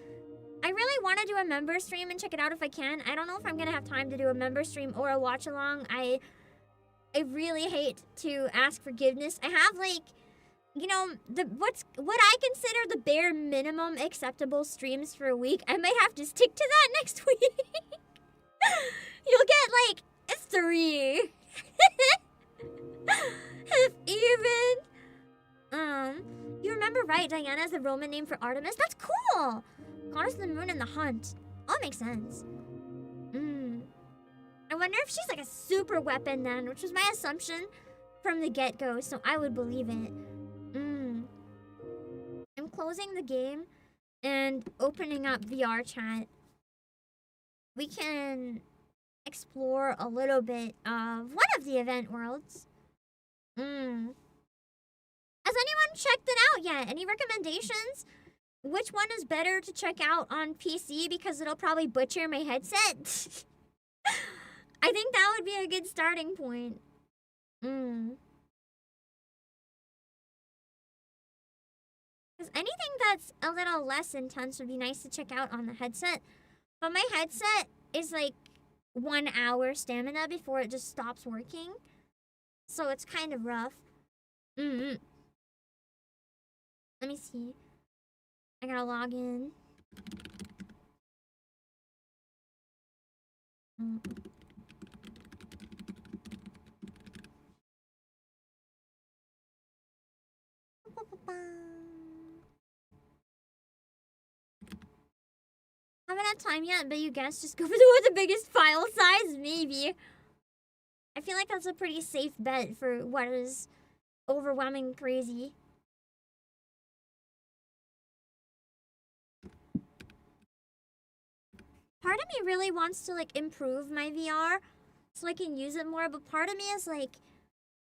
I really want to do a member stream and check it out if I can. I don't know if I'm gonna have time to do a member stream or a watch along. I really hate to ask forgiveness. I have, like, you know, what I consider the bare minimum acceptable streams for a week. I might have to stick to that next week. You'll get, like, 3. If even. You remember, right? Diana is the Roman name for Artemis? That's cool! Goddess of the moon and the hunt. All makes sense. I wonder if she's like a super weapon then, which was my assumption from the get-go, so I would believe it. I'm closing the game and opening up VR chat. We can explore a little bit of one of the event worlds. Has anyone checked it out yet? Any recommendations? Which one is better to check out on PC because it'll probably butcher my headset? I think that would be a good starting point. Because anything that's a little less intense would be nice to check out on the headset. But my headset is like 1 hour stamina before it just stops working. So it's kind of rough. Let me see. I gotta log in. Haven't had time yet, but you guess just go for the one with the biggest file size, maybe. I feel like that's a pretty safe bet for what is overwhelming crazy. Part of me really wants to like improve my VR so I can use it more, but part of me is like,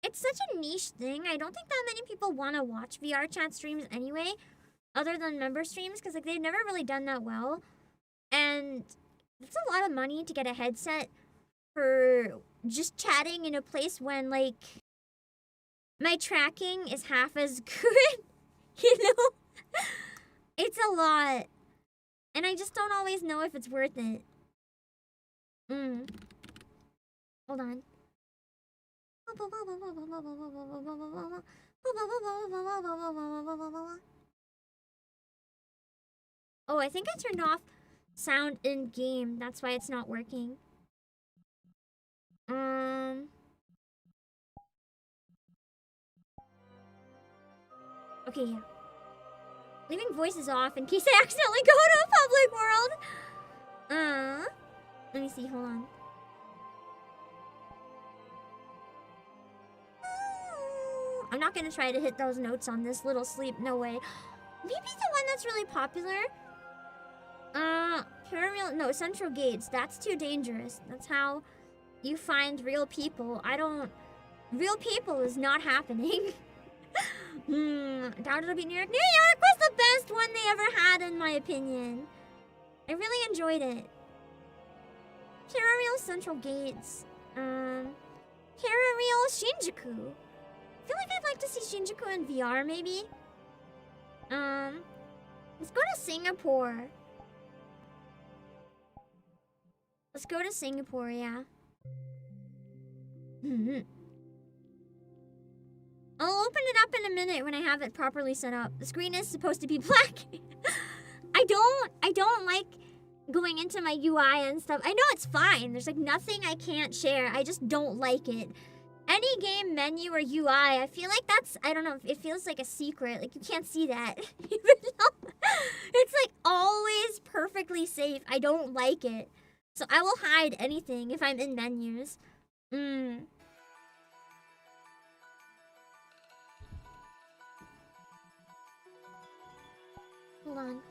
it's such a niche thing. I don't think that many people want to watch VR chat streams anyway, other than member streams, because like they've never really done that well. And it's a lot of money to get a headset for just chatting in a place when like my tracking is half as good, you know? It's a lot. And I just don't always know if it's worth it. Hold on. Oh, I think I turned off sound in game. That's why it's not working. Okay, yeah. Leaving voices off in case I accidentally go to a public world. Let me see, hold on. I'm not gonna try to hit those notes on this little sleep, no way. Maybe the one that's really popular. No, Central Gates, that's too dangerous. That's how you find real people. Real people is not happening. Doubt it'll be New York. New York was the best one they ever had, in my opinion. I really enjoyed it. Parareal Central Gates. Parareal Shinjuku. I feel like I'd like to see Shinjuku in VR, maybe. Let's go to Singapore. Let's go to Singapore, yeah. I'll open it up in a minute when I have it properly set up. The screen is supposed to be black. I don't like going into my UI and stuff. I know it's fine. There's like nothing I can't share. I just don't like it. Any game menu or UI, I feel like that's, I don't know, it feels like a secret. Like you can't see that. Even though it's like always perfectly safe. I don't like it. So I will hide anything if I'm in menus. Hold on.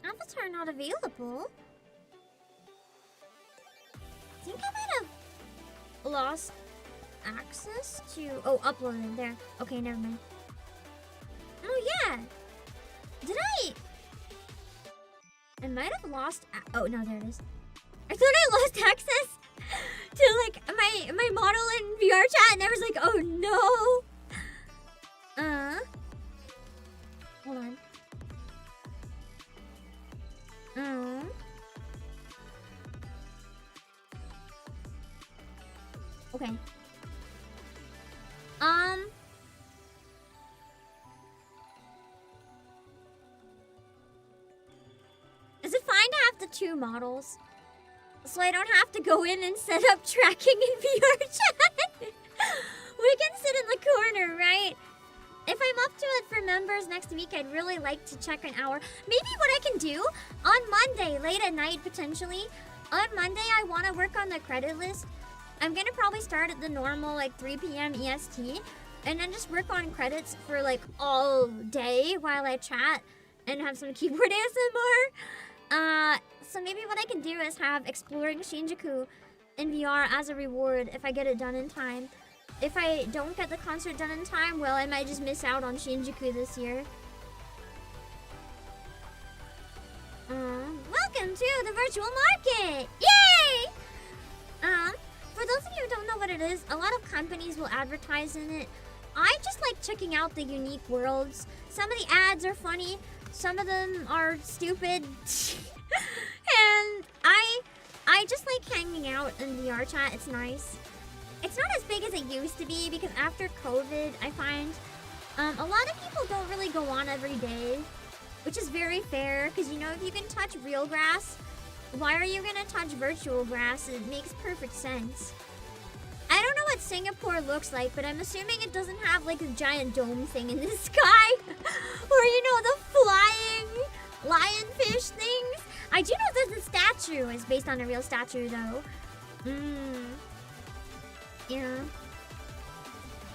Avatar not available? I think I might have lost access to... Oh, uploaded there. Okay, never mind. Oh, yeah. Did I might have lost... Oh, no, there it is. I thought I lost access to, like, my model in VR chat, and I was like, oh, no. Hold on. Okay. Is it fine to have the two models? So I don't have to go in and set up tracking in VR chat? We can sit in the corner, right? If I'm up to it for members next week, I'd really like to check an hour. Maybe what I can do on Monday, late at night potentially. On Monday, I want to work on the credit list. I'm going to probably start at the normal, like 3 p.m. EST. And then just work on credits for like all day while I chat. and have some keyboard ASMR. So maybe what I can do is have exploring Shinjuku in VR as a reward if I get it done in time. If I don't get the concert done in time, well, I might just miss out on Shinjuku this year. Welcome to the virtual market! Yay! For those of you who don't know what it is, a lot of companies will advertise in it. I just like checking out the unique worlds. Some of the ads are funny, some of them are stupid. And I just like hanging out in VR chat, it's nice. It's not as big as it used to be because after COVID, I find a lot of people don't really go on every day, which is very fair because, you know, if you can touch real grass, why are you gonna touch virtual grass? It makes perfect sense. I don't know what Singapore looks like, but I'm assuming it doesn't have like a giant dome thing in the sky. Or, you know, the flying lionfish things. I do know that the statue is based on a real statue, though. Yeah.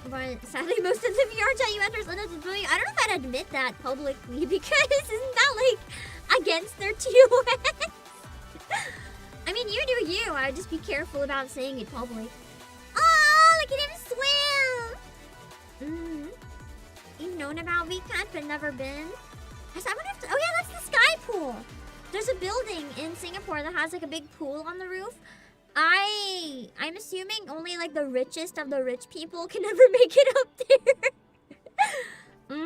But sadly, most of the VR chat you enter is unnecessary. I don't know if I'd admit that publicly because isn't that like against their TOS? I mean, you do you. I'd just be careful about saying it public. Oh, look at him swim! You've known about VCAT but never been? I would have to. Oh yeah, that's the sky pool. There's a building in Singapore that has like a big pool on the roof. I'm assuming only like the richest of the rich people can ever make it up there.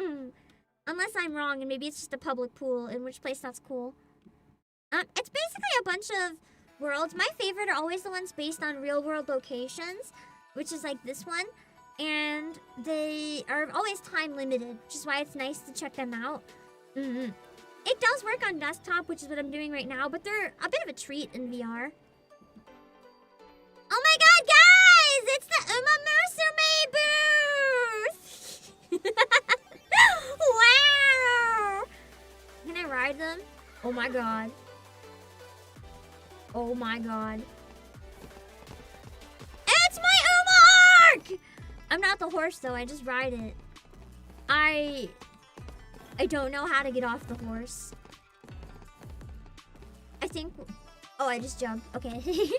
Unless I'm wrong and maybe it's just a public pool, in which place that's cool. It's basically a bunch of worlds. My favorite are always the ones based on real world locations, which is like this one. And they are always time limited, which is why it's nice to check them out. It does work on desktop, which is what I'm doing right now, but they're a bit of a treat in VR. Oh my god, guys! It's the Uma Musume booth! Wow! Can I ride them? Oh my god. Oh my god. It's my Uma Arc! I'm not the horse though, I just ride it. I don't know how to get off the horse. I think... Oh, I just jumped. Okay.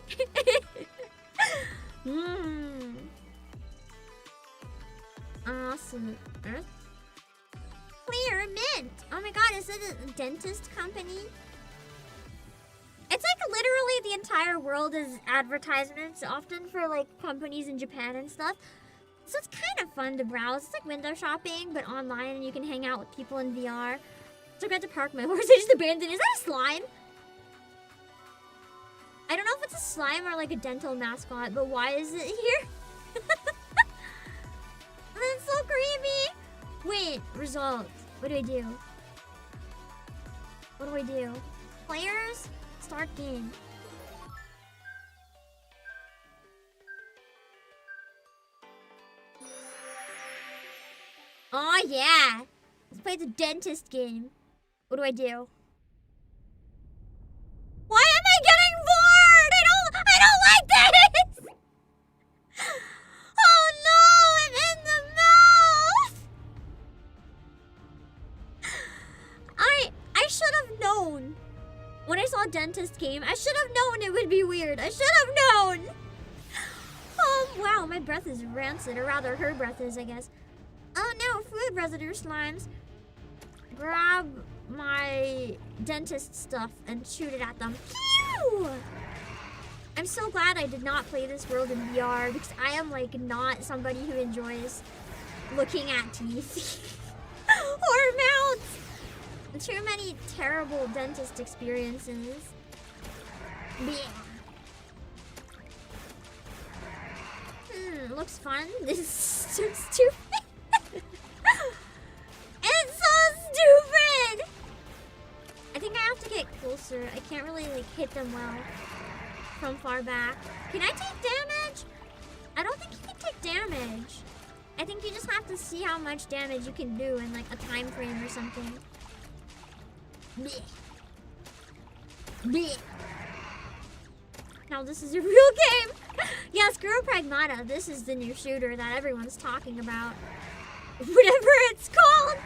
Awesome. Clear mint. Oh my god, is it a dentist company? It's like literally the entire world is advertisements, often for like companies in Japan and stuff. So it's kind of fun to browse. It's like window shopping, but online, and you can hang out with people in VR. So I got to park my horse. I just abandoned it. Is that a slime? I don't know if it's a slime or like a dental mascot, but why is it here? That's so creepy. Wait, results. What do I do? What do I do? Players? Start game. Oh yeah! Let's play the dentist game. What do I do? Why am I getting bored? I don't like this! Oh no! I'm in the mouth! I should have known. When I saw dentist game, I should have known it would be weird. I should have known! Wow, my breath is rancid, or rather her breath is, I guess. Oh no, food residue slimes. Grab my dentist stuff and shoot it at them. Pew! I'm so glad I did not play this world in VR because I am like not somebody who enjoys looking at teeth or mouths. Too many terrible dentist experiences. Blech. Looks fun. This is so stupid. It's so stupid! I think I have to get closer. I can't really like hit them well from far back. Can I take damage? I don't think you can take damage. I think you just have to see how much damage you can do in like a time frame or something. Blech. Blech. Now this is a real game. Yeah, screw Pragmata. This is the new shooter that everyone's talking about. Whatever it's called.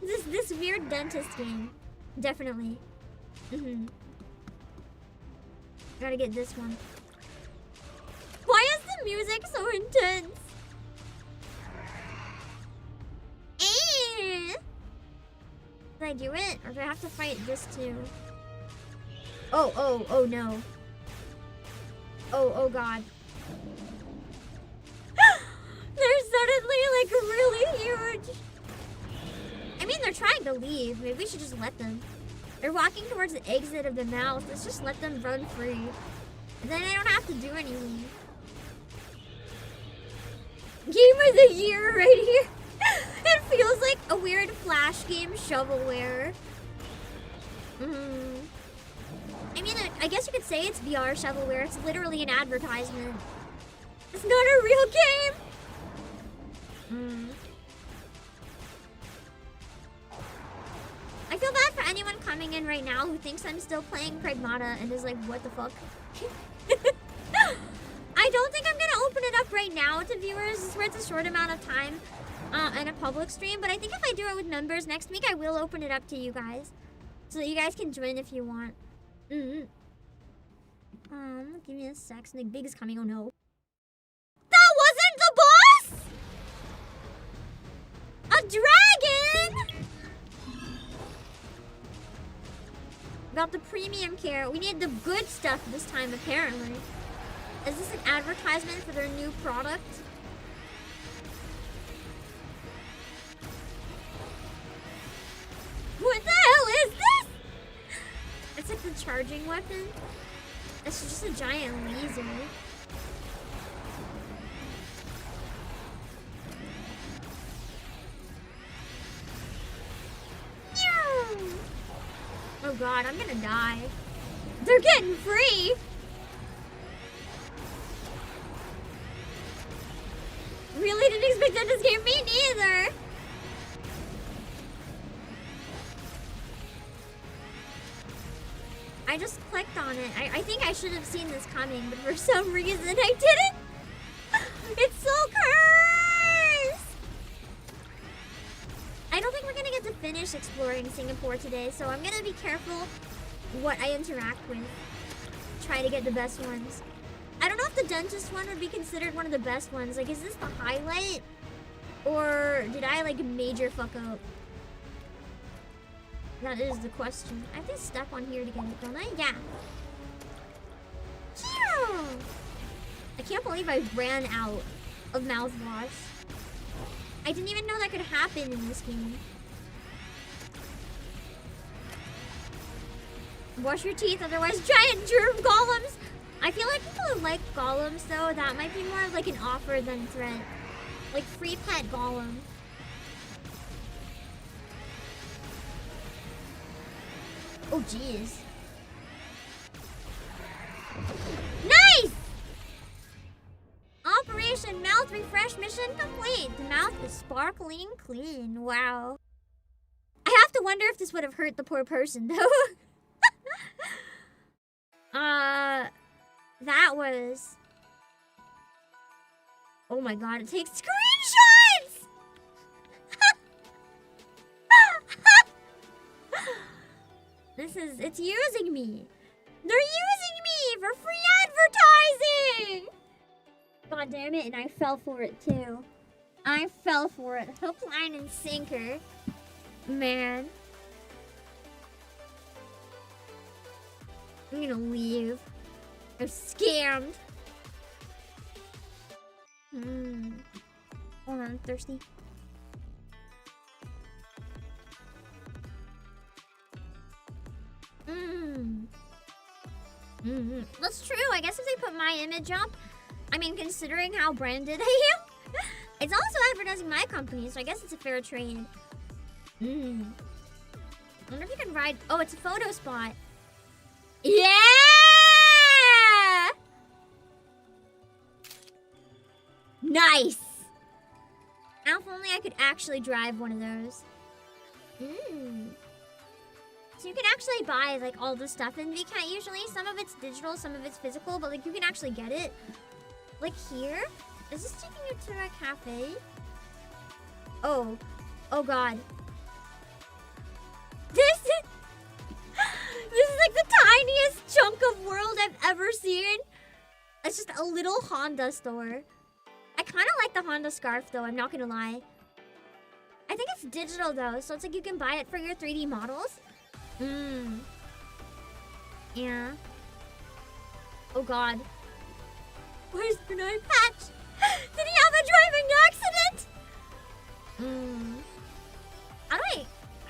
This weird dentist game. Definitely. Gotta get this one. Why is the music so intense? Did I do it? Or do I have to fight this too? Oh no. Oh god. They're suddenly like really huge. I mean, they're trying to leave. Maybe we should just let them. They're walking towards the exit of the mouth. Let's just let them run free. And then I don't have to do anything. Game of the year right here. It feels like a weird Flash game shovelware. I mean, I guess you could say it's VR shovelware. It's literally an advertisement. It's not a real game. I feel bad for anyone coming in right now who thinks I'm still playing Pragmata and is like, what the fuck? I don't think I'm gonna open it up right now to viewers. This is where it's a short amount of time and a public stream. But I think if I do it with members next week, I will open it up to you guys. So that you guys can join if you want. Give me a sec. Something big is coming. Oh no. That wasn't the boss! A dragon! About the premium care. We need the good stuff this time, apparently. Is this an advertisement for their new product? What the hell is this? It's like the charging weapon. It's just a giant laser. Oh god, I'm gonna die. They're getting free! Really didn't expect that this game. Me neither! I just clicked on it. I think I should have seen this coming, but for some reason I didn't! It's so cursed! I don't think we're gonna get to finish exploring Singapore today, so I'm gonna be careful what I interact with. Try to get the best ones. I don't know if the dentist one would be considered one of the best ones. Like, is this the highlight? Or did I, like, major fuck up? That is the question. I have to step on here to get it, don't I? Yeah. I can't believe I ran out of mouthwash. I didn't even know that could happen in this game. Wash your teeth, otherwise giant germ golems. I feel like people who like golems, though, that might be more of like an offer than a threat. Like free pet golem. Oh, jeez. Nice! Operation Mouth Refresh mission complete. The mouth is sparkling clean. Wow. I have to wonder if this would have hurt the poor person, though. That was... Oh my god, it takes screenshots! It's using me. They're using me for free advertising! God damn it, and I fell for it too. I fell for it. Hook, line, and sinker. Man. I'm gonna leave. I'm scammed. Hold on, I'm thirsty. That's true. I guess if they put my image up, I mean, considering how branded I am, it's also advertising my company, so I guess it's a fair trade. I wonder if you can ride. Oh, it's a photo spot. Yeah! Nice! Now, if only I could actually drive one of those. So you can actually buy, like, all the stuff in VCAT usually. Some of it's digital, some of it's physical, but, like, you can actually get it. Like, here? Is this taking you to a cafe? Oh. Oh, God. tiniest chunk of world I've ever seen. It's just a little Honda store. I kind of like the Honda scarf though, I'm not gonna lie. I think it's digital though, so it's like you can buy it for your 3D models. Yeah. Oh god. Where's Bernard Patch? Did he have a driving accident?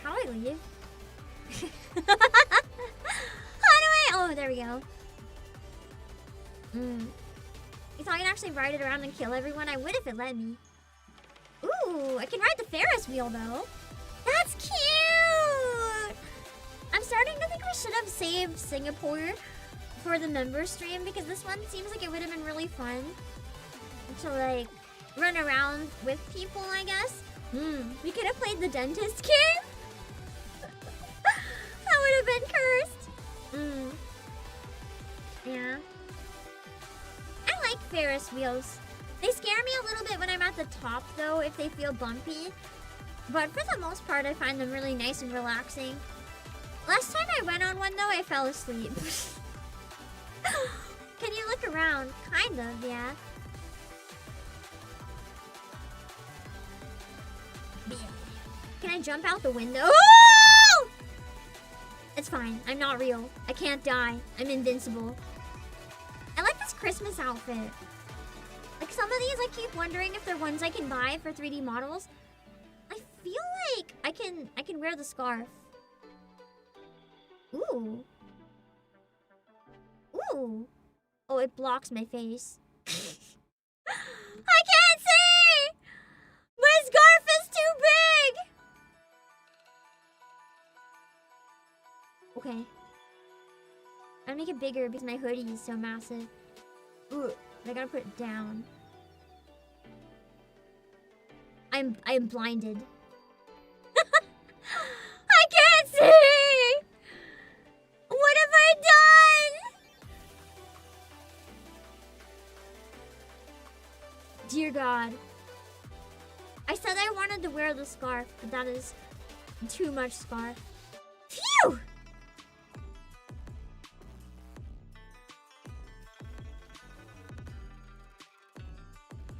How do I leave? Oh, there we go. You thought I could actually ride it around and kill everyone? I would if it let me. Ooh, I can ride the Ferris wheel though. That's cute! I'm starting to think we should have saved Singapore for the member stream because this one seems like it would have been really fun to like run around with people, I guess. We could have played the dentist game. That would have been cursed. Yeah. I like Ferris wheels. They scare me a little bit when I'm at the top though, if they feel bumpy. But for the most part, I find them really nice and relaxing. Last time I went on one though, I fell asleep. Can you look around? Kind of, yeah. Can I jump out the window? Oh! It's fine. I'm not real. I can't die. I'm invincible. I like this Christmas outfit. Like some of these, I keep wondering if they're ones I can buy for 3D models. I feel like I can wear the scarf. Ooh. Ooh. Oh, it blocks my face. I can't see! My scarf is too big! Okay. I'll make it bigger because my hoodie is so massive. Ooh, I gotta put it down. I am blinded. I can't see! What have I done? Dear God. I said I wanted to wear the scarf, but that is too much scarf. Phew!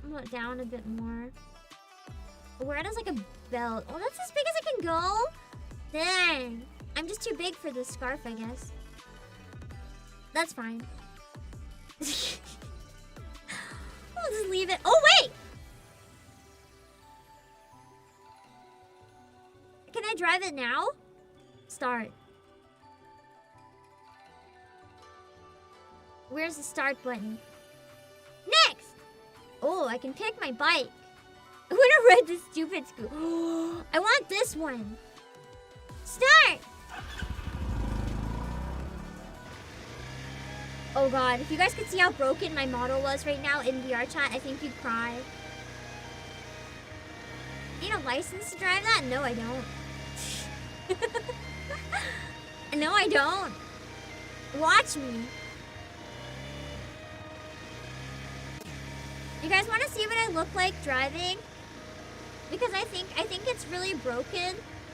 I'm going down a bit more. Where does like a belt? Oh, that's as big as I can go? Dang. I'm just too big for this scarf, I guess. That's fine. We'll just leave it. Oh, wait! Can I drive it now? Start. Where's the start button? Next! Oh, I can pick my bike. I would have read this stupid scoop. I want this one. Start! Oh god, if you guys could see how broken my model was right now in VR chat, I think you'd cry. Need a license to drive that? No, I don't. No, I don't. Watch me. You guys want to see what I look like driving? Because I think it's really broken.